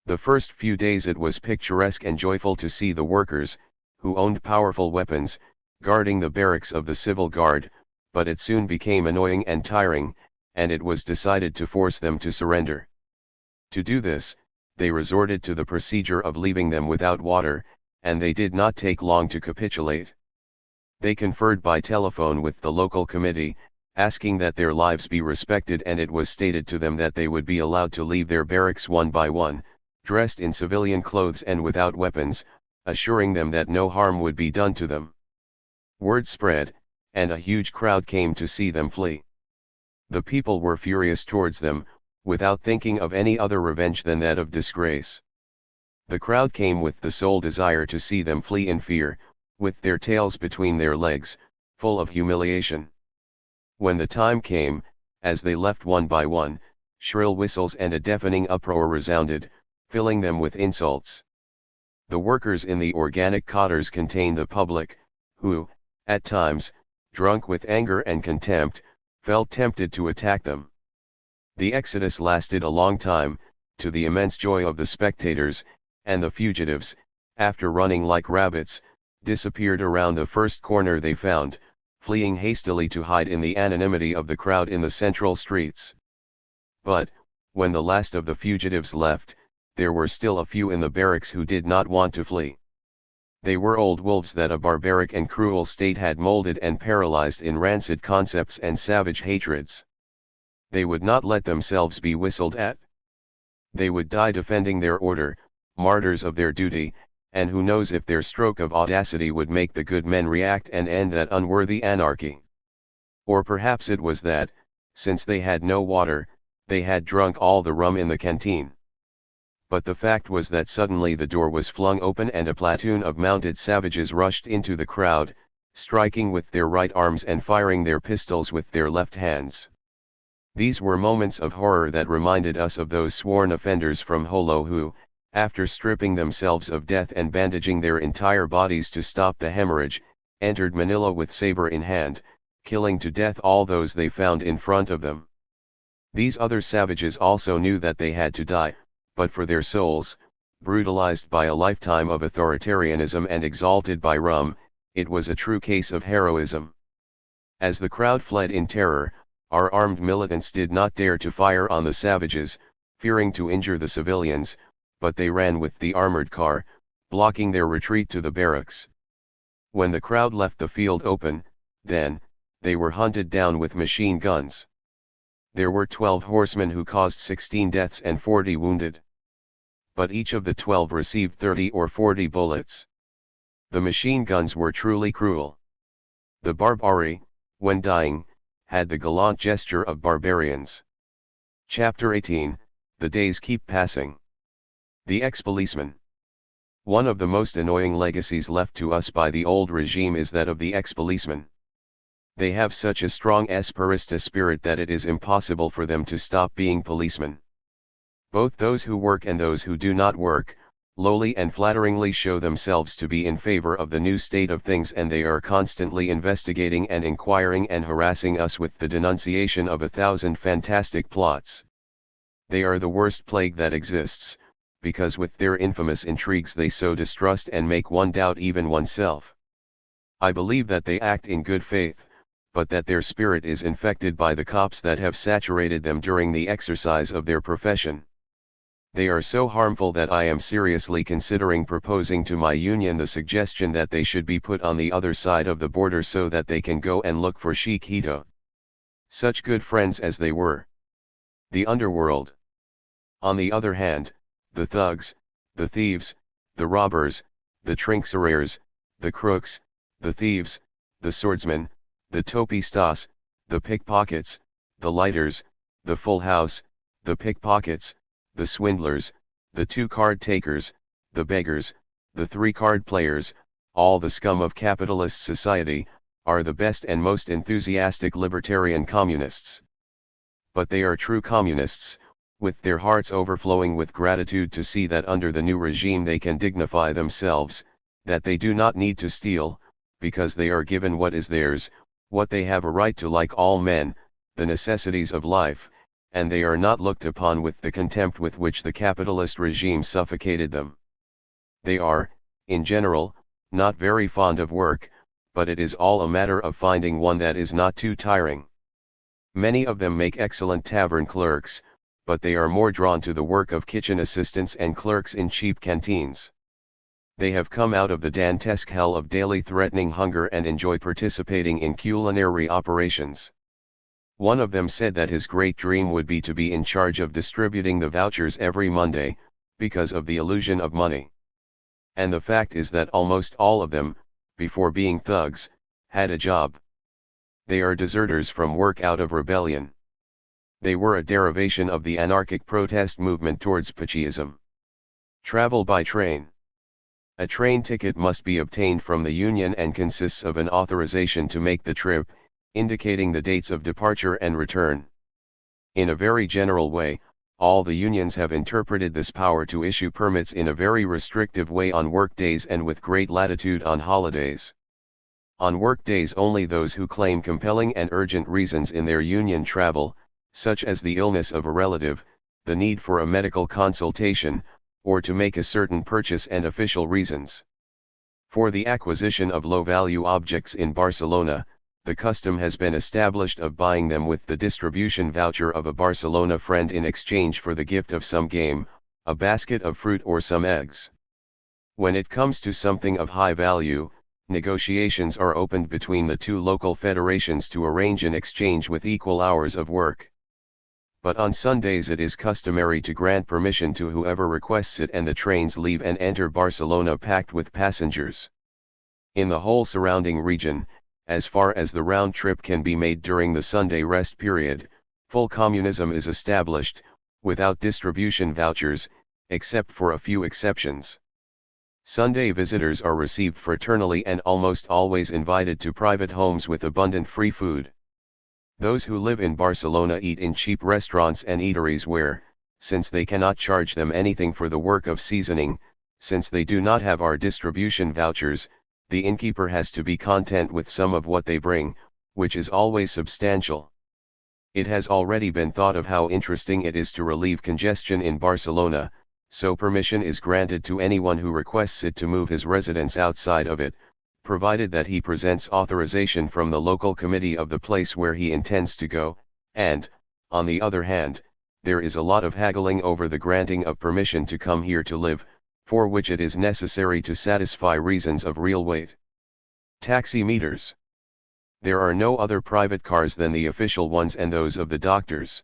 The first few days it was picturesque and joyful to see the workers, who owned powerful weapons, guarding the barracks of the civil guard, but it soon became annoying and tiring, and it was decided to force them to surrender. To do this, they resorted to the procedure of leaving them without water, and they did not take long to capitulate. They conferred by telephone with the local committee, asking that their lives be respected, and it was stated to them that they would be allowed to leave their barracks one by one, dressed in civilian clothes and without weapons, assuring them that no harm would be done to them. Word spread, and a huge crowd came to see them flee. The people were furious towards them, without thinking of any other revenge than that of disgrace. The crowd came with the sole desire to see them flee in fear, with their tails between their legs, full of humiliation. When the time came, as they left one by one, shrill whistles and a deafening uproar resounded, filling them with insults. The workers in the organic cotters contained the public, who, at times, drunk with anger and contempt, felt tempted to attack them. The exodus lasted a long time, to the immense joy of the spectators, and the fugitives, after running like rabbits, disappeared around the first corner they found, fleeing hastily to hide in the anonymity of the crowd in the central streets. But, when the last of the fugitives left, there were still a few in the barracks who did not want to flee. They were old wolves that a barbaric and cruel state had molded and paralyzed in rancid concepts and savage hatreds. They would not let themselves be whistled at. They would die defending their order, martyrs of their duty, and who knows if their stroke of audacity would make the good men react and end that unworthy anarchy. Or perhaps it was that, since they had no water, they had drunk all the rum in the canteen. But the fact was that suddenly the door was flung open and a platoon of mounted savages rushed into the crowd, striking with their right arms and firing their pistols with their left hands. These were moments of horror that reminded us of those sworn offenders from Holo who, after stripping themselves of death and bandaging their entire bodies to stop the hemorrhage, entered Manila with saber in hand, killing to death all those they found in front of them. These other savages also knew that they had to die, but for their souls, brutalized by a lifetime of authoritarianism and exalted by rum, it was a true case of heroism. As the crowd fled in terror, our armed militants did not dare to fire on the savages, fearing to injure the civilians, but they ran with the armored car, blocking their retreat to the barracks. When the crowd left the field open, then, they were hunted down with machine guns. There were 12 horsemen who caused 16 deaths and 40 wounded. But each of the 12 received 30 or 40 bullets. The machine guns were truly cruel. The barbari, when dying, had the gallant gesture of barbarians. Chapter 18, The Days Keep Passing. The ex-policeman. One of the most annoying legacies left to us by the old regime is that of the ex-policeman. They have such a strong esperista spirit that it is impossible for them to stop being policemen. Both those who work and those who do not work, lowly and flatteringly show themselves to be in favor of the new state of things, and they are constantly investigating and inquiring and harassing us with the denunciation of 1,000 fantastic plots. They are the worst plague that exists, because with their infamous intrigues they sow distrust and make one doubt even oneself. I believe that they act in good faith, but that their spirit is infected by the cops that have saturated them during the exercise of their profession. They are so harmful that I am seriously considering proposing to my union the suggestion that they should be put on the other side of the border so that they can go and look for Chiquito. Such good friends as they were. The underworld. On the other hand, the thugs, the thieves, the robbers, the trinxeraires, the crooks, the thieves, the swordsmen, the topistas, the pickpockets, the lighters, the full house, the pickpockets, the swindlers, the two-card takers, the beggars, the three-card players, all the scum of capitalist society, are the best and most enthusiastic libertarian communists. But they are true communists, with their hearts overflowing with gratitude to see that under the new regime they can dignify themselves, that they do not need to steal, because they are given what is theirs, what they have a right to like all men, the necessities of life, and they are not looked upon with the contempt with which the capitalist regime suffocated them. They are, in general, not very fond of work, but it is all a matter of finding one that is not too tiring. Many of them make excellent tavern clerks, but they are more drawn to the work of kitchen assistants and clerks in cheap canteens. They have come out of the Dantesque hell of daily threatening hunger and enjoy participating in culinary operations. One of them said that his great dream would be to be in charge of distributing the vouchers every Monday, because of the illusion of money. And the fact is that almost all of them, before being thugs, had a job. They are deserters from work out of rebellion. They were a derivation of the anarchic protest movement towards patriotism. Travel by train. A train ticket must be obtained from the union and consists of an authorization to make the trip, indicating the dates of departure and return. In a very general way, all the unions have interpreted this power to issue permits in a very restrictive way on work days and with great latitude on holidays. On work days only those who claim compelling and urgent reasons in their union travel, such as the illness of a relative, the need for a medical consultation, or to make a certain purchase, and official reasons. For the acquisition of low-value objects in Barcelona, the custom has been established of buying them with the distribution voucher of a Barcelona friend in exchange for the gift of some game, a basket of fruit or some eggs. When it comes to something of high value, negotiations are opened between the two local federations to arrange an exchange with equal hours of work. But on Sundays it is customary to grant permission to whoever requests it, and the trains leave and enter Barcelona packed with passengers. In the whole surrounding region, as far as the round trip can be made during the Sunday rest period, full communism is established, without distribution vouchers, except for a few exceptions. Sunday visitors are received fraternally and almost always invited to private homes with abundant free food. Those who live in Barcelona eat in cheap restaurants and eateries where, since they cannot charge them anything for the work of seasoning, since they do not have our distribution vouchers, the innkeeper has to be content with some of what they bring, which is always substantial. It has already been thought of how interesting it is to relieve congestion in Barcelona, so permission is granted to anyone who requests it to move his residence outside of it, provided that he presents authorization from the local committee of the place where he intends to go, and, on the other hand, there is a lot of haggling over the granting of permission to come here to live, for which it is necessary to satisfy reasons of real weight. Taxi meters. There are no other private cars than the official ones and those of the doctors.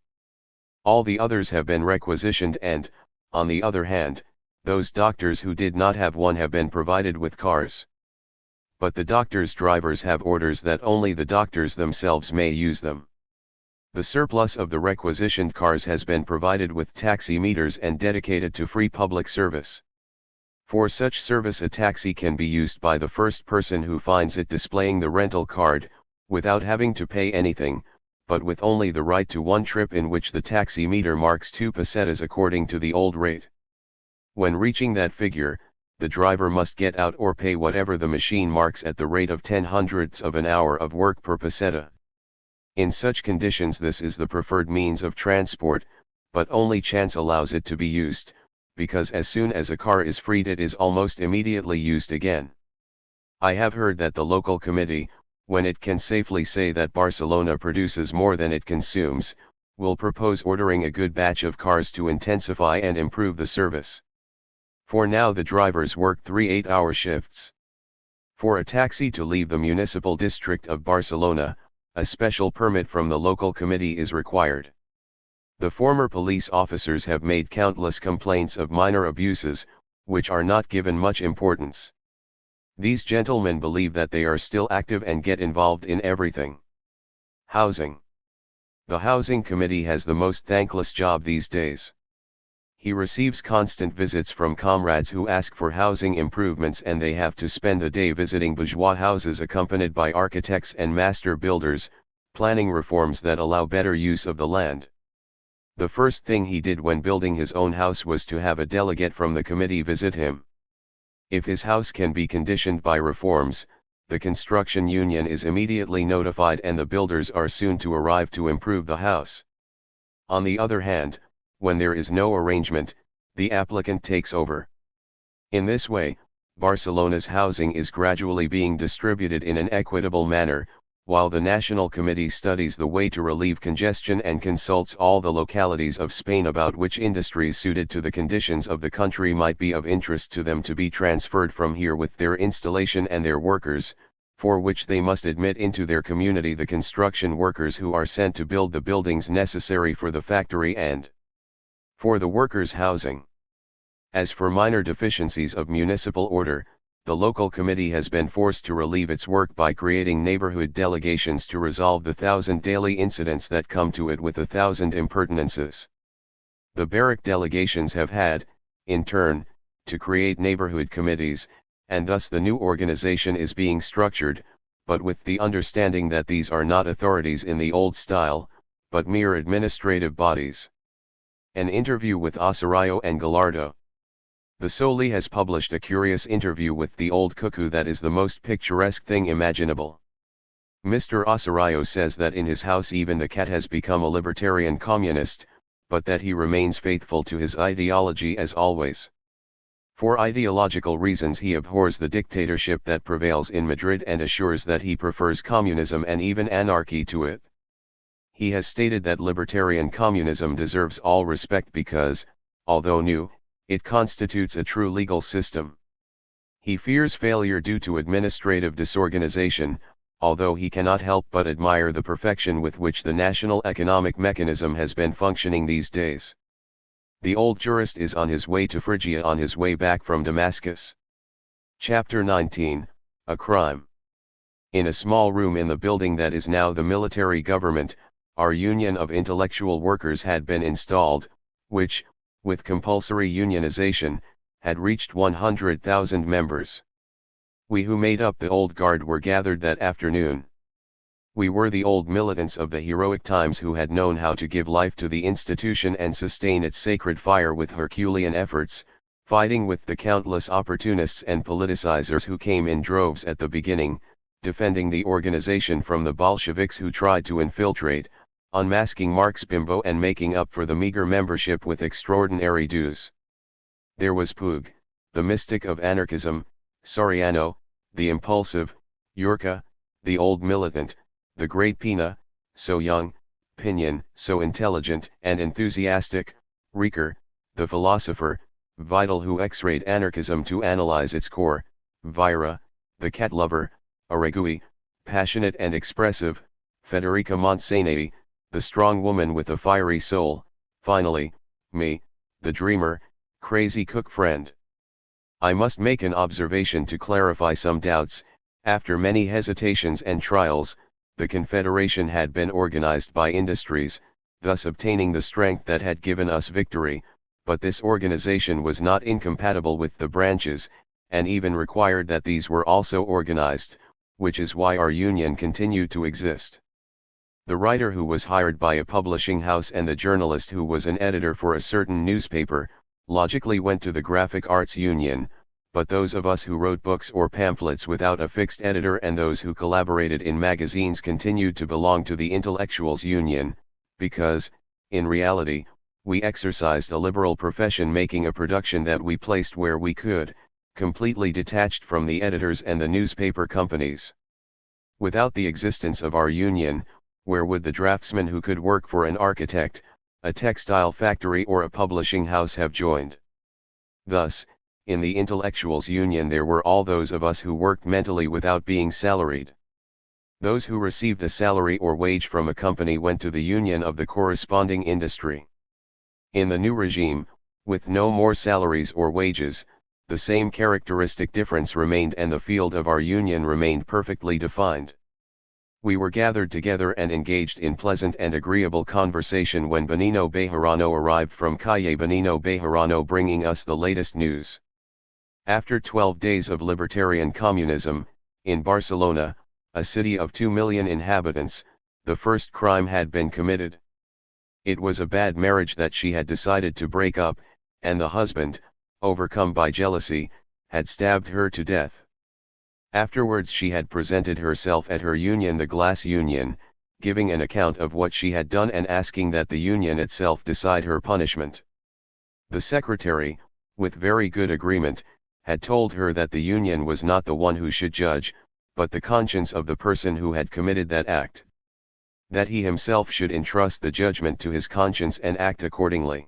All the others have been requisitioned and, on the other hand, those doctors who did not have one have been provided with cars. But the doctors' drivers have orders that only the doctors themselves may use them. The surplus of the requisitioned cars has been provided with taxi meters and dedicated to free public service. For such service a taxi can be used by the first person who finds it displaying the rental card, without having to pay anything, but with only the right to one trip in which the taxi meter marks 2 pesetas according to the old rate. When reaching that figure, the driver must get out or pay whatever the machine marks at the rate of 0.10 of an hour of work per peseta. In such conditions this is the preferred means of transport, but only chance allows it to be used, because as soon as a car is freed it is almost immediately used again. I have heard that the local committee, when it can safely say that Barcelona produces more than it consumes, will propose ordering a good batch of cars to intensify and improve the service. For now the drivers work 3 8-hour shifts. For a taxi to leave the municipal district of Barcelona, a special permit from the local committee is required. The former police officers have made countless complaints of minor abuses, which are not given much importance. These gentlemen believe that they are still active and get involved in everything. Housing. The Housing Committee has the most thankless job these days. He receives constant visits from comrades who ask for housing improvements, and they have to spend the day visiting bourgeois houses accompanied by architects and master builders, planning reforms that allow better use of the land. The first thing he did when building his own house was to have a delegate from the committee visit him. If his house can be conditioned by reforms, the construction union is immediately notified and the builders are soon to arrive to improve the house. On the other hand, when there is no arrangement, the applicant takes over. In this way, Barcelona's housing is gradually being distributed in an equitable manner, while the National Committee studies the way to relieve congestion and consults all the localities of Spain about which industries suited to the conditions of the country might be of interest to them to be transferred from here with their installation and their workers, for which they must admit into their community the construction workers who are sent to build the buildings necessary for the factory and for the workers' housing. As for minor deficiencies of municipal order, the local committee has been forced to relieve its work by creating neighborhood delegations to resolve the 1,000 daily incidents that come to it with 1,000 impertinences. The barrack delegations have had, in turn, to create neighborhood committees, and thus the new organization is being structured, but with the understanding that these are not authorities in the old style, but mere administrative bodies. An interview with Osorio and Gallardo. The Soli has published a curious interview with the old cuckoo that is the most picturesque thing imaginable. Mr. Osorio says that in his house even the cat has become a libertarian communist, but that he remains faithful to his ideology as always. For ideological reasons he abhors the dictatorship that prevails in Madrid and assures that he prefers communism and even anarchy to it. He has stated that libertarian communism deserves all respect because, although new, it constitutes a true legal system. He fears failure due to administrative disorganization, although he cannot help but admire the perfection with which the national economic mechanism has been functioning these days. The old jurist is on his way to Phrygia on his way back from Damascus. Chapter 19, A Crime. In a small room in the building that is now the military government, our union of intellectual workers had been installed, which, with compulsory unionization, had reached 100,000 members. We who made up the old guard were gathered that afternoon. We were the old militants of the heroic times who had known how to give life to the institution and sustain its sacred fire with Herculean efforts, fighting with the countless opportunists and politicizers who came in droves at the beginning, defending the organization from the Bolsheviks who tried to infiltrate, unmasking Marx Bimbo and making up for the meager membership with extraordinary dues. There was Puig, the mystic of anarchism, Soriano, the impulsive, Yurka, the old militant, the great Pina, so young, Pinion, so intelligent and enthusiastic, Riker, the philosopher, vital who x-rayed anarchism to analyze its core, Vira, the cat lover, Arregui, passionate and expressive, Federica Monsanei, the strong woman with a fiery soul, finally, me, the dreamer, crazy cook friend. I must make an observation to clarify some doubts. After many hesitations and trials, the Confederation had been organized by industries, thus obtaining the strength that had given us victory, but this organization was not incompatible with the branches, and even required that these were also organized, which is why our union continued to exist. The writer who was hired by a publishing house and the journalist who was an editor for a certain newspaper, logically went to the Graphic Arts Union, but those of us who wrote books or pamphlets without a fixed editor and those who collaborated in magazines continued to belong to the Intellectuals Union, because, in reality, we exercised a liberal profession, making a production that we placed where we could, completely detached from the editors and the newspaper companies. Without the existence of our union, where would the draftsman who could work for an architect, a textile factory or a publishing house have joined? Thus, in the Intellectuals Union there were all those of us who worked mentally without being salaried. Those who received a salary or wage from a company went to the union of the corresponding industry. In the new regime, with no more salaries or wages, the same characteristic difference remained and the field of our union remained perfectly defined. We were gathered together and engaged in pleasant and agreeable conversation when Benigno Bejarano arrived from Calle Benigno Bejarano bringing us the latest news. After 12 days of libertarian communism, in Barcelona, a city of 2 million inhabitants, the first crime had been committed. It was a bad marriage that she had decided to break up, and the husband, overcome by jealousy, had stabbed her to death. Afterwards she had presented herself at her union, the Glass Union, giving an account of what she had done and asking that the union itself decide her punishment. The secretary, with very good agreement, had told her that the union was not the one who should judge, but the conscience of the person who had committed that act. That he himself should entrust the judgment to his conscience and act accordingly.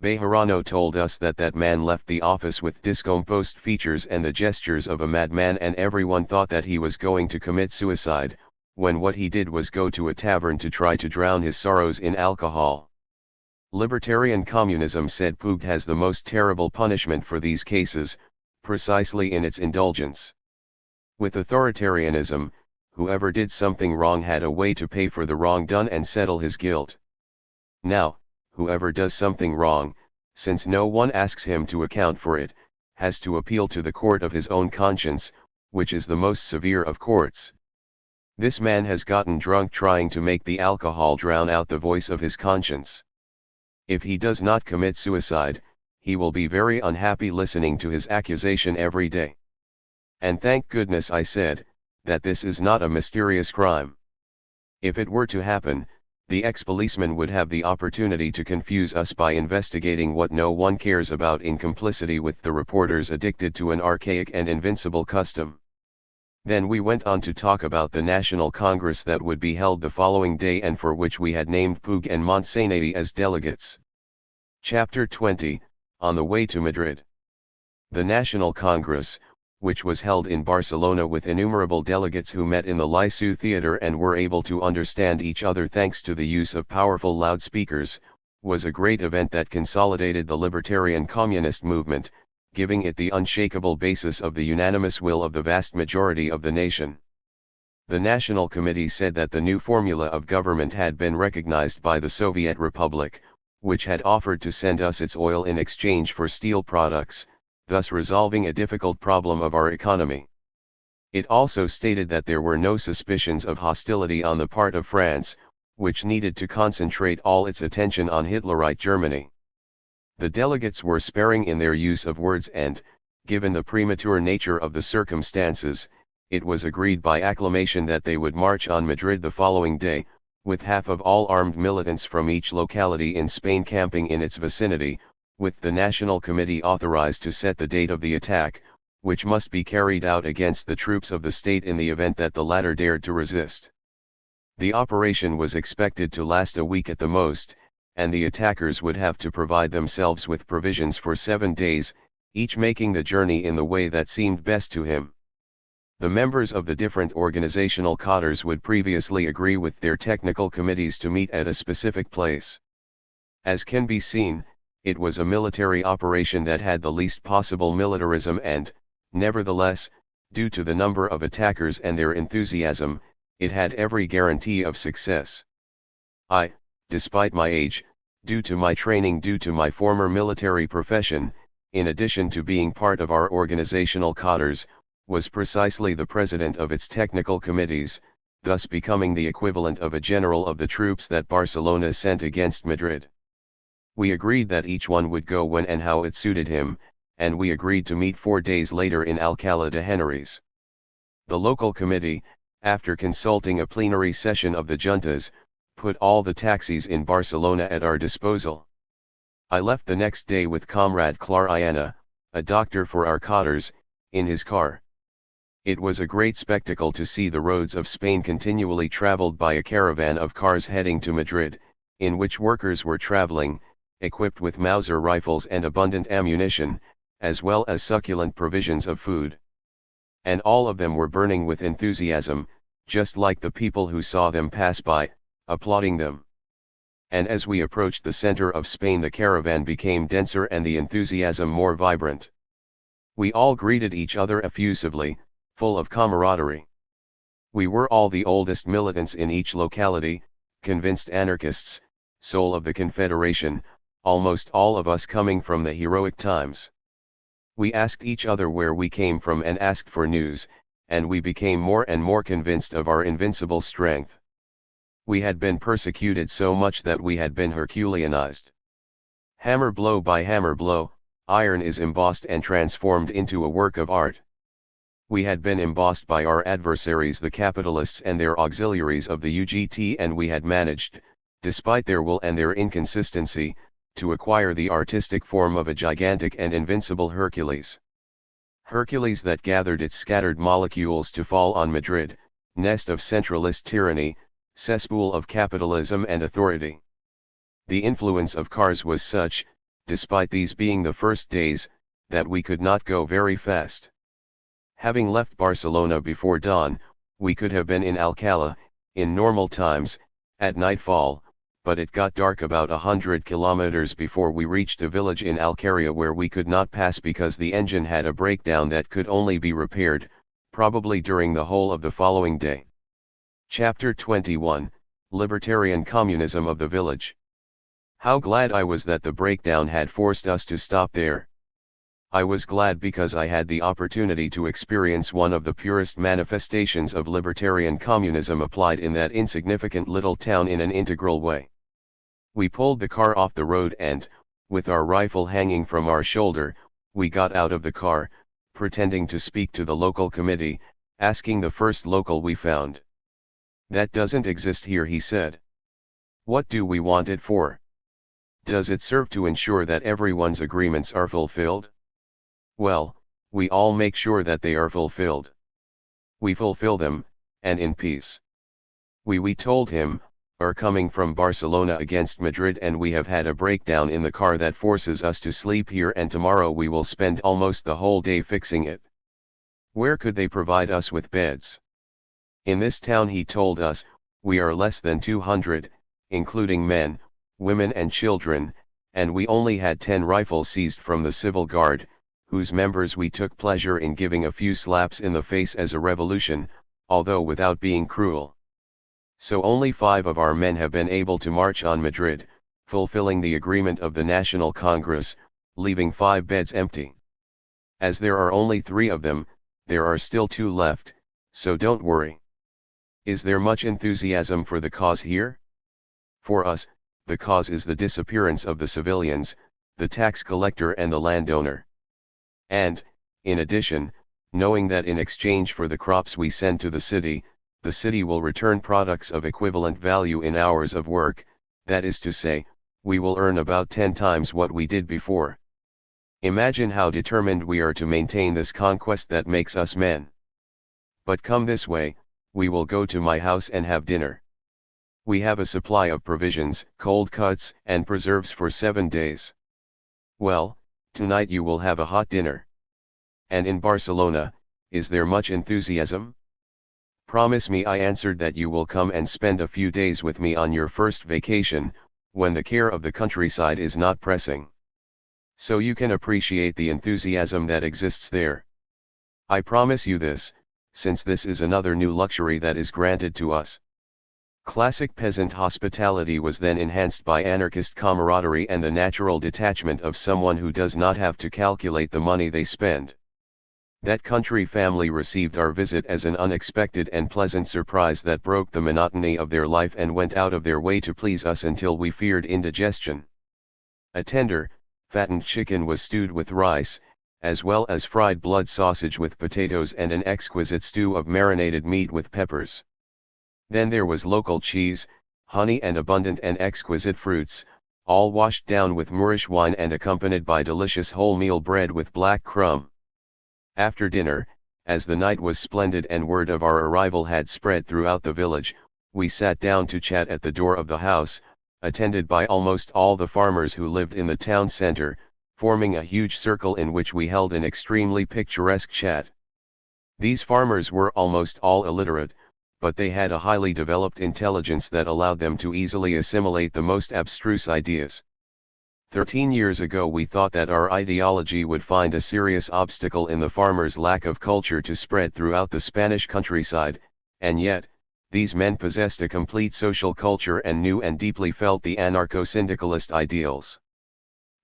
Bejarano told us that that man left the office with discomposed features and the gestures of a madman, and everyone thought that he was going to commit suicide, when what he did was go to a tavern to try to drown his sorrows in alcohol. Libertarian communism, said Pug, has the most terrible punishment for these cases, precisely in its indulgence. With authoritarianism, whoever did something wrong had a way to pay for the wrong done and settle his guilt. Now, whoever does something wrong, since no one asks him to account for it, has to appeal to the court of his own conscience, which is the most severe of courts. This man has gotten drunk trying to make the alcohol drown out the voice of his conscience. If he does not commit suicide, he will be very unhappy listening to his accusation every day. And thank goodness, I said, that this is not a mysterious crime. If it were to happen, the ex-policeman would have the opportunity to confuse us by investigating what no one cares about in complicity with the reporters addicted to an archaic and invincible custom. Then we went on to talk about the National Congress that would be held the following day and for which we had named Pug and Monsanati as delegates. Chapter 20, On the Way to Madrid. The National Congress, which was held in Barcelona with innumerable delegates who met in the Liço Theatre and were able to understand each other thanks to the use of powerful loudspeakers, was a great event that consolidated the libertarian communist movement, giving it the unshakable basis of the unanimous will of the vast majority of the nation. The National Committee said that the new formula of government had been recognized by the Soviet Republic, which had offered to send us its oil in exchange for steel products, thus resolving a difficult problem of our economy. It also stated that there were no suspicions of hostility on the part of France, which needed to concentrate all its attention on Hitlerite Germany. The delegates were sparing in their use of words and, given the premature nature of the circumstances, it was agreed by acclamation that they would march on Madrid the following day, with half of all armed militants from each locality in Spain camping in its vicinity, with the National Committee authorized to set the date of the attack, which must be carried out against the troops of the state in the event that the latter dared to resist. The operation was expected to last a week at the most, and the attackers would have to provide themselves with provisions for 7 days, each making the journey in the way that seemed best to him. The members of the different organizational cadres would previously agree with their technical committees to meet at a specific place. As can be seen, it was a military operation that had the least possible militarism and, nevertheless, due to the number of attackers and their enthusiasm, it had every guarantee of success. I, despite my age, due to my training, due to my former military profession, in addition to being part of our organizational cadres, was precisely the president of its technical committees, thus becoming the equivalent of a general of the troops that Barcelona sent against Madrid. We agreed that each one would go when and how it suited him, and we agreed to meet 4 days later in Alcalá de Henares. The local committee, after consulting a plenary session of the juntas, put all the taxis in Barcelona at our disposal. I left the next day with Comrade Clariana, a doctor for our cadres, in his car. It was a great spectacle to see the roads of Spain continually traveled by a caravan of cars heading to Madrid, in which workers were traveling, equipped with Mauser rifles and abundant ammunition, as well as succulent provisions of food. And all of them were burning with enthusiasm, just like the people who saw them pass by, applauding them. And as we approached the center of Spain, the caravan became denser and the enthusiasm more vibrant. We all greeted each other effusively, full of camaraderie. We were all the oldest militants in each locality, convinced anarchists, soul of the Confederation, almost all of us coming from the heroic times. We asked each other where we came from and asked for news, and we became more and more convinced of our invincible strength. We had been persecuted so much that we had been Herculeanized. Hammer blow by hammer blow, iron is embossed and transformed into a work of art. We had been embossed by our adversaries the capitalists and their auxiliaries of the UGT, and we had managed, despite their will and their inconsistency, to acquire the artistic form of a gigantic and invincible Hercules. Hercules that gathered its scattered molecules to fall on Madrid, nest of centralist tyranny, cesspool of capitalism and authority. The influence of cars was such, despite these being the first days, that we could not go very fast. Having left Barcelona before dawn, we could have been in Alcalá, in normal times, at nightfall, but it got dark about 100 kilometers before we reached a village in Alcaria where we could not pass because the engine had a breakdown that could only be repaired, probably during the whole of the following day. Chapter 21, Libertarian Communism of the Village. How glad I was that the breakdown had forced us to stop there. I was glad because I had the opportunity to experience one of the purest manifestations of libertarian communism applied in that insignificant little town in an integral way. We pulled the car off the road and, with our rifle hanging from our shoulder, we got out of the car, pretending to speak to the local committee, asking the first local we found. "That doesn't exist here," he said. "What do we want it for? Does it serve to ensure that everyone's agreements are fulfilled?" "Well, we all make sure that they are fulfilled. We fulfill them, and in peace. We told him, are coming from Barcelona against Madrid and we have had a breakdown in the car that forces us to sleep here, and tomorrow we will spend almost the whole day fixing it. Where could they provide us with beds? In this town, he told us, we are less than 200, including men, women and children, and we only had 10 rifles seized from the civil guard, whose members we took pleasure in giving a few slaps in the face as a revolution, although without being cruel. So only 5 of our men have been able to march on Madrid, fulfilling the agreement of the National Congress, leaving 5 beds empty. As there are only 3 of them, there are still 2 left, so don't worry. Is there much enthusiasm for the cause here? For us, the cause is the disappearance of the civilians, the tax collector and the landowner. And, in addition, knowing that in exchange for the crops we send to the city will return products of equivalent value in hours of work, that is to say, we will earn about 10 times what we did before. Imagine how determined we are to maintain this conquest that makes us men. But come this way, we will go to my house and have dinner. We have a supply of provisions, cold cuts, and preserves for 7 days. Well, tonight you will have a hot dinner. And in Barcelona, is there much enthusiasm? Promise me, I answered, that you will come and spend a few days with me on your first vacation, when the care of the countryside is not pressing. So you can appreciate the enthusiasm that exists there. I promise you this, since this is another new luxury that is granted to us. Classic peasant hospitality was then enhanced by anarchist camaraderie and the natural detachment of someone who does not have to calculate the money they spend. That country family received our visit as an unexpected and pleasant surprise that broke the monotony of their life and went out of their way to please us until we feared indigestion. A tender, fattened chicken was stewed with rice, as well as fried blood sausage with potatoes and an exquisite stew of marinated meat with peppers. Then there was local cheese, honey and abundant and exquisite fruits, all washed down with Moorish wine and accompanied by delicious wholemeal bread with black crumb. After dinner, as the night was splendid and word of our arrival had spread throughout the village, we sat down to chat at the door of the house, attended by almost all the farmers who lived in the town center, forming a huge circle in which we held an extremely picturesque chat. These farmers were almost all illiterate, but they had a highly developed intelligence that allowed them to easily assimilate the most abstruse ideas. 13 years ago we thought that our ideology would find a serious obstacle in the farmers' lack of culture to spread throughout the Spanish countryside, and yet, these men possessed a complete social culture and knew and deeply felt the anarcho-syndicalist ideals.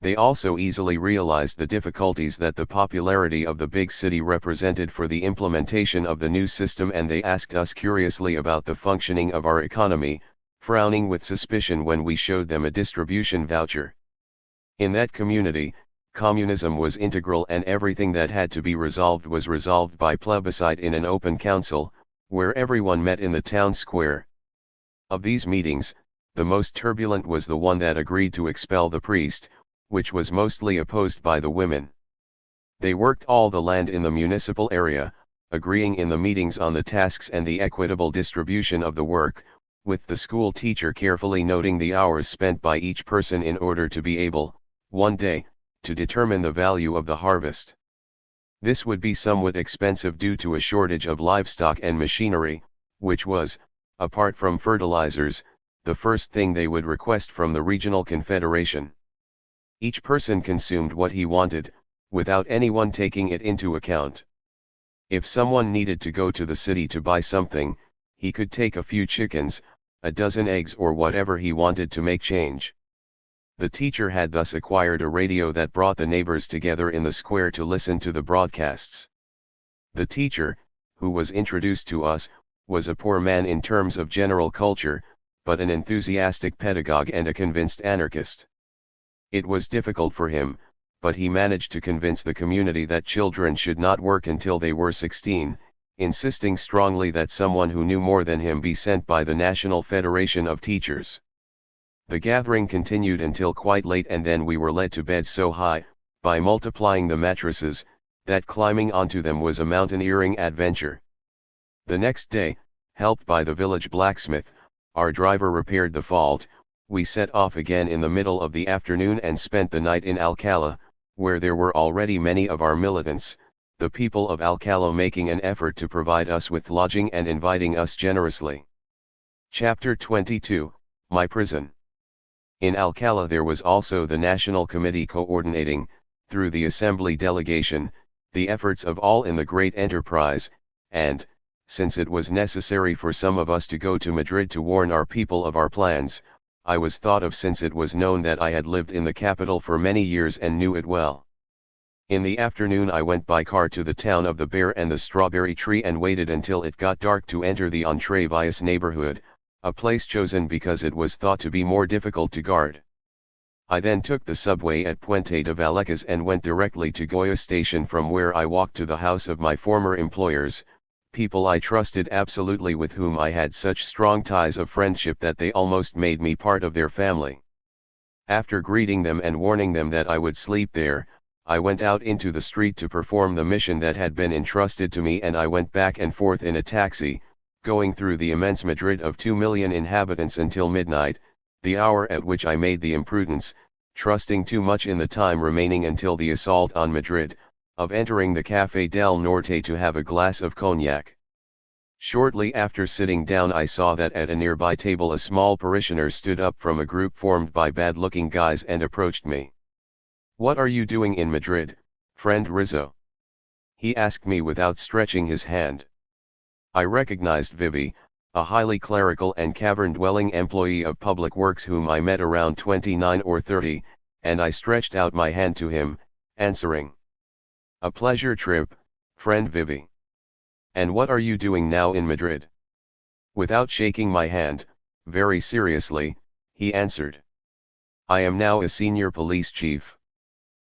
They also easily realized the difficulties that the popularity of the big city represented for the implementation of the new system, and they asked us curiously about the functioning of our economy, frowning with suspicion when we showed them a distribution voucher. In that community, communism was integral, and everything that had to be resolved was resolved by plebiscite in an open council, where everyone met in the town square. Of these meetings, the most turbulent was the one that agreed to expel the priest, which was mostly opposed by the women. They worked all the land in the municipal area, agreeing in the meetings on the tasks and the equitable distribution of the work, with the school teacher carefully noting the hours spent by each person in order to be able, one day, to determine the value of the harvest. This would be somewhat expensive due to a shortage of livestock and machinery, which was, apart from fertilizers, the first thing they would request from the regional confederation. Each person consumed what he wanted, without anyone taking it into account. If someone needed to go to the city to buy something, he could take a few chickens, a dozen eggs, or whatever he wanted to make change. The teacher had thus acquired a radio that brought the neighbors together in the square to listen to the broadcasts. The teacher, who was introduced to us, was a poor man in terms of general culture, but an enthusiastic pedagogue and a convinced anarchist. It was difficult for him, but he managed to convince the community that children should not work until they were 16, insisting strongly that someone who knew more than him be sent by the National Federation of Teachers. The gathering continued until quite late, and then we were led to bed so high, by multiplying the mattresses, that climbing onto them was a mountaineering adventure. The next day, helped by the village blacksmith, our driver repaired the fault. We set off again in the middle of the afternoon and spent the night in Alcalá, where there were already many of our militants, the people of Alcalá making an effort to provide us with lodging and inviting us generously. Chapter 22, My Prison. In Alcalá there was also the National Committee coordinating, through the Assembly delegation, the efforts of all in the great enterprise, and, since it was necessary for some of us to go to Madrid to warn our people of our plans, I was thought of, since it was known that I had lived in the capital for many years and knew it well. In the afternoon I went by car to the town of the Bear and the Strawberry Tree and waited until it got dark to enter the Entrevías neighborhood, a place chosen because it was thought to be more difficult to guard. I then took the subway at Puente de Vallecas and went directly to Goya station, from where I walked to the house of my former employers, people I trusted absolutely, with whom I had such strong ties of friendship that they almost made me part of their family. After greeting them and warning them that I would sleep there, I went out into the street to perform the mission that had been entrusted to me, and I went back and forth in a taxi, going through the immense Madrid of 2 million inhabitants until midnight, the hour at which I made the imprudence, trusting too much in the time remaining until the assault on Madrid, of entering the Café del Norte to have a glass of cognac. Shortly after sitting down I saw that at a nearby table a small parishioner stood up from a group formed by bad-looking guys and approached me. "What are you doing in Madrid, friend Rizo?" he asked me without stretching his hand. I recognized Vivi, a highly clerical and cavern-dwelling employee of public works whom I met around 29 or 30, and I stretched out my hand to him, answering, "A pleasure trip, friend Vivi. And what are you doing now in Madrid?" Without shaking my hand, very seriously, he answered, "I am now a senior police chief."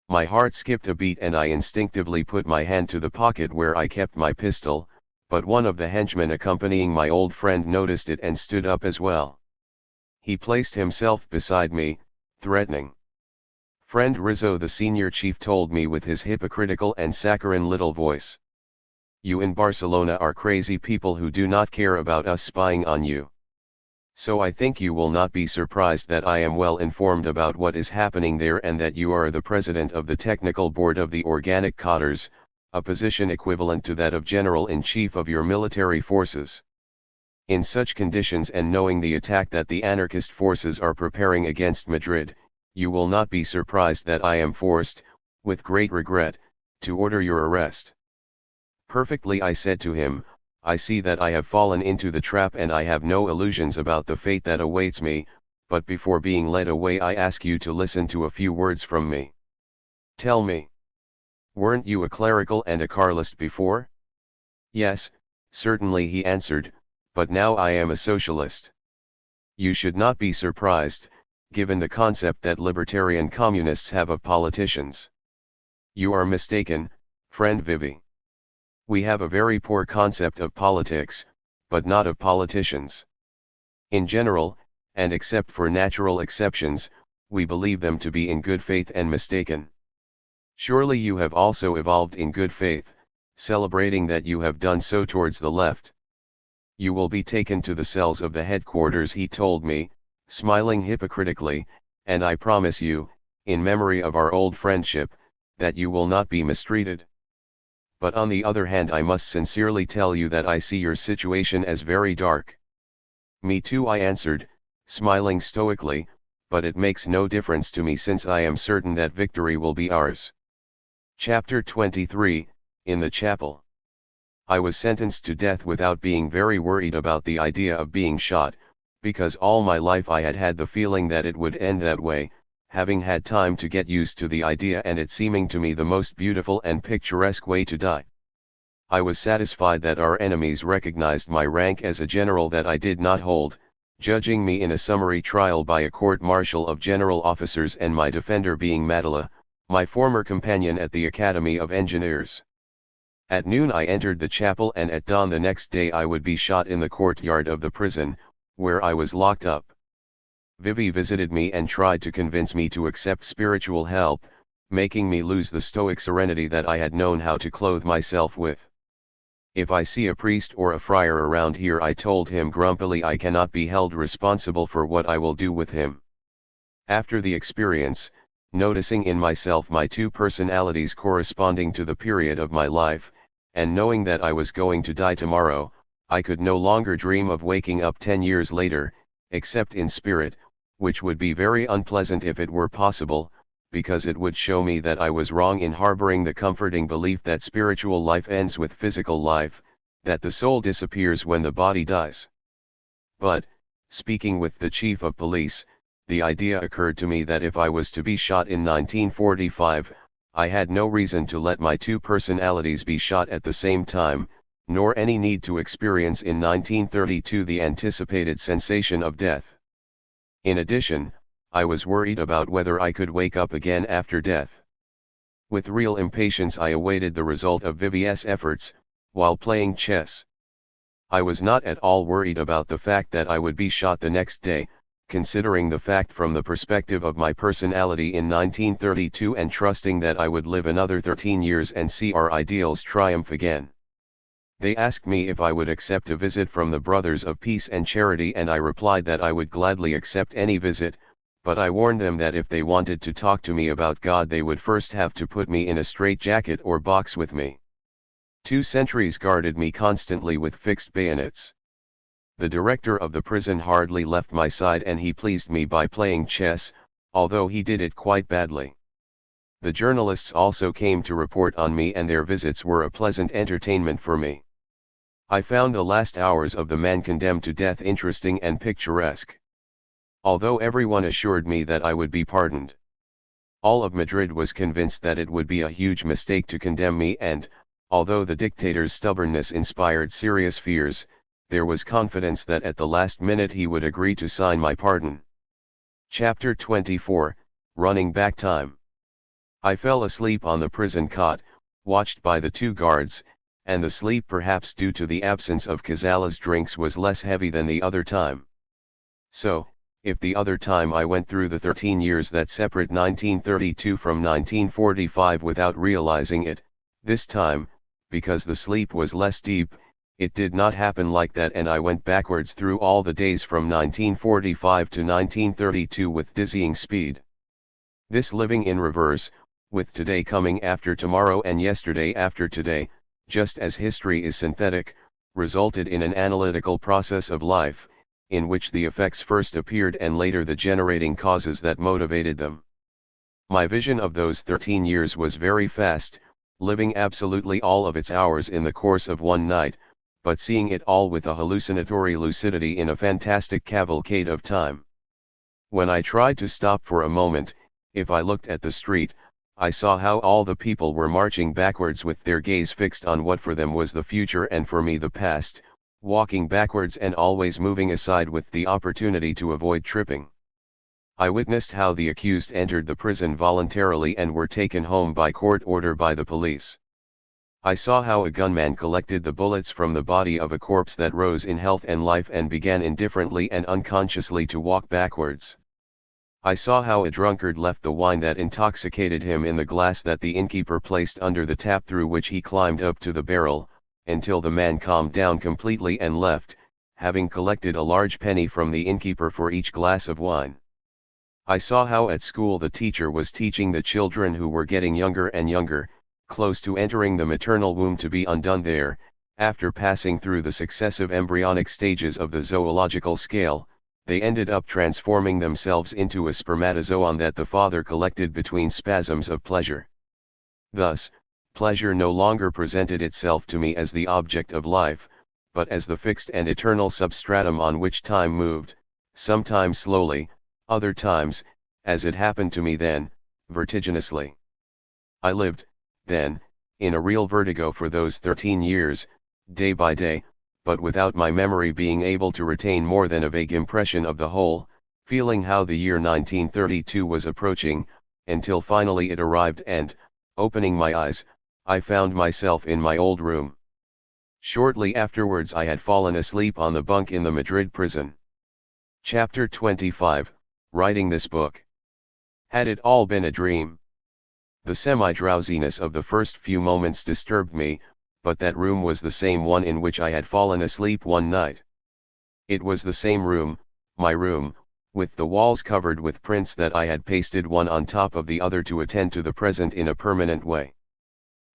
My heart skipped a beat and I instinctively put my hand to the pocket where I kept my pistol, but one of the henchmen accompanying my old friend noticed it and stood up as well. He placed himself beside me, threatening. "Friend Rizo," the senior chief told me with his hypocritical and saccharine little voice, "you in Barcelona are crazy people who do not care about us spying on you. So I think you will not be surprised that I am well informed about what is happening there, and that you are the president of the technical board of the organic cadres, a position equivalent to that of general-in-chief of your military forces. In such conditions, and knowing the attack that the anarchist forces are preparing against Madrid, you will not be surprised that I am forced, with great regret, to order your arrest. Perfectly, I said to him, I see that I have fallen into the trap and I have no illusions about the fate that awaits me, but before being led away I ask you to listen to a few words from me. Tell me. Weren't you a clerical and a Carlist before? Yes, certainly, he answered, but now I am a socialist. You should not be surprised, given the concept that libertarian communists have of politicians. You are mistaken, friend Vivi. We have a very poor concept of politics, but not of politicians. In general, and except for natural exceptions, we believe them to be in good faith and mistaken. Surely you have also evolved in good faith, celebrating that you have done so towards the left. You will be taken to the cells of the headquarters, he told me, smiling hypocritically, and I promise you, in memory of our old friendship, that you will not be mistreated. But on the other hand, I must sincerely tell you that I see your situation as very dark. Me too, I answered, smiling stoically, but it makes no difference to me since I am certain that victory will be ours. Chapter 23, In the Chapel. I was sentenced to death without being very worried about the idea of being shot, because all my life I had had the feeling that it would end that way, having had time to get used to the idea and it seeming to me the most beautiful and picturesque way to die. I was satisfied that our enemies recognized my rank as a general that I did not hold, judging me in a summary trial by a court-martial of general officers and my defender being Madela, my former companion at the Academy of Engineers. At noon I entered the chapel and at dawn the next day I would be shot in the courtyard of the prison, where I was locked up. Vivi visited me and tried to convince me to accept spiritual help, making me lose the stoic serenity that I had known how to clothe myself with. If I see a priest or a friar around here, I told him grumpily, I cannot be held responsible for what I will do with him. After the experience, noticing in myself my two personalities corresponding to the period of my life, and knowing that I was going to die tomorrow, I could no longer dream of waking up 10 years later, except in spirit, which would be very unpleasant if it were possible, because it would show me that I was wrong in harboring the comforting belief that spiritual life ends with physical life, that the soul disappears when the body dies. But, speaking with the chief of police, the idea occurred to me that if I was to be shot in 1945, I had no reason to let my two personalities be shot at the same time, nor any need to experience in 1932 the anticipated sensation of death. In addition, I was worried about whether I could wake up again after death. With real impatience I awaited the result of Vivi's efforts, while playing chess. I was not at all worried about the fact that I would be shot the next day, considering the fact from the perspective of my personality in 1932 and trusting that I would live another 13 years and see our ideals triumph again. They asked me if I would accept a visit from the Brothers of Peace and Charity, and I replied that I would gladly accept any visit, but I warned them that if they wanted to talk to me about God they would first have to put me in a straitjacket or box with me. 2 sentries guarded me constantly with fixed bayonets. The director of the prison hardly left my side and he pleased me by playing chess, although he did it quite badly. The journalists also came to report on me and their visits were a pleasant entertainment for me. I found the last hours of the man condemned to death interesting and picturesque. Although everyone assured me that I would be pardoned. All of Madrid was convinced that it would be a huge mistake to condemn me and, although the dictator's stubbornness inspired serious fears, there was confidence that at the last minute he would agree to sign my pardon. Chapter 24, Running Back Time. I fell asleep on the prison cot, watched by the 2 guards, and the sleep, perhaps due to the absence of Cazala's drinks, was less heavy than the other time. So, if the other time I went through the 13 years that separate 1932 from 1945 without realizing it, this time, because the sleep was less deep, it did not happen like that, and I went backwards through all the days from 1945 to 1932 with dizzying speed. This living in reverse, with today coming after tomorrow and yesterday after today, just as history is synthetic, resulted in an analytical process of life, in which the effects first appeared and later the generating causes that motivated them. My vision of those 13 years was very fast, living absolutely all of its hours in the course of one night, but seeing it all with a hallucinatory lucidity in a fantastic cavalcade of time. When I tried to stop for a moment, if I looked at the street, I saw how all the people were marching backwards with their gaze fixed on what for them was the future and for me the past, walking backwards and always moving aside with the opportunity to avoid tripping. I witnessed how the accused entered the prison voluntarily and were taken home by court order by the police. I saw how a gunman collected the bullets from the body of a corpse that rose in health and life and began indifferently and unconsciously to walk backwards. I saw how a drunkard left the wine that intoxicated him in the glass that the innkeeper placed under the tap through which he climbed up to the barrel, until the man calmed down completely and left, having collected a large penny from the innkeeper for each glass of wine. I saw how at school the teacher was teaching the children who were getting younger and younger, close to entering the maternal womb to be undone there, after passing through the successive embryonic stages of the zoological scale, they ended up transforming themselves into a spermatozoon that the father collected between spasms of pleasure. Thus, pleasure no longer presented itself to me as the object of life, but as the fixed and eternal substratum on which time moved, sometimes slowly, other times, as it happened to me then, vertiginously. I lived, then, in a real vertigo for those 13 years, day by day, but without my memory being able to retain more than a vague impression of the whole, feeling how the year 1932 was approaching, until finally it arrived and, opening my eyes, I found myself in my old room. Shortly afterwards I had fallen asleep on the bunk in the Madrid prison. Chapter 25, Writing this book. Had it all been a dream? The semi-drowsiness of the first few moments disturbed me, but that room was the same one in which I had fallen asleep one night. It was the same room, my room, with the walls covered with prints that I had pasted one on top of the other to attend to the present in a permanent way.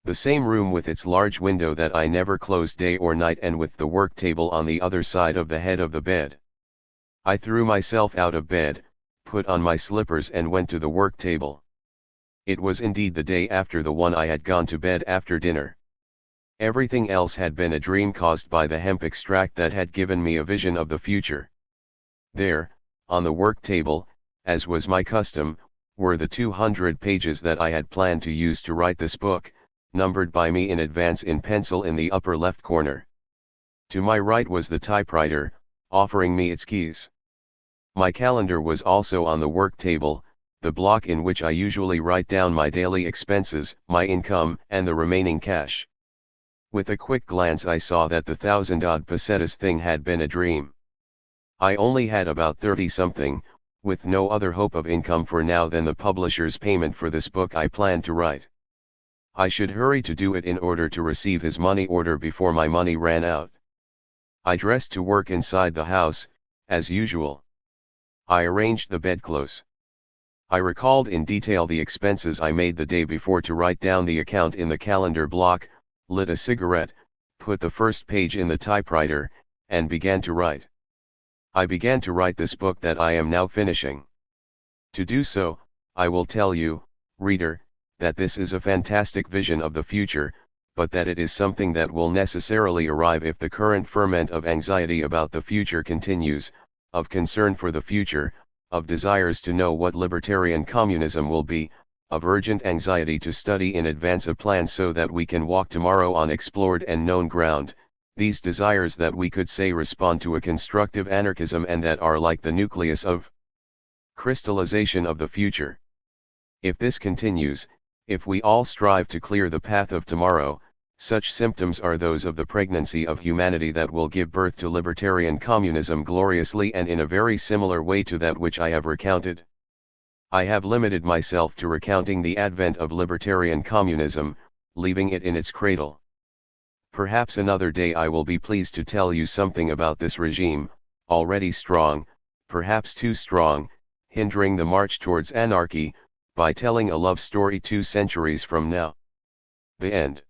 The same room with its large window that I never closed day or night and with the work table on the other side of the head of the bed. I threw myself out of bed, put on my slippers and went to the work table. It was indeed the day after the one I had gone to bed after dinner. Everything else had been a dream caused by the hemp extract that had given me a vision of the future. There, on the work table, as was my custom, were the 200 pages that I had planned to use to write this book, numbered by me in advance in pencil in the upper left corner. To my right was the typewriter, offering me its keys. My calendar was also on the work table, the block in which I usually write down my daily expenses, my income, and the remaining cash. With a quick glance I saw that the 1,000-odd pesetas thing had been a dream. I only had about 30-something, with no other hope of income for now than the publisher's payment for this book I planned to write. I should hurry to do it in order to receive his money order before my money ran out. I dressed to work inside the house, as usual. I arranged the bedclothes. I recalled in detail the expenses I made the day before to write down the account in the calendar block, lit a cigarette, put the first page in the typewriter, and began to write. I began to write this book that I am now finishing. To do so, I will tell you, reader, that this is a fantastic vision of the future, but that it is something that will necessarily arrive if the current ferment of anxiety about the future continues, of concern for the future, of desires to know what libertarian communism will be, of urgent anxiety to study in advance a plan so that we can walk tomorrow on explored and known ground, these desires that we could say respond to a constructive anarchism and that are like the nucleus of crystallization of the future. If this continues, if we all strive to clear the path of tomorrow, such symptoms are those of the pregnancy of humanity that will give birth to libertarian communism gloriously and in a very similar way to that which I have recounted. I have limited myself to recounting the advent of libertarian communism, leaving it in its cradle. Perhaps another day I will be pleased to tell you something about this regime, already strong, perhaps too strong, hindering the march towards anarchy, by telling a love story 2 centuries from now. The end.